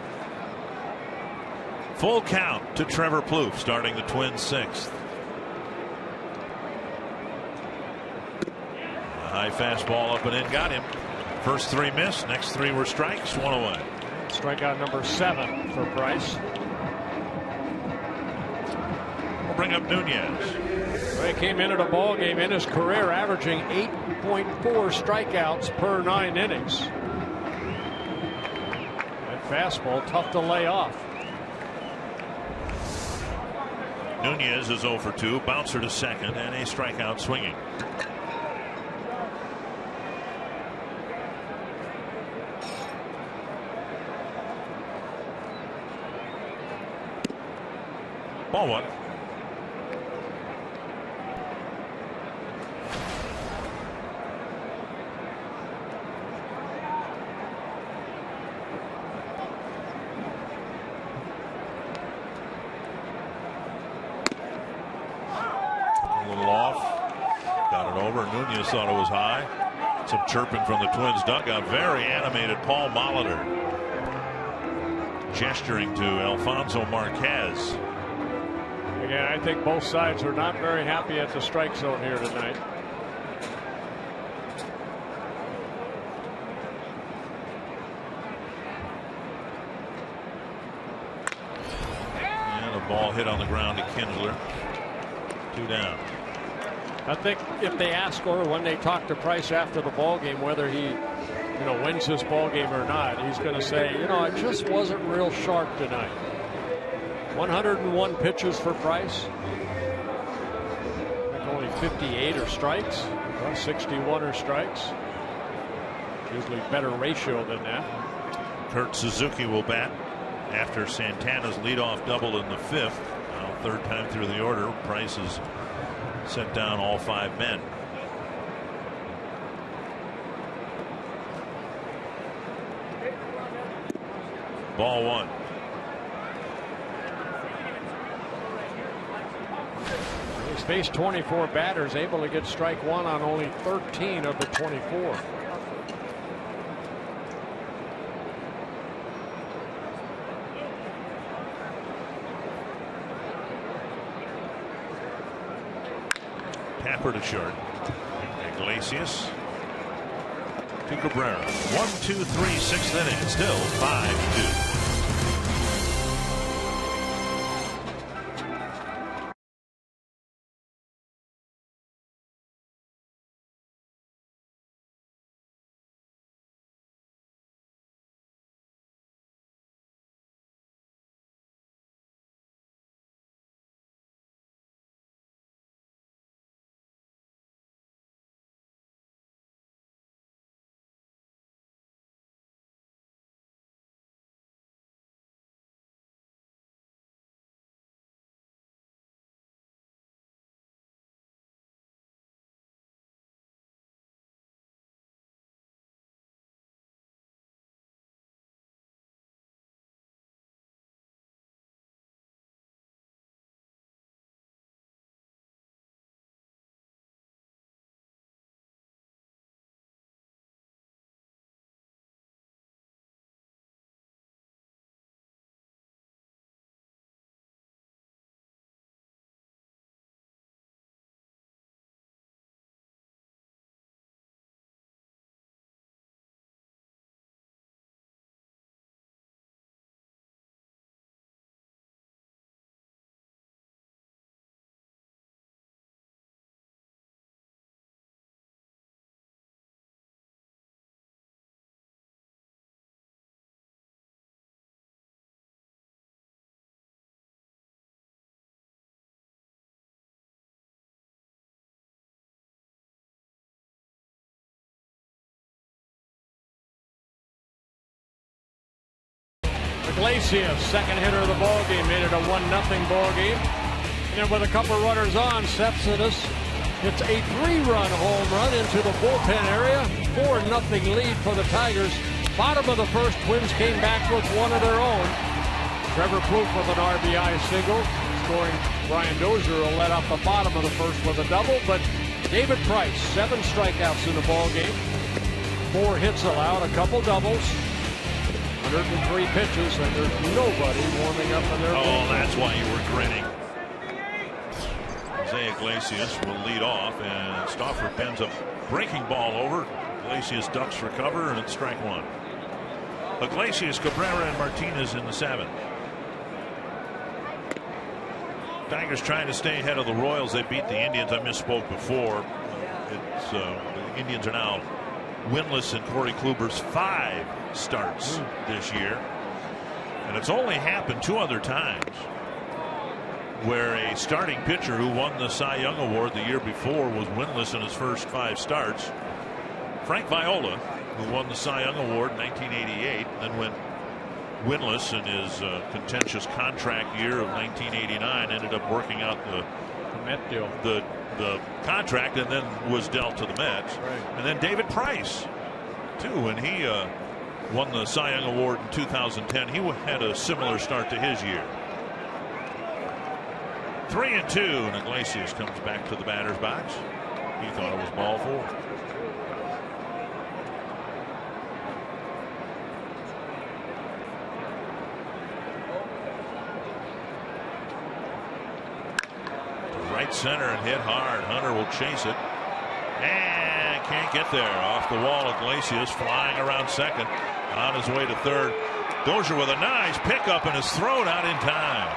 Full count to Trevor Plouffe, starting the Twins 6th. A high fastball up and in, got him. First 3 missed, next 3 were strikes, 1 away. Strikeout number 7 for Price. We'll bring up Nunez. He came into the ball game in his career averaging 8.4 strikeouts per 9 innings. That fastball tough to lay off. Nunez is 0 for 2, bouncer to second, and a strikeout swinging. Ball 1. A little off. Got it over. Nunez thought it was high. Some chirping from the Twins dugout. Very animated Paul Molitor gesturing to Alfonso Marquez. Again, I think both sides are not very happy at the strike zone here tonight. And a ball hit on the ground to Kinsler. 2 down. I think if they ask or when they talk to Price after the ball game whether he wins this ball game or not, he's going to say, I just wasn't real sharp tonight. 101 pitches for Price. I think only 58 are strikes. 61 are strikes. Usually better ratio than that. Kurt Suzuki will bat after Santana's leadoff double in the 5th. Now, 3rd time through the order. Price has sent down all 5 men. Ball 1. He's faced 24 batters, able to get strike 1 on only 13 of the 24. Tapper to short. Iglesias to Cabrera. 1-2-3, 6th inning. Still 5-2. Iglesias, second hitter of the ball game, made it a 1-0 ball game. And with a couple runners on, Cespedes hits a 3-run home run into the bullpen area. 4-0 lead for the Tigers. Bottom of the first, Twins came back with one of their own. Trevor Plouffe with an RBI single. Scoring Brian Dozier will let off the bottom of the first with a double. But David Price, 7 strikeouts in the ball game. 4 hits allowed, a couple doubles. 103 pitches, and there's nobody warming up in their Oh, that's why you were grinning. Jose Iglesias will lead off, and Stauffer bends a breaking ball over. Iglesias ducks for cover, and it's strike 1. Iglesias, Cabrera, and Martinez in the 7th. Tigers trying to stay ahead of the Royals. They beat the Indians. I misspoke before. The Indians are now winless in Corey Kluber's 5 starts this year, and it's only happened 2 other times where a starting pitcher who won the Cy Young Award the year before was winless in his first 5 starts. Frank Viola, who won the Cy Young Award in 1988, then went winless in his contentious contract year of 1989, ended up working out the Met deal, the contract, and then was dealt to the Mets. Right. And then David Price too, when he won the Cy Young Award in 2010, he had a similar start to his year. 3-2, and Iglesias comes back to the batter's box. He thought it was ball 4. Right center and hit hard. Hunter will chase it and can't get there. Off the wall, Iglesias flying around second, on his way to third. Dozier with a nice pickup, and his throw not in time.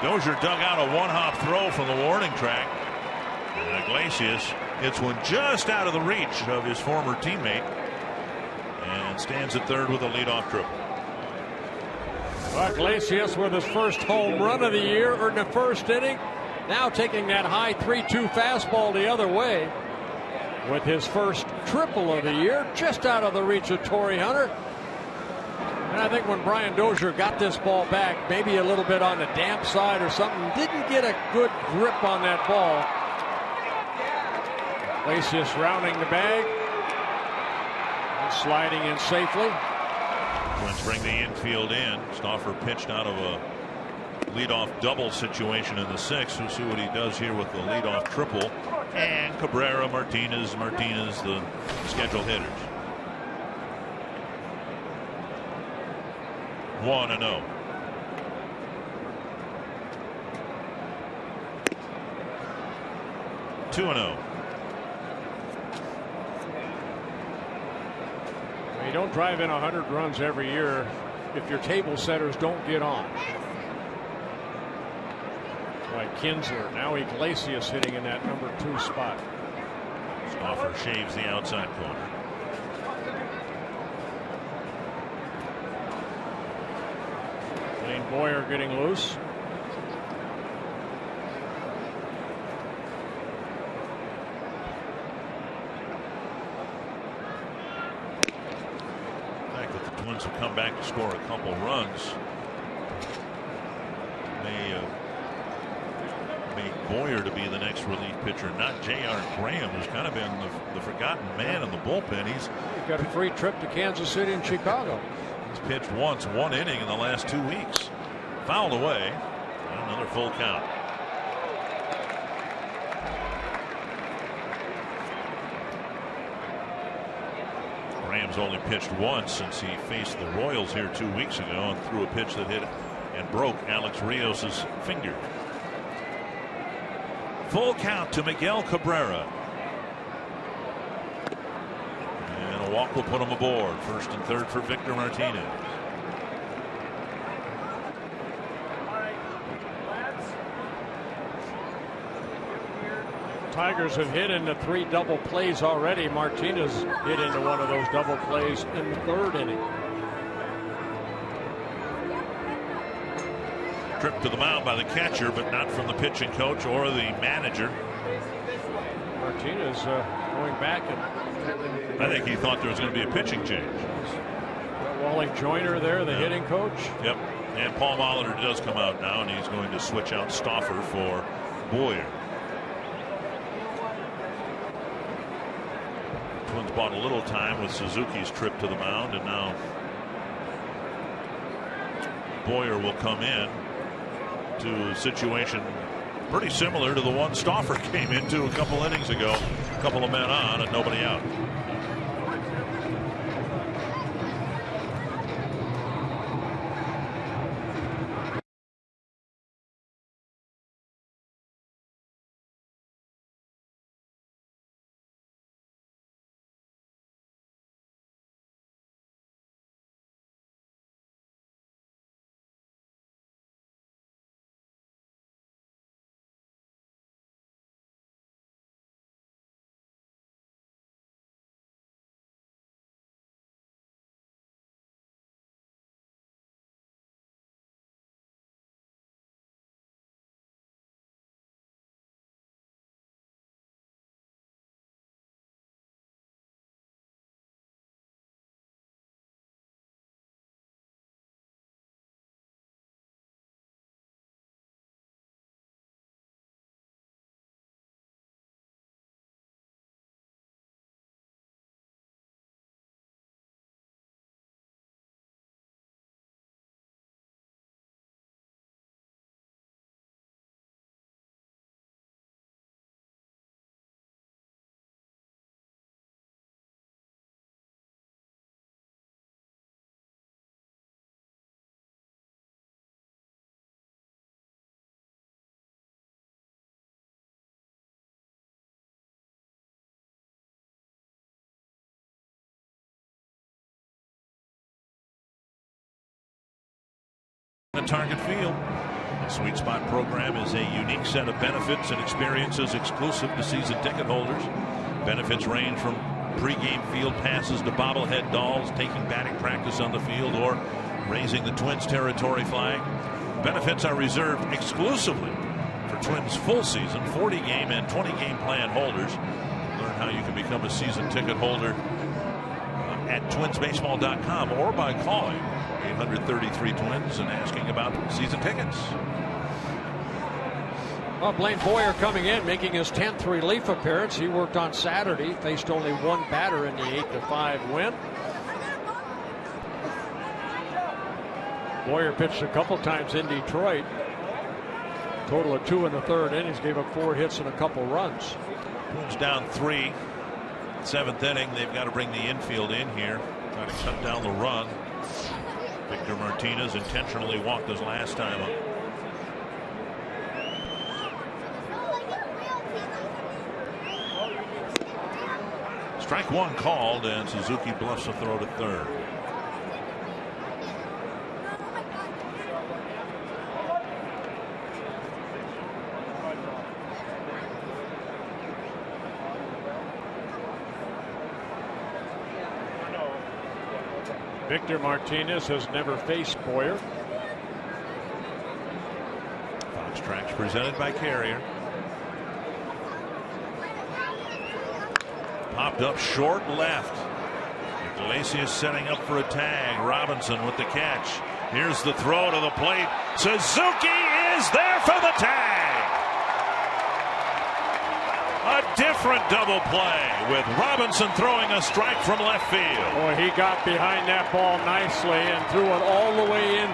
Dozier dug out a 1-hop throw from the warning track, and Iglesias hits one just out of the reach of his former teammate and stands at third with a leadoff triple. Iglesias with his first home run of the year, or in the first inning. Now taking that high 3-2 fastball the other way with his first triple of the year, just out of the reach of Torrey Hunter. And I think when Brian Dozier got this ball back, maybe a little bit on the damp side or something, didn't get a good grip on that ball. Iglesias rounding the bag and sliding in safely. Twins bring the infield in. Stauffer pitched out of a leadoff double situation in the 6th. We'll see what he does here with the leadoff triple. And Cabrera, Martinez, the scheduled hitters. 1-0. You don't drive in 100 runs every year if your table setters don't get on. Like Kinsler, now Iglesias hitting in that number 2 spot. Stauffer shaves the outside corner. Lane Boyer getting loose. The fact that the Twins have come back to score a couple runs may make Boyer to be the next relief pitcher, not J.R. Graham, who's kind of been the forgotten man in the bullpen. He's got a free trip to Kansas City and Chicago. He's pitched once, 1 inning in the last 2 weeks. Fouled away. Another full count. Graham's only pitched once since he faced the Royals here 2 weeks ago and threw a pitch that hit and broke Alex Rios's finger. Full count to Miguel Cabrera. And a walk will put him aboard. First and third for Victor Martinez. Tigers have hit into 3 double plays already. Martinez hit into one of those double plays in the 3rd inning. Tripped to the mound by the catcher, but not from the pitching coach or the manager. Martinez going back, and I think he thought there was going to be a pitching change. Wally Joyner there, the hitting coach. Yep. And Paul Molitor does come out now, and he's going to switch out Stauffer for Boyer. Twins bought a little time with Suzuki's trip to the mound, and now Boyer will come in to a situation pretty similar to the one Stauffer came into a couple innings ago. A couple of men on and nobody out. Target field. The Sweet Spot program is a unique set of benefits and experiences exclusive to season ticket holders. Benefits range from pregame field passes to bobblehead dolls, taking batting practice on the field, or raising the Twins territory flag. Benefits are reserved exclusively for Twins full season, 40-game and 20-game plan holders. Learn how you can become a season ticket holder at twinsbaseball.com or by calling 833 Twins and asking about season tickets. Well, Blaine Boyer coming in, making his 10th relief appearance. He worked on Saturday, faced only one batter in the 8-5 win. Boyer pitched a couple times in Detroit. Total of 2 in the 3rd innings, gave up 4 hits and a couple runs. Twins down 3. 7th inning, they've got to bring the infield in here, try to cut down the run. Victor Martinez intentionally walked his last time up. Strike 1 called, and Suzuki bluffs a throw to third. Victor Martinez has never faced Boyer. Fox Tracks presented by Carrier. Popped up short left. Iglesias setting up for a tag. Robinson with the catch. Here's the throw to the plate. Suzuki is there for the tag. A different double play with Robinson throwing a strike from left field. Boy, he got behind that ball nicely and threw it all the way in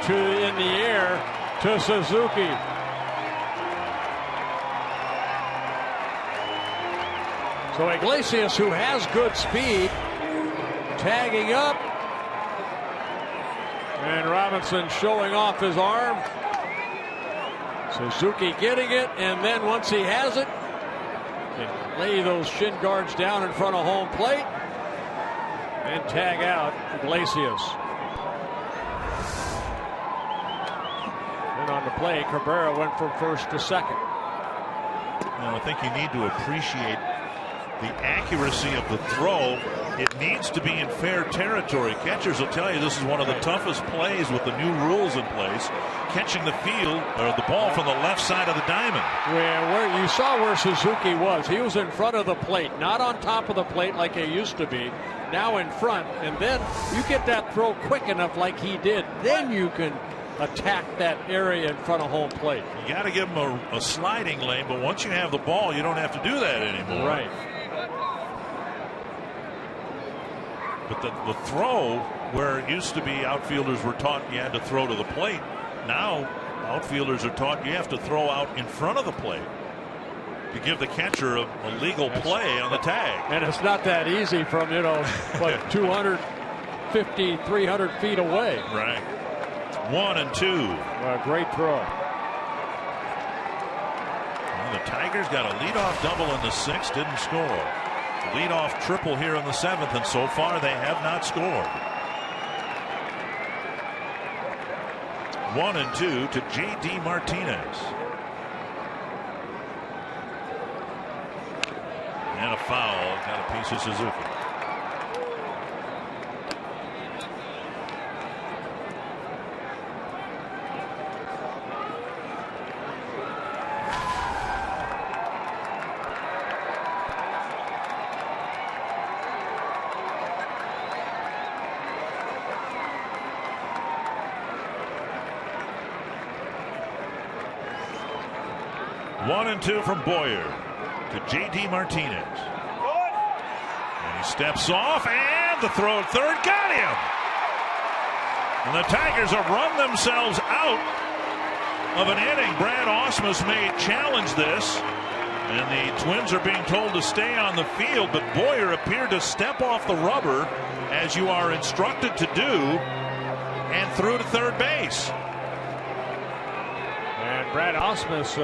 the air to Suzuki. So Iglesias, who has good speed, tagging up, and Robinson showing off his arm. Suzuki getting it, and then once he has it, can lay those shin guards down in front of home plate and tag out Iglesias. And on the play, Cabrera went from first to second. Well, I think you need to appreciate the accuracy of the throw. It needs to be in fair territory. Catchers will tell you this is one of the toughest plays with the new rules in place. Catching the field or the ball from the left side of the diamond. Where you saw where Suzuki was. He was in front of the plate, not on top of the plate like he used to be. now in front, and then you get that throw quick enough like he did, then you can attack that area in front of home plate. You got to give him a sliding lane, but once you have the ball, you don't have to do that anymore. Right. But the throw, where it used to be outfielders were taught you had to throw to the plate, now outfielders are taught you have to throw out in front of the plate to give the catcher a legal play on the tag. And it's not that easy from, 250, 300 feet away. Right. 1-2. Great throw. Well, the Tigers got a leadoff double in the 6th, didn't score. Leadoff triple here in the 7th, and so far they have not scored. 1-2 to J.D. Martinez. And a foul. Got a piece of Suzuki. One and two from Boyer to J.D. Martinez. And he steps off, and the throw at third got him. And the Tigers have run themselves out of an inning. Brad Ausmus may challenge this, and the Twins are being told to stay on the field, but Boyer appeared to step off the rubber, as you are instructed to do, and threw to third base. And Brad Ausmus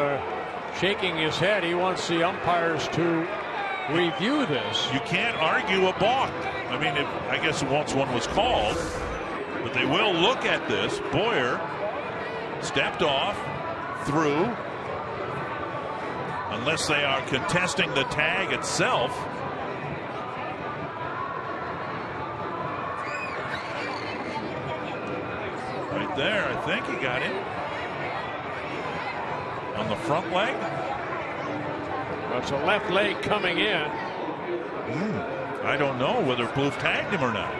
shaking his head. He wants the umpires to review this. You can't argue a balk. I mean, I guess once one was called, but they will look at this. Boyer stepped off, threw, unless they are contesting the tag itself. Right there, I think he got him. On the front leg? That's a left leg coming in. I don't know whether Plouffe tagged him or not.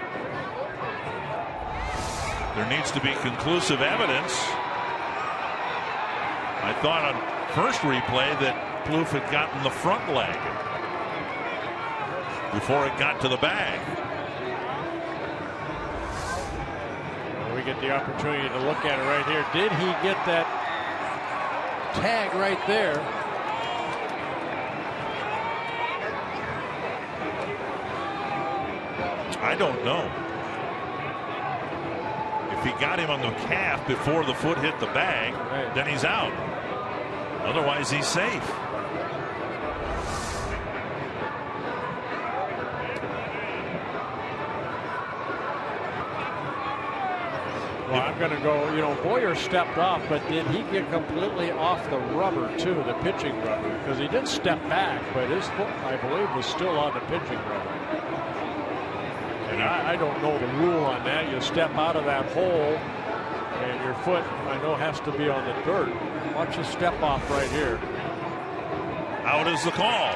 There needs to be conclusive evidence. I thought on first replay that Plouffe had gotten the front leg before it got to the bag. We get the opportunity to look at it right here. Did he get that tag right there? I don't know. If he got him on the calf before the foot hit the bag, then he's out. Otherwise, he's safe. Well, I'm going to go, Boyer stepped off, but did he get completely off the rubber, too, the pitching rubber? Because he did step back, but his foot, I believe, was still on the pitching rubber. And I don't know the rule on that. You step out of that hole, and your foot, I know, has to be on the dirt. Watch a step off right here. Out is the call.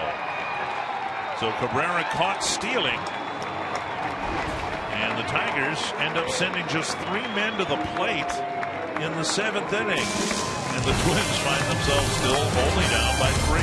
So Cabrera caught stealing. And the Tigers end up sending just 3 men to the plate in the 7th inning. And the Twins find themselves still only down by 3.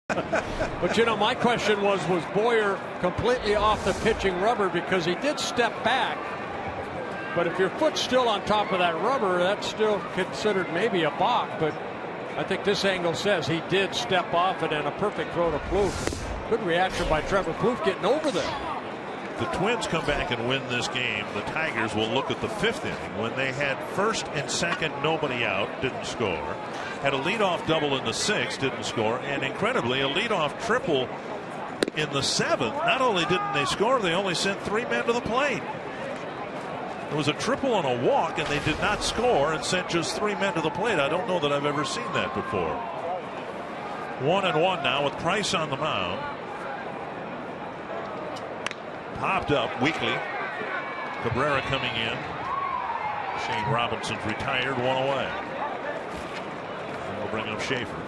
But you know, my question was Boyer completely off the pitching rubber? Because he did step back. But if your foot's still on top of that rubber, that's still considered maybe a balk. But I think this angle says he did step off it, and a perfect throw to Plouffe. Good reaction by Trevor Plouffe getting over there. The Twins come back and win this game. The Tigers will look at the 5th inning when they had first and second, nobody out, didn't score. Had a leadoff double in the 6th, didn't score, and incredibly a leadoff triple in the 7th. Not only didn't they score, they only sent 3 men to the plate. It was a triple and a walk, and they did not score and sent just 3 men to the plate. I don't know that I've ever seen that before. 1-1 now with Price on the mound. Popped up weakly. Cabrera coming in. Shane Robinson's retired, 1 away. And we'll bring up Schaefer.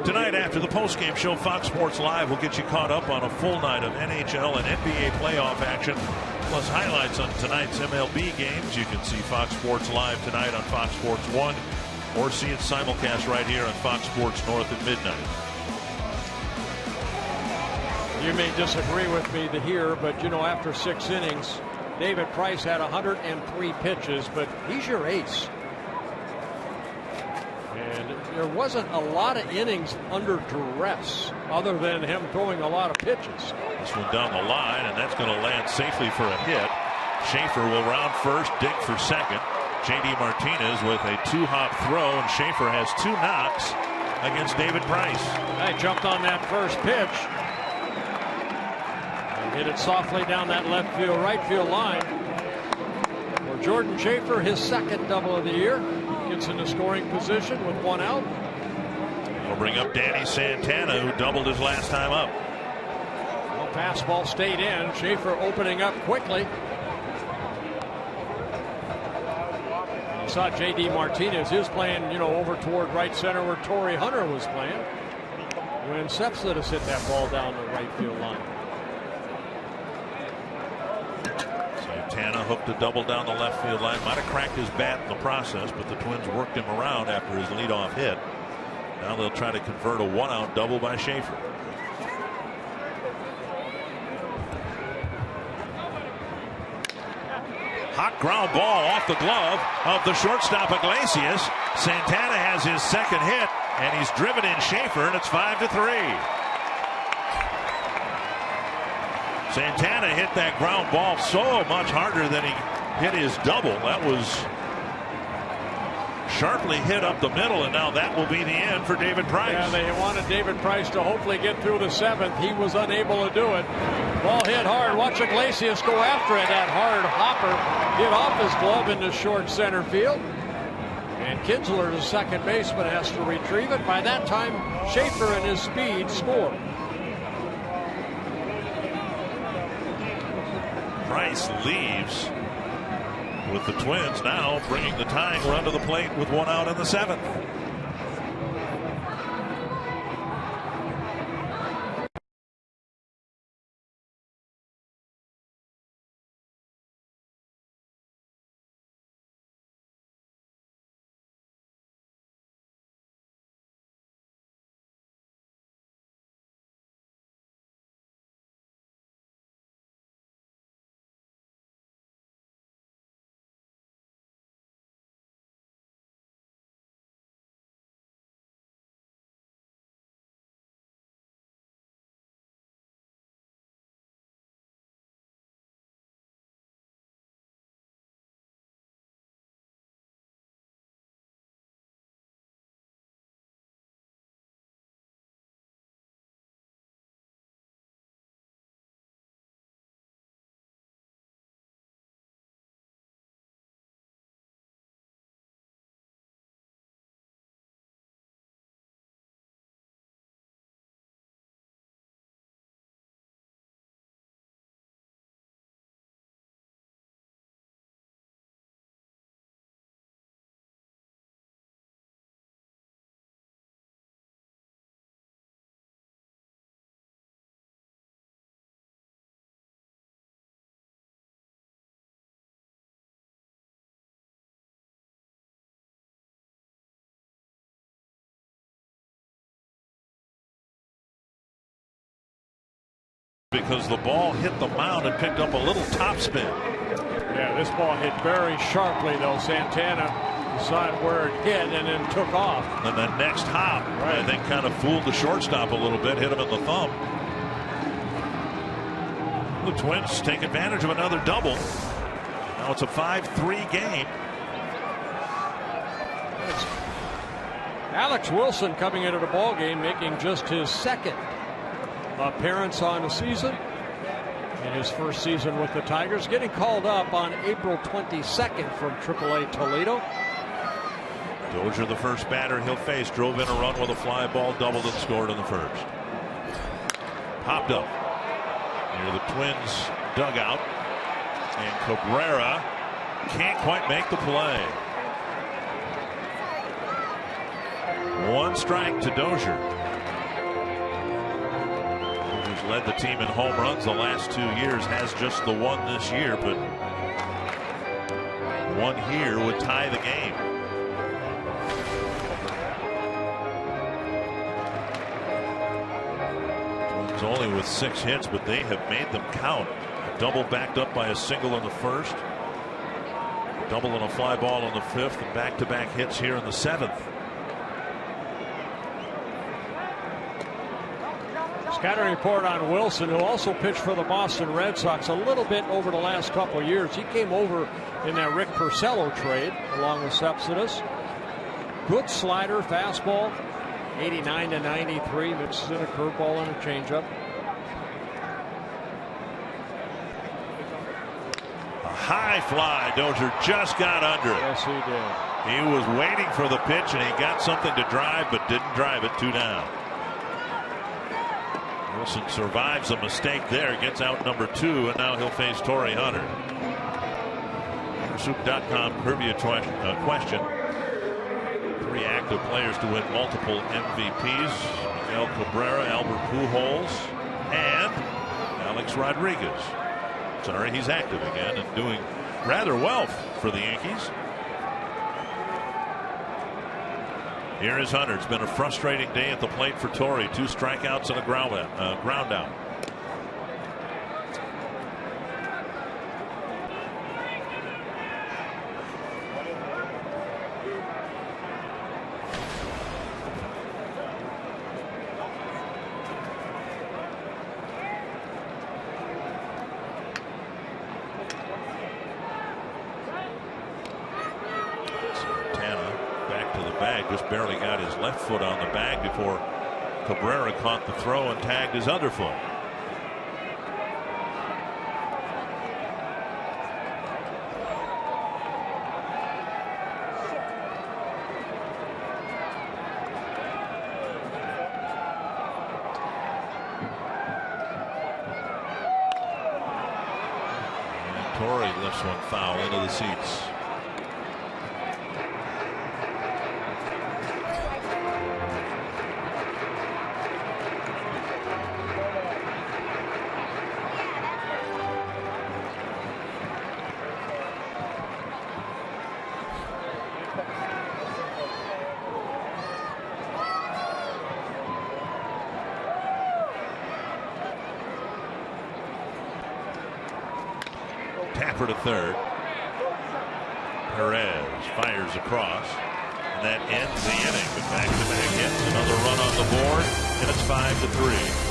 Tonight after the postgame show, Fox Sports Live will get you caught up on a full night of NHL and NBA playoff action, plus highlights on tonight's MLB games. You can see Fox Sports Live tonight on Fox Sports 1, or see it simulcast right here on Fox Sports North at midnight. You may disagree with me here, but you know, after 6 innings, David Price had 103 pitches, but he's your ace. And there wasn't a lot of innings under duress other than him throwing a lot of pitches. This one down the line, and that's going to land safely for a hit. Schaefer will round first, dig for second. J.D. Martinez with a 2-hop throw, and Schaefer has 2 knocks against David Price. I jumped on that first pitch. Hit it softly down that left field, right field line. For Jordan Schaefer, his 2nd double of the year. Gets into scoring position with 1 out. We'll bring up Danny Santana, who doubled his last time up. Well, fastball stayed in. Schaefer opening up quickly. You saw J.D. Martinez. He was playing, you know, over toward right center where Torrey Hunter was playing when Sepsidis hit that ball down the right field line. Santana hooked a double down the left field line. Might have cracked his bat in the process, but the Twins worked him around after his leadoff hit. Now they'll try to convert a 1-out double by Schaefer. Hot ground ball off the glove of the shortstop Iglesias. Santana has his 2nd hit, and he's driven in Schaefer, and it's 5-3. Santana hit that ground ball so much harder than he hit his double. That was sharply hit up the middle, and now that will be the end for David Price. Yeah, they wanted David Price to hopefully get through the 7th. He was unable to do it. Ball hit hard. Watch Iglesias go after it. That hard hopper hit off his glove into short center field. And Kinsler, the 2nd baseman, has to retrieve it. By that time, Schaefer and his speed scored. Price leaves with the Twins now bringing the tying run to the plate with 1 out in the 7th. because the ball hit the mound and picked up a little topspin. Yeah, this ball hit very sharply, though. Santana saw it where it hit and then took off. And the next hop, I think, kind of fooled the shortstop a little bit, hit him in the thumb. The Twins take advantage of another double. Now it's a 5-3 game. Alex Wilson coming into the ball game, making just his second appearance on the season in his first season with the Tigers, getting called up on April 22nd from AAA Toledo. Dozier, the first batter he'll face, drove in a run with a fly ball, doubled and scored in the first. Popped up near the Twins dugout, and Cabrera can't quite make the play. One strike to Dozier, who's led the team in home runs the last 2 years, has just the one this year, but one here would tie the game. Twins only with 6 hits, but they have made them count. A double backed up by a single in the first, double and a fly ball in the 5th, and back-to-back hits here in the 7th. Scouting report on Wilson, who also pitched for the Boston Red Sox a little bit over the last couple of years. He came over in that Rick Porcello trade along with Sepsidis. Good slider, fastball, 89 to 93, mixes in a curveball and a changeup. A high fly. Dozier just got under it. Yes, he did. He was waiting for the pitch, and he got something to drive, but didn't drive it. 2 down. Wilson survives a mistake there, gets out number 2, and now he'll face Torrey Hunter. Soup.com trivia question. 3 active players to win multiple MVPs: Miguel Cabrera, Albert Pujols, and Alex Rodriguez. Sorry, he's active again and doing rather well for the Yankees. Here is Hunter. It's been a frustrating day at the plate for Torrey. 2 strikeouts and a ground out. Just barely got his left foot on the bag before Cabrera caught the throw and tagged his other foot. And Torrey lifts one foul into the seats. Tapper to third. Perez fires across, and that ends the inning with back-to-back hits. Another run on the board, and it's 5-3.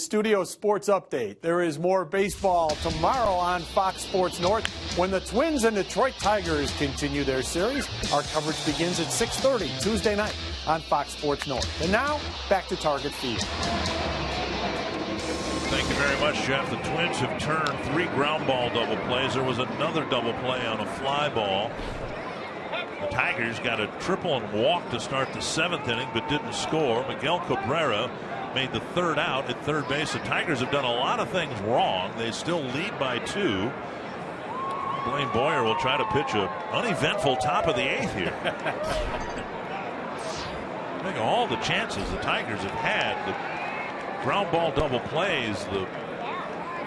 Studio Sports Update. There is more baseball tomorrow on Fox Sports North when the Twins and Detroit Tigers continue their series. Our coverage begins at 6:30 Tuesday night on Fox Sports North. And now, back to Target Field. Thank you very much, Jeff. The Twins have turned 3 ground ball double plays. There was another double play on a fly ball. The Tigers got a triple and walk to start the 7th inning, but didn't score. Miguel Cabrera made the 3rd out at third base. The Tigers have done a lot of things wrong. They still lead by 2. Blaine Boyer will try to pitch an uneventful top of the 8th here. I think all the chances the Tigers have had, the ground ball double plays, the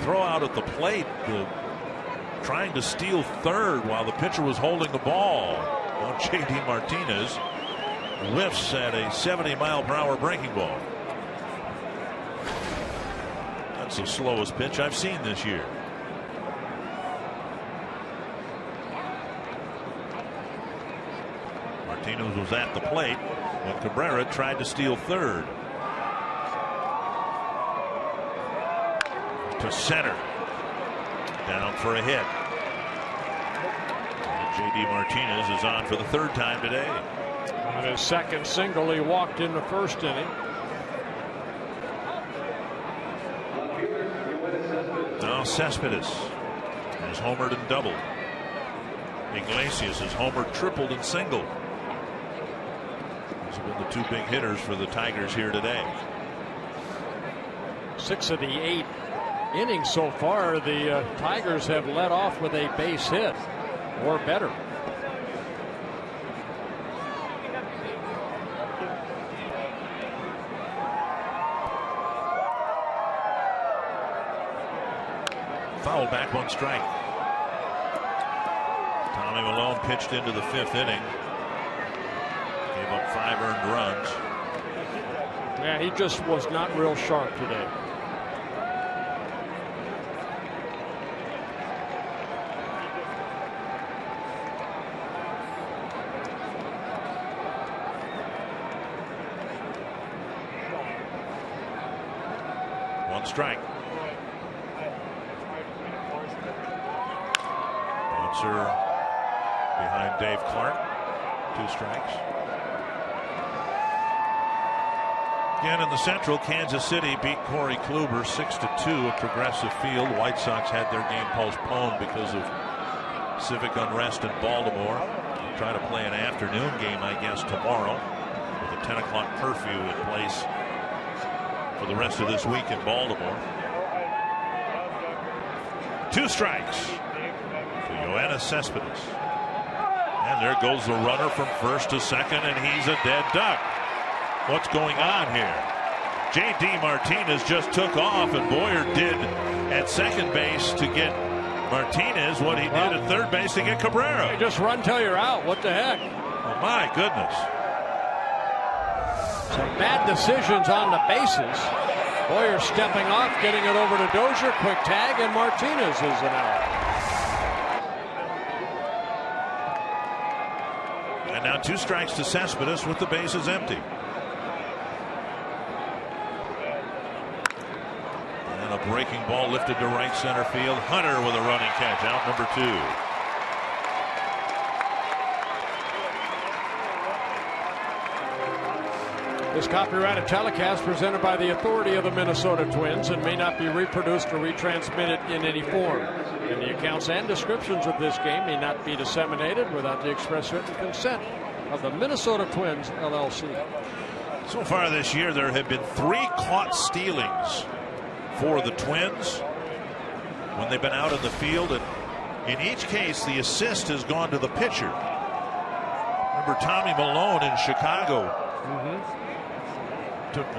throw out at the plate, the trying to steal third while the pitcher was holding the ball. Well, J.D. Martinez whiffs at a 70-mile-per-hour breaking ball. That's the slowest pitch I've seen this year. Martinez was at the plate when Cabrera tried to steal third. To center. Down for a hit. J.D. Martinez is on for the 3rd time today. On his 2nd single, he walked in the 1st inning. Now Cespedes has homered and doubled. Iglesias has homered, tripled, and singled. Those have been the 2 big hitters for the Tigers here today. 6 of the 8 innings so far, the Tigers have led off with a base hit or better. Foul back, 1 strike. Tommy Malone pitched into the 5th inning. Gave up 5 earned runs. Yeah, he just was not real sharp today. Strike. Bouncer behind Dave Clark. 2 strikes. Again in the Central, Kansas City beat Corey Kluber 6-2 at Progressive Field. White Sox had their game postponed because of civic unrest in Baltimore. They'll try to play an afternoon game, I guess, tomorrow with a 10 o'clock curfew in place for the rest of this week in Baltimore. 2 strikes to Yoenis Cespedes. And there goes the runner from first to second, and he's a dead duck. What's going on here? J.D. Martinez just took off, and Boyer did at second base to get Martinez what he did at third base to get Cabrera. You just run till you're out. What the heck? Oh, my goodness. Some bad decisions on the bases. Boyer stepping off, getting it over to Dozier. Quick tag, and Martinez is an out. And now 2 strikes to Cespedes with the bases empty. And a breaking ball lifted to right center field. Hunter with a running catch, out number 2. This copyrighted telecast presented by the authority of the Minnesota Twins and may not be reproduced or retransmitted in any form. And the accounts and descriptions of this game may not be disseminated without the express written consent of the Minnesota Twins, LLC. So far this year, there have been 3 caught stealings for the Twins when they've been out in the field. And in each case, the assist has gone to the pitcher. Remember Tommy Malone in Chicago.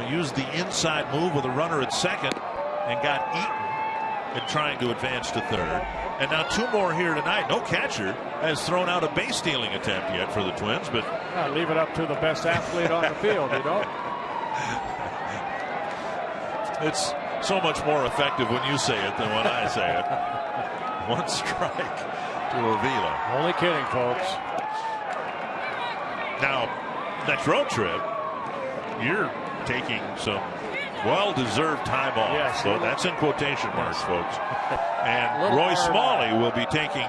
Used the inside move with a runner at second and got eaten in trying to advance to third. And now 2 more here tonight. No catcher has thrown out a base stealing attempt yet for the Twins, but leave it up to the best athlete on the field, you know. It's so much more effective when you say it than when I say it. 1 strike to Avila. Only kidding, folks. Now, next road trip, you're taking some Well-deserved time off. Yes, so that's in quotation marks, folks. And Roy Smalley will be taking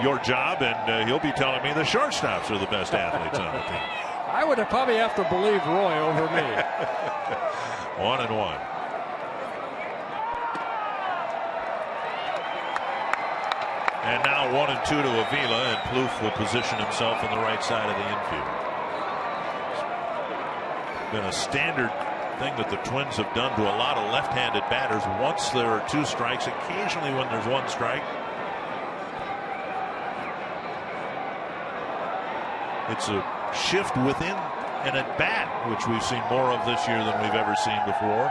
your job, and he'll be telling me the shortstops are the best athletes on the team. I would probably have to believe Roy over me. 1-1. And now 1-2 to Avila, and Plouffe will position himself on the right side of the infield. It's been a standard thing that the Twins have done to a lot of left-handed batters. Once there are 2 strikes, occasionally when there's 1 strike, it's a shift within an at-bat, which we've seen more of this year than we've ever seen before.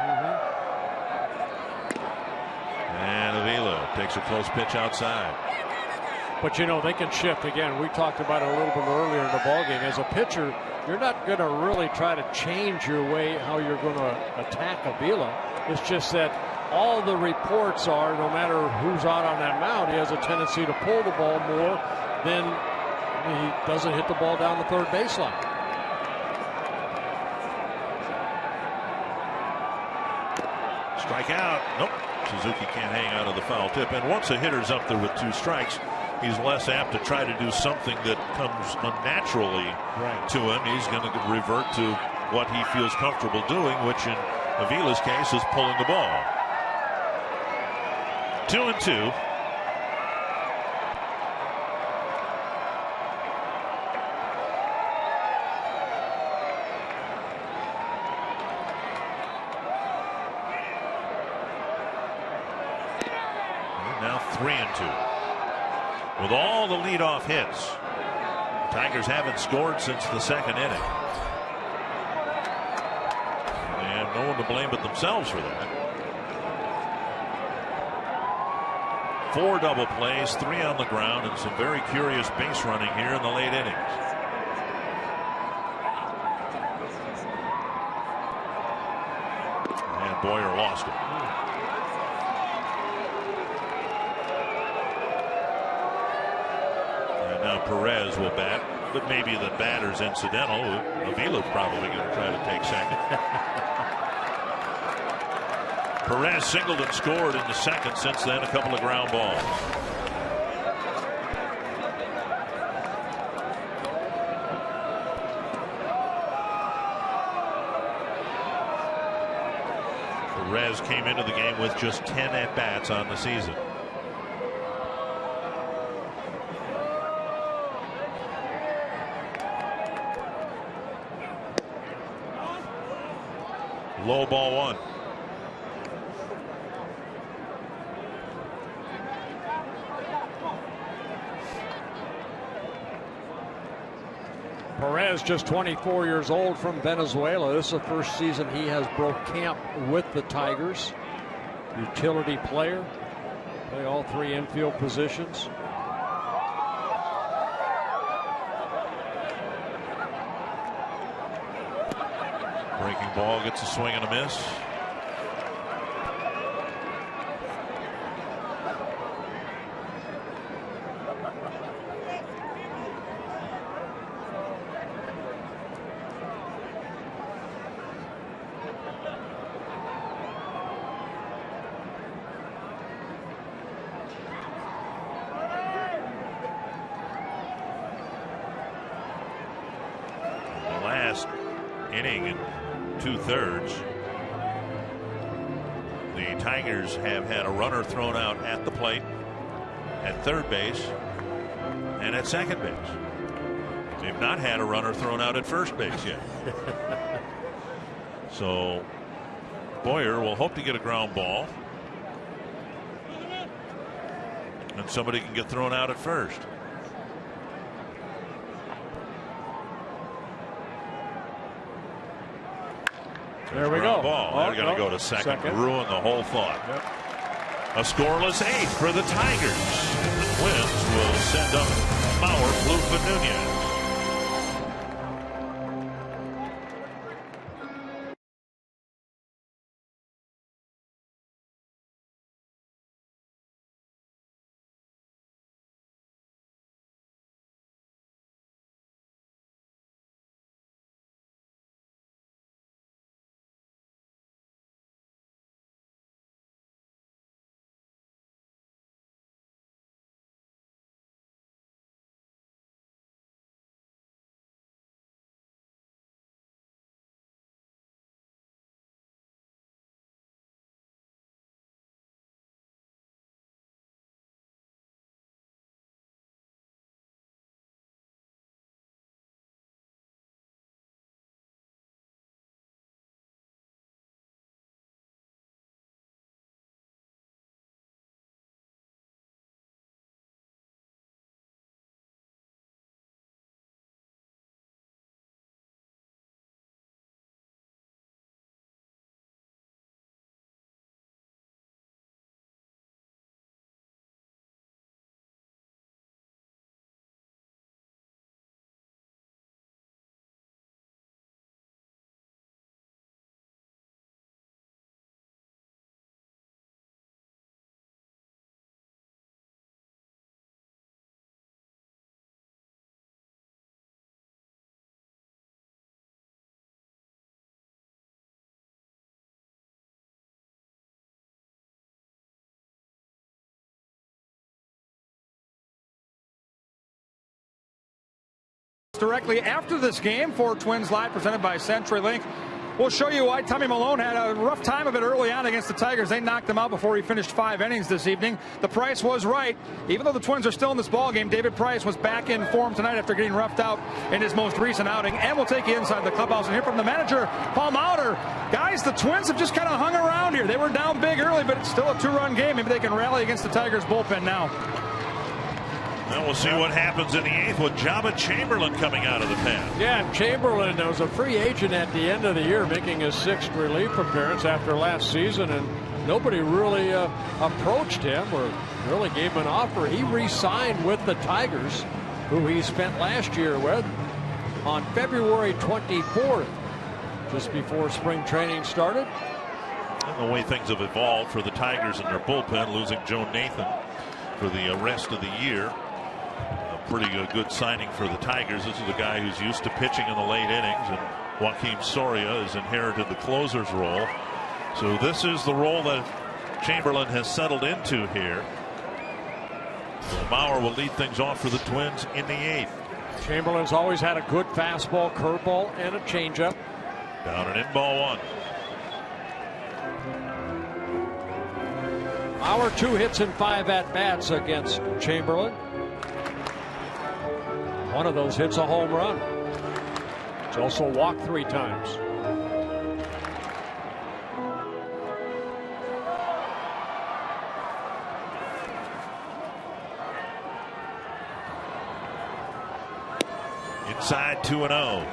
And Avila takes a close pitch outside. But you know, they can shift again. We talked about it a little bit earlier in the ballgame. As a pitcher, you're not going to really try to change your way how you're going to attack Avila. It's just that all the reports are, no matter who's out on that mound, he has a tendency to pull the ball more than he doesn't hit the ball down the third baseline. Strike out. Nope. Suzuki can't hang out of the foul tip. And once a hitter's up there with 2 strikes, he's less apt to try to do something that comes unnaturally to him. He's going to revert to what he feels comfortable doing, which in Avila's case is pulling the ball. 2-2. Now 3-2. With all the leadoff hits, the Tigers haven't scored since the 2nd inning. And no one to blame but themselves for that. 4 double plays, 3 on the ground, and some very curious base running here in the late innings. And Boyer lost it. Now Perez will bat, but maybe the batter's incidental. Avila's probably going to try to take second. Perez singled and scored in the 2nd. Since then, a couple of ground balls. Perez came into the game with just 10 at-bats on the season. Low ball 1. Perez, just 24 years old, from Venezuela. This is the first season he has broke camp with the Tigers. Utility player. Play all 3 infield positions. Breaking ball gets a swing and a miss. The last inning in 2/3, the Tigers have had a runner thrown out at the plate, at third base, and at second base. They've not had a runner thrown out at first base yet. So Boyer will hope to get a ground ball, and somebody can get thrown out at first. There we go. Ball. They're going to go to second. Ruin the whole thought. Yep. A scoreless 8th for the Tigers. And the Twins will send up Mauer, Plouffe, and Nunez. Directly after this game for Twins Live, presented by CenturyLink. We'll show you why Tommy Malone had a rough time of it early on against the Tigers. They knocked him out before he finished 5 innings this evening. The Price was right. Even though the Twins are still in this ball game, David Price was back in form tonight after getting roughed out in his most recent outing. And we'll take you inside the clubhouse and hear from the manager, Paul Mauter. Guys, the Twins have just kind of hung around here. They were down big early, but it's still a 2-run game. Maybe they can rally against the Tigers bullpen now. Then we'll see what happens in the 8th with Jabba Chamberlain coming out of the pen. Yeah, Chamberlain was a free agent at the end of the year, making his 6th relief appearance after last season, and nobody really approached him or really gave him an offer. He re-signed with the Tigers, who he spent last year with, on February 24th, just before spring training started. And the way things have evolved for the Tigers in their bullpen, losing Joe Nathan for the rest of the year. Pretty good signing for the Tigers. This is a guy who's used to pitching in the late innings, and Joaquin Soria has inherited the closer's role. So this is the role that Chamberlain has settled into here. So Mauer will lead things off for the Twins in the 8th. Chamberlain's always had a good fastball, curveball, and a changeup. Down and in, ball 1. Mauer 2 hits and 5 at-bats against Chamberlain. One of those hits a home run. He's also walked 3 times. Inside 2-0.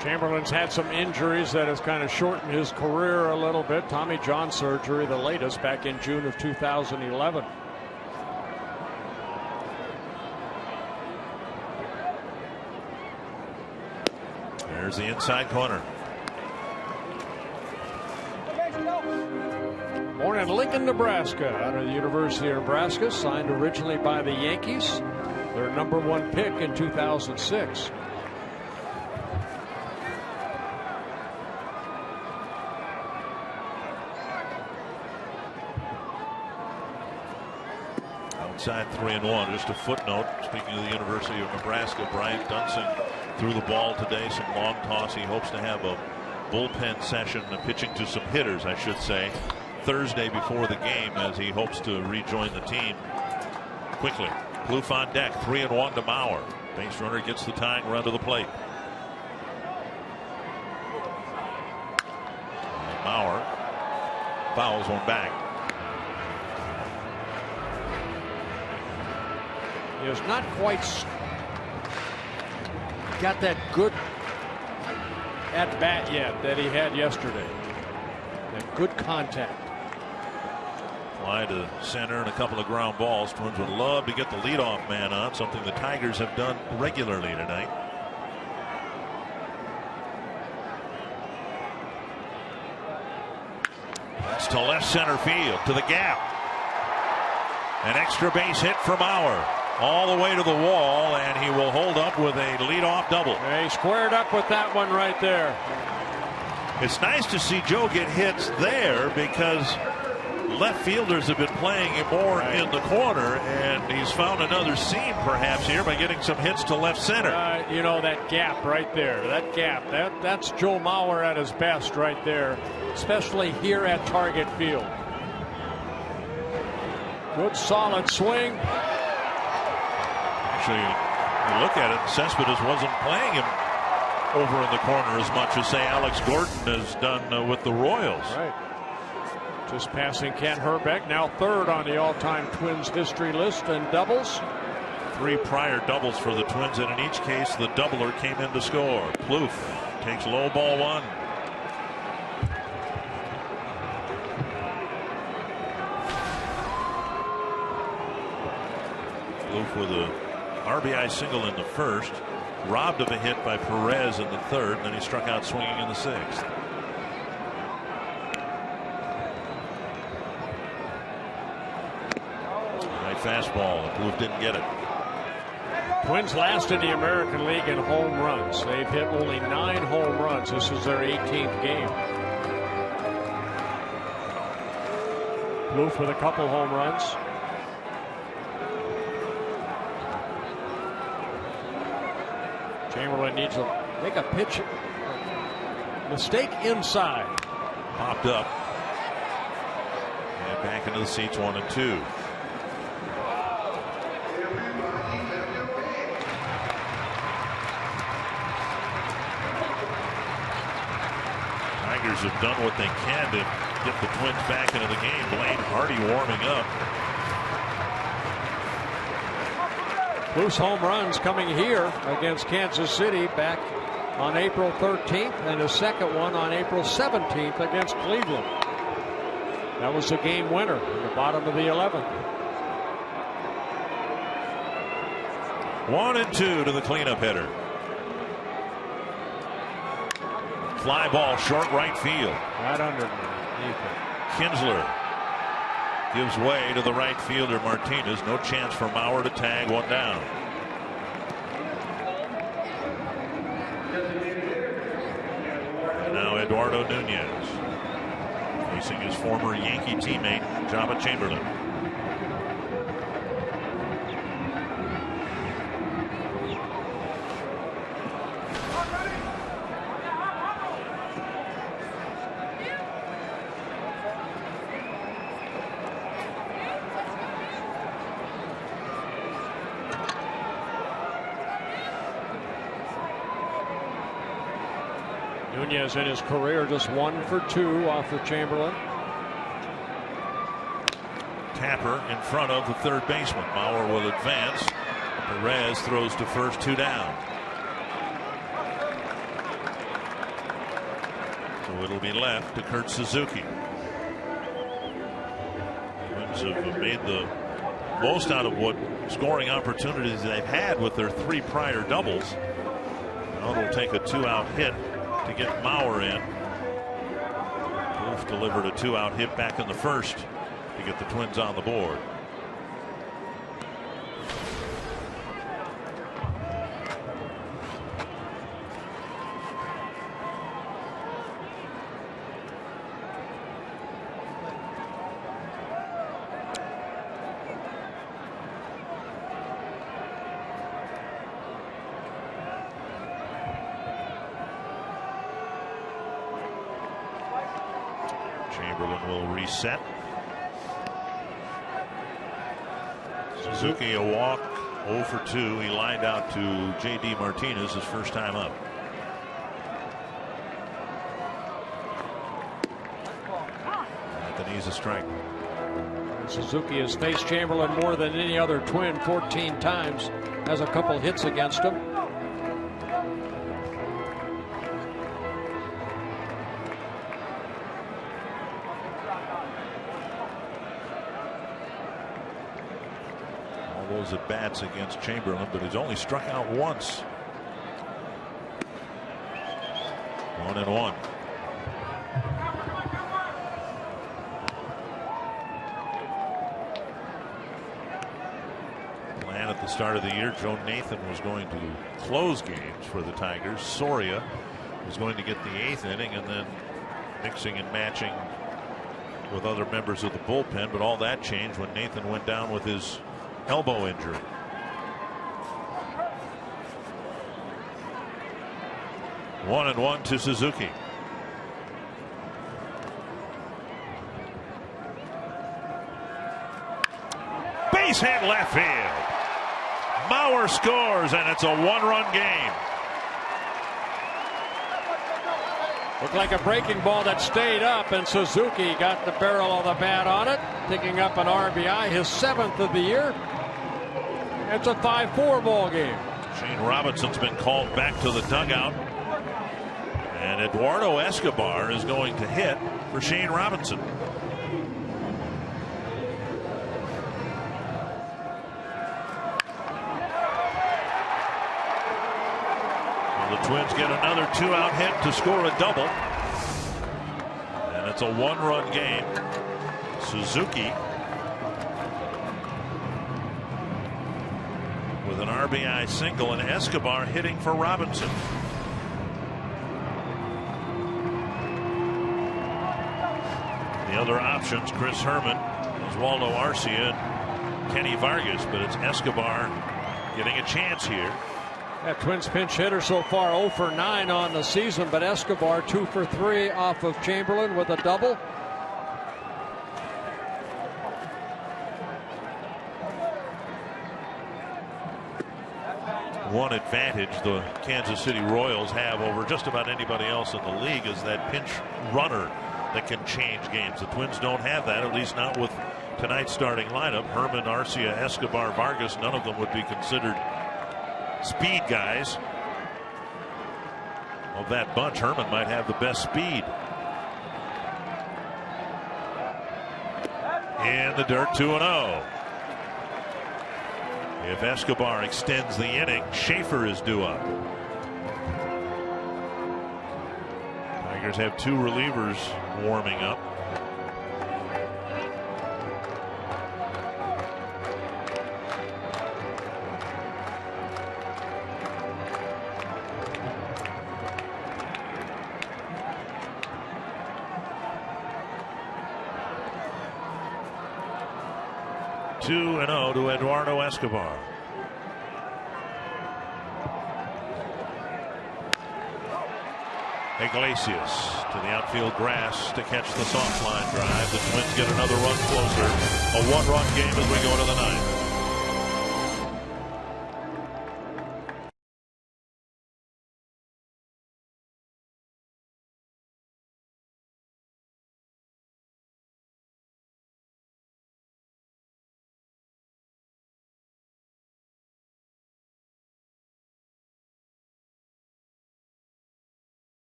Chamberlain's had some injuries that has kind of shortened his career a little bit. Tommy John surgery, the latest, back in June of 2011. There's the inside corner. Born in Lincoln, Nebraska, out of the University of Nebraska, signed originally by the Yankees, their #1 pick in 2006. Outside 3-1. Just a footnote. Speaking of the University of Nebraska, Bryant Dunsing threw the ball today, some long toss. He hopes to have a bullpen session, pitching to some hitters, I should say, Thursday before the game, as he hopes to rejoin the team quickly. Plouffe on deck, 3-1 to Mauer. Base runner gets the tying run to the plate. And Mauer fouls one back. He has not quite got that good at bat yet that he had yesterday. That good contact. Fly to center and a couple of ground balls. Twins would love to get the leadoff man on, something the Tigers have done regularly tonight. That's to left center field, to the gap. An extra base hit for Mauer. All the way to the wall, and he will hold up with a leadoff double. Yeah, he squared up with that one right there. It's nice to see Joe get hits there, because left fielders have been playing him more in the corner, and he's found another seam perhaps here by getting some hits to left center. You know, that gap right there, that gap, that's Joe Mauer at his best right there, especially here at Target Field. Good solid swing. Actually, you look at it, Cespedes wasn't playing him over in the corner as much as, say, Alex Gordon has done with the Royals. Right. Just passing Kent Hrbek, now 3rd on the all-time Twins history list in doubles. 3 prior doubles for the Twins, and in each case, the doubler came in to score. Plouffe takes low, ball 1. Plouffe with a RBI single in the 1st, robbed of a hit by Perez in the 3rd, and then he struck out swinging in the 6th. Right fastball, Plouffe didn't get it. Twins last in the American League in home runs. They've hit only 9 home runs. This is their 18th game. Plouffe with a couple home runs. Chamberlain needs to make a pitch mistake inside. Popped up. And back into the seats, 1-2. Tigers have done what they can to get the Twins back into the game. Blaine Hardy warming up. Loose home runs coming here against Kansas City back on April 13th, and a second one on April 17th against Cleveland. That was the game winner in the bottom of the 11th. 1-2 to the cleanup hitter. Fly ball, short right field. Right underneath it. Kinsler gives way to the right fielder Martinez. No chance for Mauer to tag one down. And now Eduardo Nunez facing his former Yankee teammate Jabba Chamberlain. Nunez in his career just 1 for 2 off of Chamberlain. Tapper in front of the third baseman. Mauer will advance. Perez throws to first, 2 down. So it'll be left to Kurt Suzuki. Twins have made the most out of what scoring opportunities they've had with their 3 prior doubles. Now it'll take a 2-out hit to get Mauer in. Wolf delivered a 2-out hit back in the first to get the Twins on the board. Chamberlain will reset. Suzuki a walk, 0 for 2. He lined out to J.D. Martinez his first time up. Anthony's a strike. Suzuki has faced Chamberlain more than any other Twin, 14 times. Has a couple hits against him. At bats against Chamberlain, but he's only struck out once. 1-1. Plan at the start of the year, Joe Nathan was going to close games for the Tigers. Soria was going to get the 8th inning and then mixing and matching with other members of the bullpen, but all that changed when Nathan went down with his elbow injury. One and one to Suzuki. Base hit left field. Mauer scores, and it's a 1-run game. Looked like a breaking ball that stayed up, and Suzuki got the barrel of the bat on it, picking up an RBI, his 7th of the year. It's a 5-4 ball game. Shane Robinson's been called back to the dugout, and Eduardo Escobar is going to hit for Shane Robinson. The Twins get another 2-out hit to score a double, and it's a 1-run game. Suzuki with an RBI single, and Escobar hitting for Robinson. The other options, Chris Herman, Oswaldo Arcia, and Kenny Vargas, but it's Escobar getting a chance here. That Twins pinch hitter so far 0 for 9 on the season, but Escobar 2 for 3 off of Chamberlain with a double. One advantage the Kansas City Royals have over just about anybody else in the league is that pinch runner that can change games. The Twins don't have that, at least not with tonight's starting lineup. Herman, Arcia, Escobar, Vargas, none of them would be considered speed guys. Of that bunch, Herman might have the best speed. In the dirt, 2-0. If Escobar extends the inning, Schaefer is due up. Tigers have 2 relievers warming up. Two and 0 to Eduardo Escobar. Iglesias to the outfield grass to catch the soft line drive. The Twins get another run closer. A 1-run game as we go to the 9th.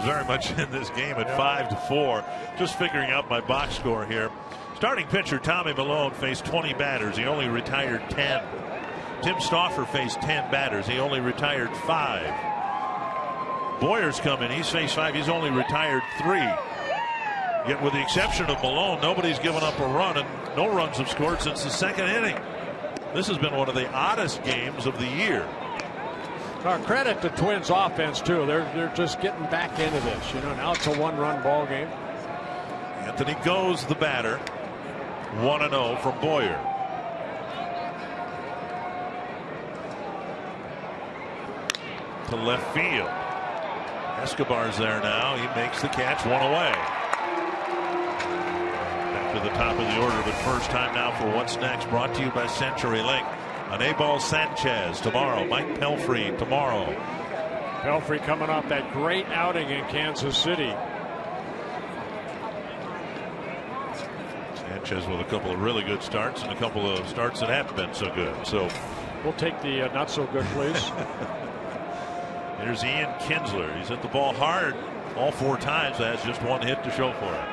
Very much in this game at 5-4. Just figuring out my box score here. Starting pitcher Tommy Milone faced 20 batters. He only retired 10. Tim Stauffer faced 10 batters. He only retired 5. Boyer's come in. He's faced 5. He's only retired 3. Yet with the exception of Milone, nobody's given up a run, and no runs have scored since the 2nd inning. This has been one of the oddest games of the year. Credit to Twins offense too. They're just getting back into this. You know, now it's a 1-run ball game. Anthony goes the batter. 1-0 from Boyer. To left field. Escobar's there now. He makes the catch, 1 away. Back to the top of the order, but first time now for What's Next, brought to you by CenturyLink. Anibal Sanchez tomorrow. Mike Pelfrey tomorrow. Pelfrey coming off that great outing in Kansas City. Sanchez with a couple of really good starts and a couple of starts that haven't been so good. So we'll take the not so good, please. Here's Ian Kinsler. He's hit the ball hard all 4 times. Has just 1 hit to show for it.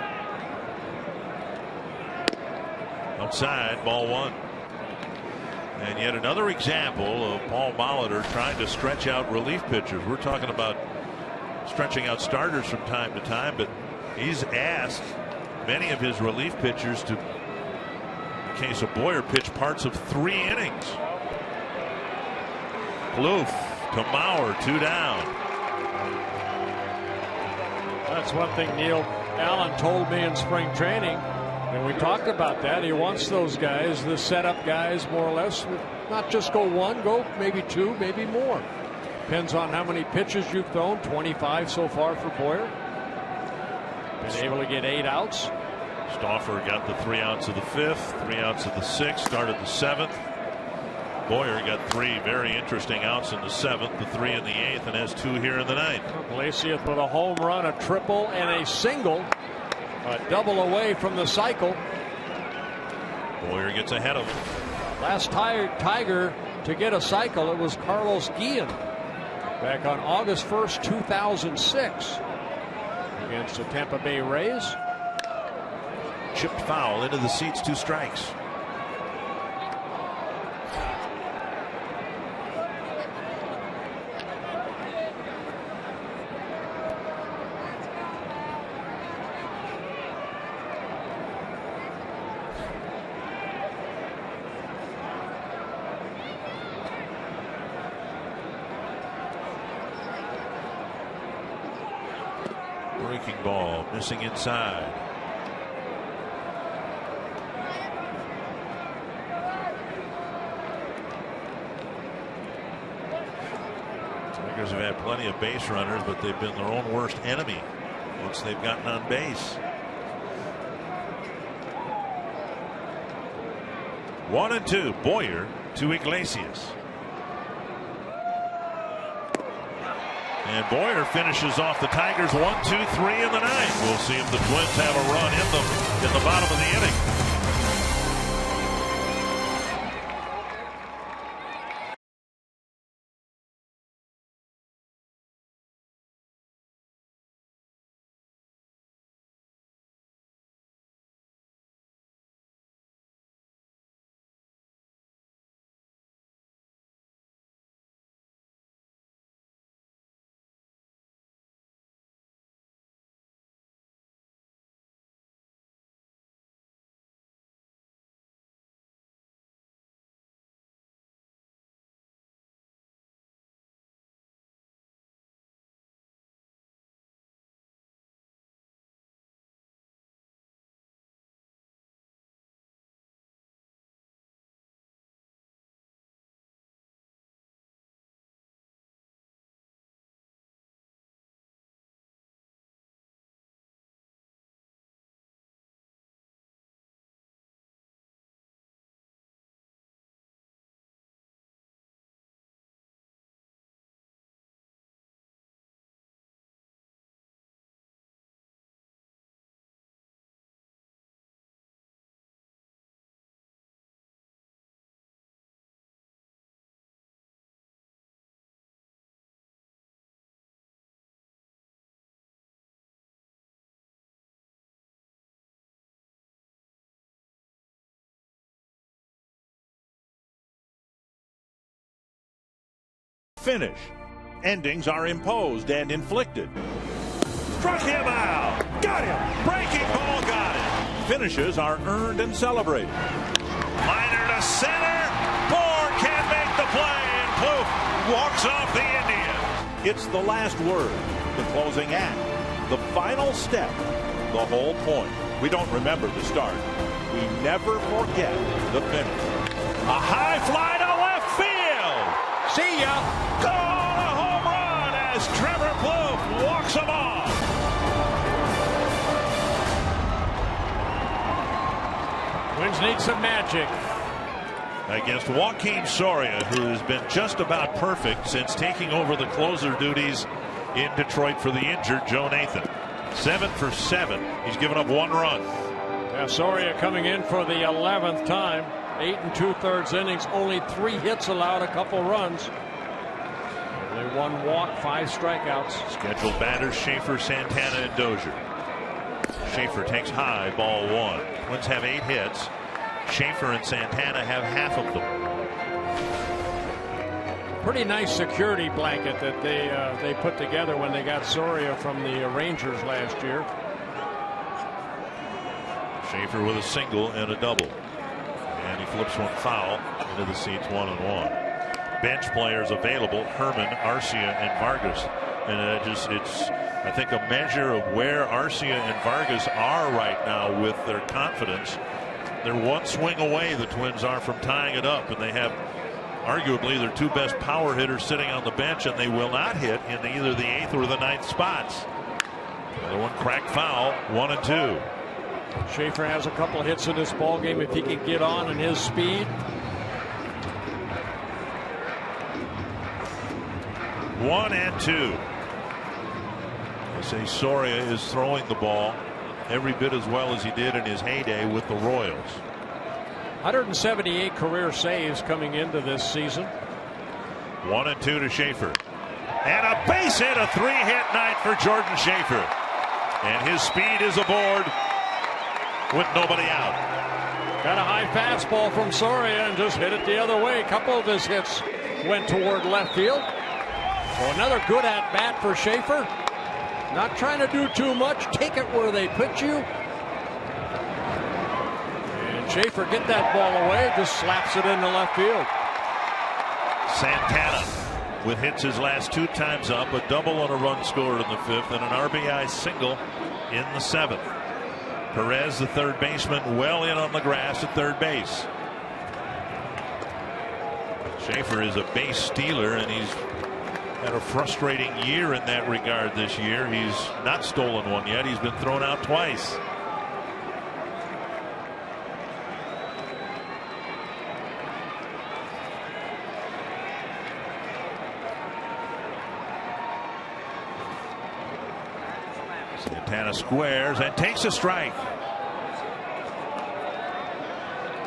Outside, ball 1. And yet another example of Paul Molitor trying to stretch out relief pitchers. We're talking about stretching out starters from time to time, but he's asked many of his relief pitchers to, in the case of Boyer, pitch parts of 3 innings. Plouffe to Mauer, 2 down. That's one thing Neil Allen told me in spring training, and we talked about that. He wants those guys, the setup guys, more or less, not just go 1, go maybe 2, maybe more. Depends on how many pitches you've thrown. 25 so far for Boyer. Been able to get 8 outs. Stauffer got the 3 outs of the 5th, 3 outs of the 6th, started the 7th. Boyer got 3 very interesting outs in the 7th, the 3 in the 8th, and has 2 here in the 9th. Iglesias with a home run, a triple, and a single. A double away from the cycle. Boyer gets ahead of him. Last Tiger to get a cycle, it was Carlos Guillen back on August 1st, 2006 against the Tampa Bay Rays. Chipped foul into the seats, 2 strikes. Breaking ball, missing inside. Tigers have had plenty of base runners, but they've been their own worst enemy once they've gotten on base. 1-2, Boyer to Iglesias. And Boyer finishes off the Tigers 1-2-3 in the 9th. We'll see if the Twins have a run in them in the bottom of the inning. Finish. Endings are imposed and inflicted. Struck him out. Got him. Breaking ball got him. Finishes are earned and celebrated. Liner to center. Bohr can't make the play, and Plouffe walks off the Indian. It's the last word, the closing act, the final step, the whole point. We don't remember the start. We never forget the finish. A high fly to left field. See ya. Goal, a home run as Trevor Plouffe walks him off. Twins need some magic. Against Joaquin Soria, who has been just about perfect since taking over the closer duties in Detroit for the injured Joe Nathan. 7 for 7. He's given up 1 run. Yeah, Soria coming in for the 11th time. 8 2/3 innings, only 3 hits allowed, a couple runs. Only 1 walk, 5 strikeouts. Scheduled batters Schaefer, Santana, and Dozier. Schaefer takes high, ball 1. Twins have 8 hits. Schaefer and Santana have half of them. Pretty nice security blanket that they put together when they got Soria from the Rangers last year. Schaefer with a single and a double. And he flips one foul into the seats, 1-1. Bench players available: Herman, Arcia, and Vargas. And it's I think a measure of where Arcia and Vargas are right now with their confidence. They're one swing away, the Twins are, from tying it up, and they have arguably their two best power hitters sitting on the bench, and they will not hit in either the 8th or the 9th spots. Another one cracked foul, 1-2. Schaefer has a couple hits in this ball game if he can get on in his speed. 1-2. I say Soria is throwing the ball every bit as well as he did in his heyday with the Royals. 178 career saves coming into this season. 1-2 to Schaefer. And a base hit, a 3-hit night for Jordan Schaefer. And his speed is aboard with nobody out. Got a high fastball from Soria and just hit it the other way. A couple of his hits went toward left field. So another good at bat for Schaefer. Not trying to do too much. Take it where they put you. And Schaefer get that ball away. Just slaps it into left field. Santana with hits his last 2 times up. A double and a run scored in the 5th, and an RBI single in the 7th. Perez, the third baseman, well in on the grass at third base. Schaefer is a base stealer, and he's had a frustrating year in that regard this year. He's not stolen one yet. He's been thrown out twice. Santana squares and takes a strike.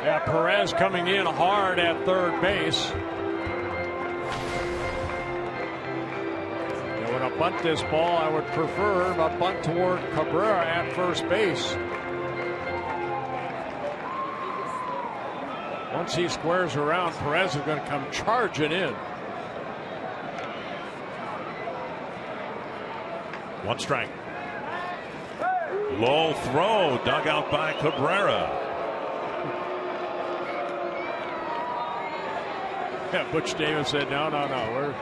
Yeah, Perez coming in hard at third base. To bunt this ball, I would prefer a bunt toward Cabrera at first base. Once he squares around, Perez is going to come charging in. 1 strike. Low throw, dug out by Cabrera. Yeah, Butch Davis said, no, we're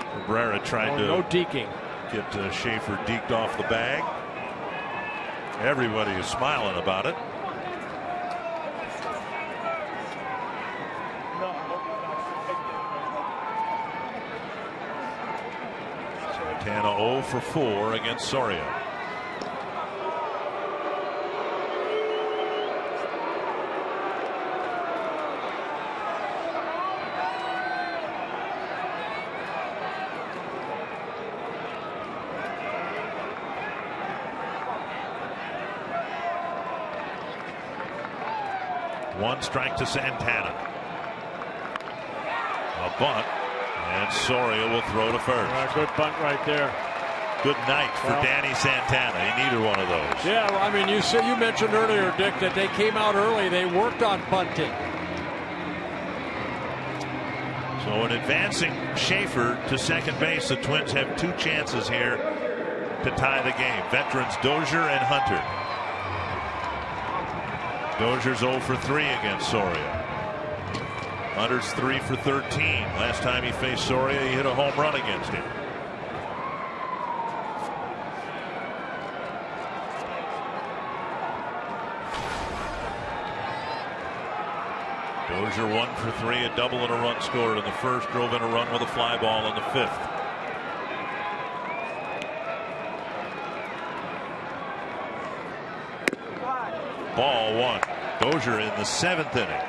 Cabrera tried to no deking. Get Schaefer deked off the bag. Everybody is smiling about it. Santana 0 for 4 against Soria. One strike to Santana. A bunt, and Soria will throw to first. Good bunt right there. Good night for Danny Santana. He needed one of those. Yeah, I mean, you mentioned earlier, Dick, that they came out early. They worked on bunting. So in advancing Schaefer to second base, the Twins have 2 chances here to tie the game. Veterans Dozier and Hunter. Dozier's 0 for 3 against Soria. Hunter's 3 for 13. Last time he faced Soria, he hit a home run against him. Dozier 1 for 3, a double and a run scored in the 1st, drove in a run with a fly ball in the 5th. Ball 1. Dozier in the 7th inning.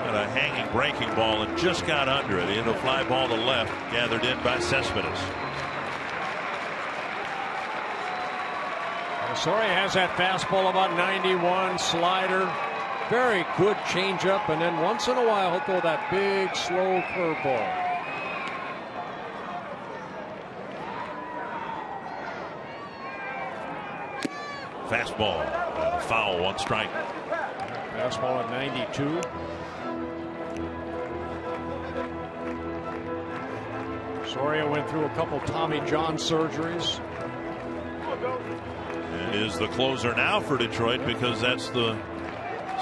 Got a hanging breaking ball and just got under it. He hit a fly ball to left, gathered in by Cespedes. Soria has that fastball about 91, slider, very good changeup, and then once in a while he'll throw that big slow curveball. Fastball, and a foul, 1 strike. Fastball at 92. Soria went through a couple Tommy John surgeries. And is the closer now for Detroit because that's the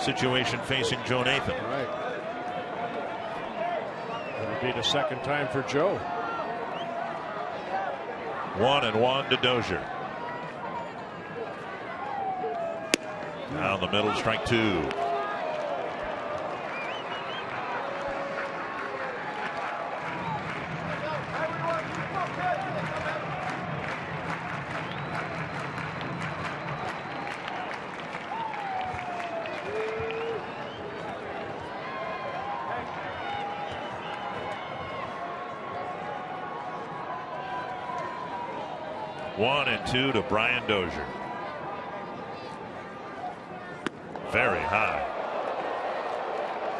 situation facing Joe Nathan. Right. It'll be the second time for Joe. 1-1 to Dozier. Down the middle, strike 2. One and 2 to Brian Dozier. Very high.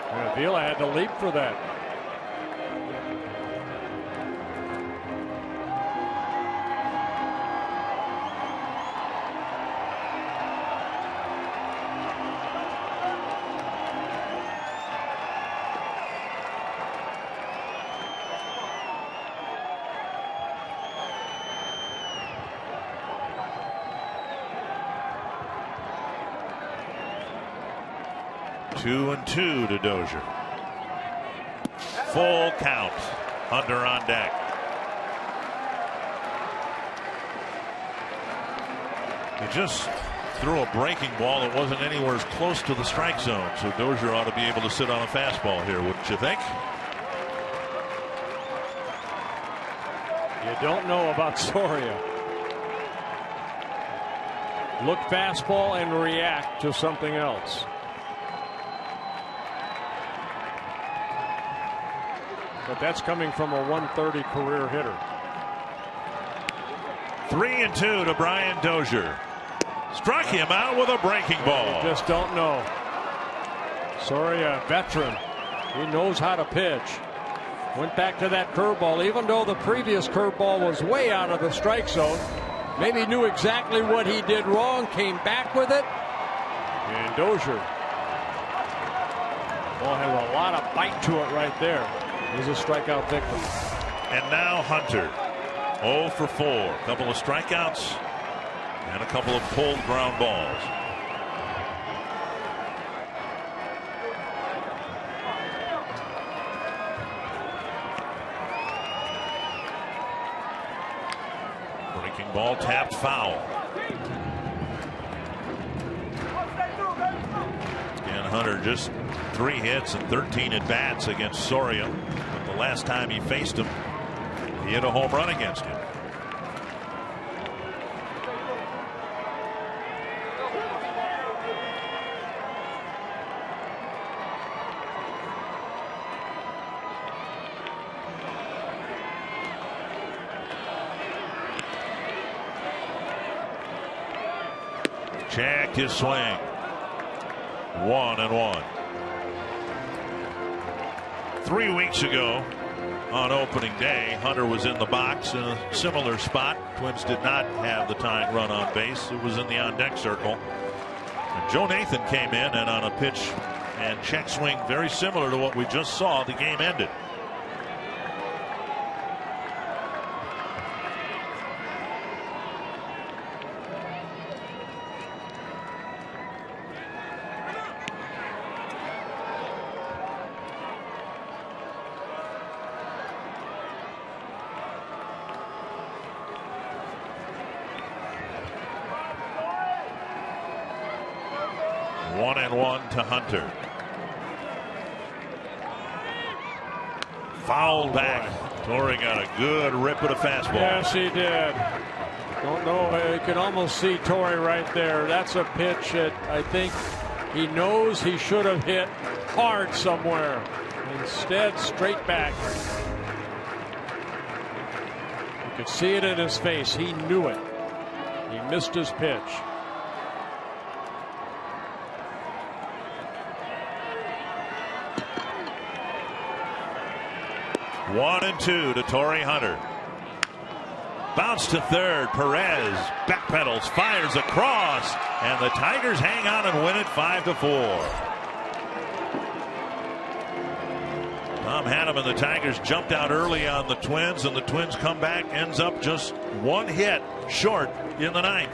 Yeah, Vila had to leap for that. Two and 2 to Dozier. Full count. Hunter on deck. He just threw a breaking ball that wasn't anywhere close to the strike zone, so Dozier ought to be able to sit on a fastball here, wouldn't you think? You don't know about Soria. Look fastball and react to something else. But that's coming from a 130 career hitter. 3 and 2 to Brian Dozier. Struck him out with a breaking ball. You just don't know. Soria, veteran. He knows how to pitch. Went back to that curveball, even though the previous curveball was way out of the strike zone. Maybe knew exactly what he did wrong, came back with it. And Dozier. Ball has a lot of bite to it right there. He's a strikeout victim. And now Hunter. 0 for 4. A couple of strikeouts and a couple of pulled ground balls. Breaking ball tapped foul. And Hunter just 3 hits and 13 at bats against Soria. But the last time he faced him, he hit a home run against him. Checked his swing. 1-1. 3 weeks ago on opening day, Hunter was in the box in a similar spot. Twins did not have the tying run on base. It was in the on-deck circle. And Joe Nathan came in and on a pitch and check swing very similar to what we just saw, the game ended. To Hunter. Fouled back. Torrey got a good rip at a fastball. Yes, he did. Don't know. You can almost see Torrey right there. That's a pitch that I think he knows he should have hit hard somewhere. Instead, straight back. You could see it in his face. He knew it. He missed his pitch. 1-2 to Torrey Hunter. Bounce to third. Perez backpedals, fires across, and the Tigers hang on and win it 5-4. Tom Hannum and the Tigers jumped out early on the Twins, and the Twins come back, ends up just one hit short in the ninth.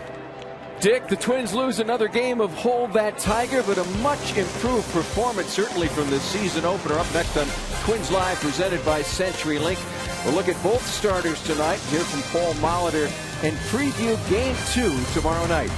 Dick, the Twins lose another game of Hold That Tiger, but a much improved performance certainly from the season opener. Up next on Twins Live, presented by CenturyLink. We'll look at both starters tonight, hear from Paul Molitor, and preview Game 2 tomorrow night.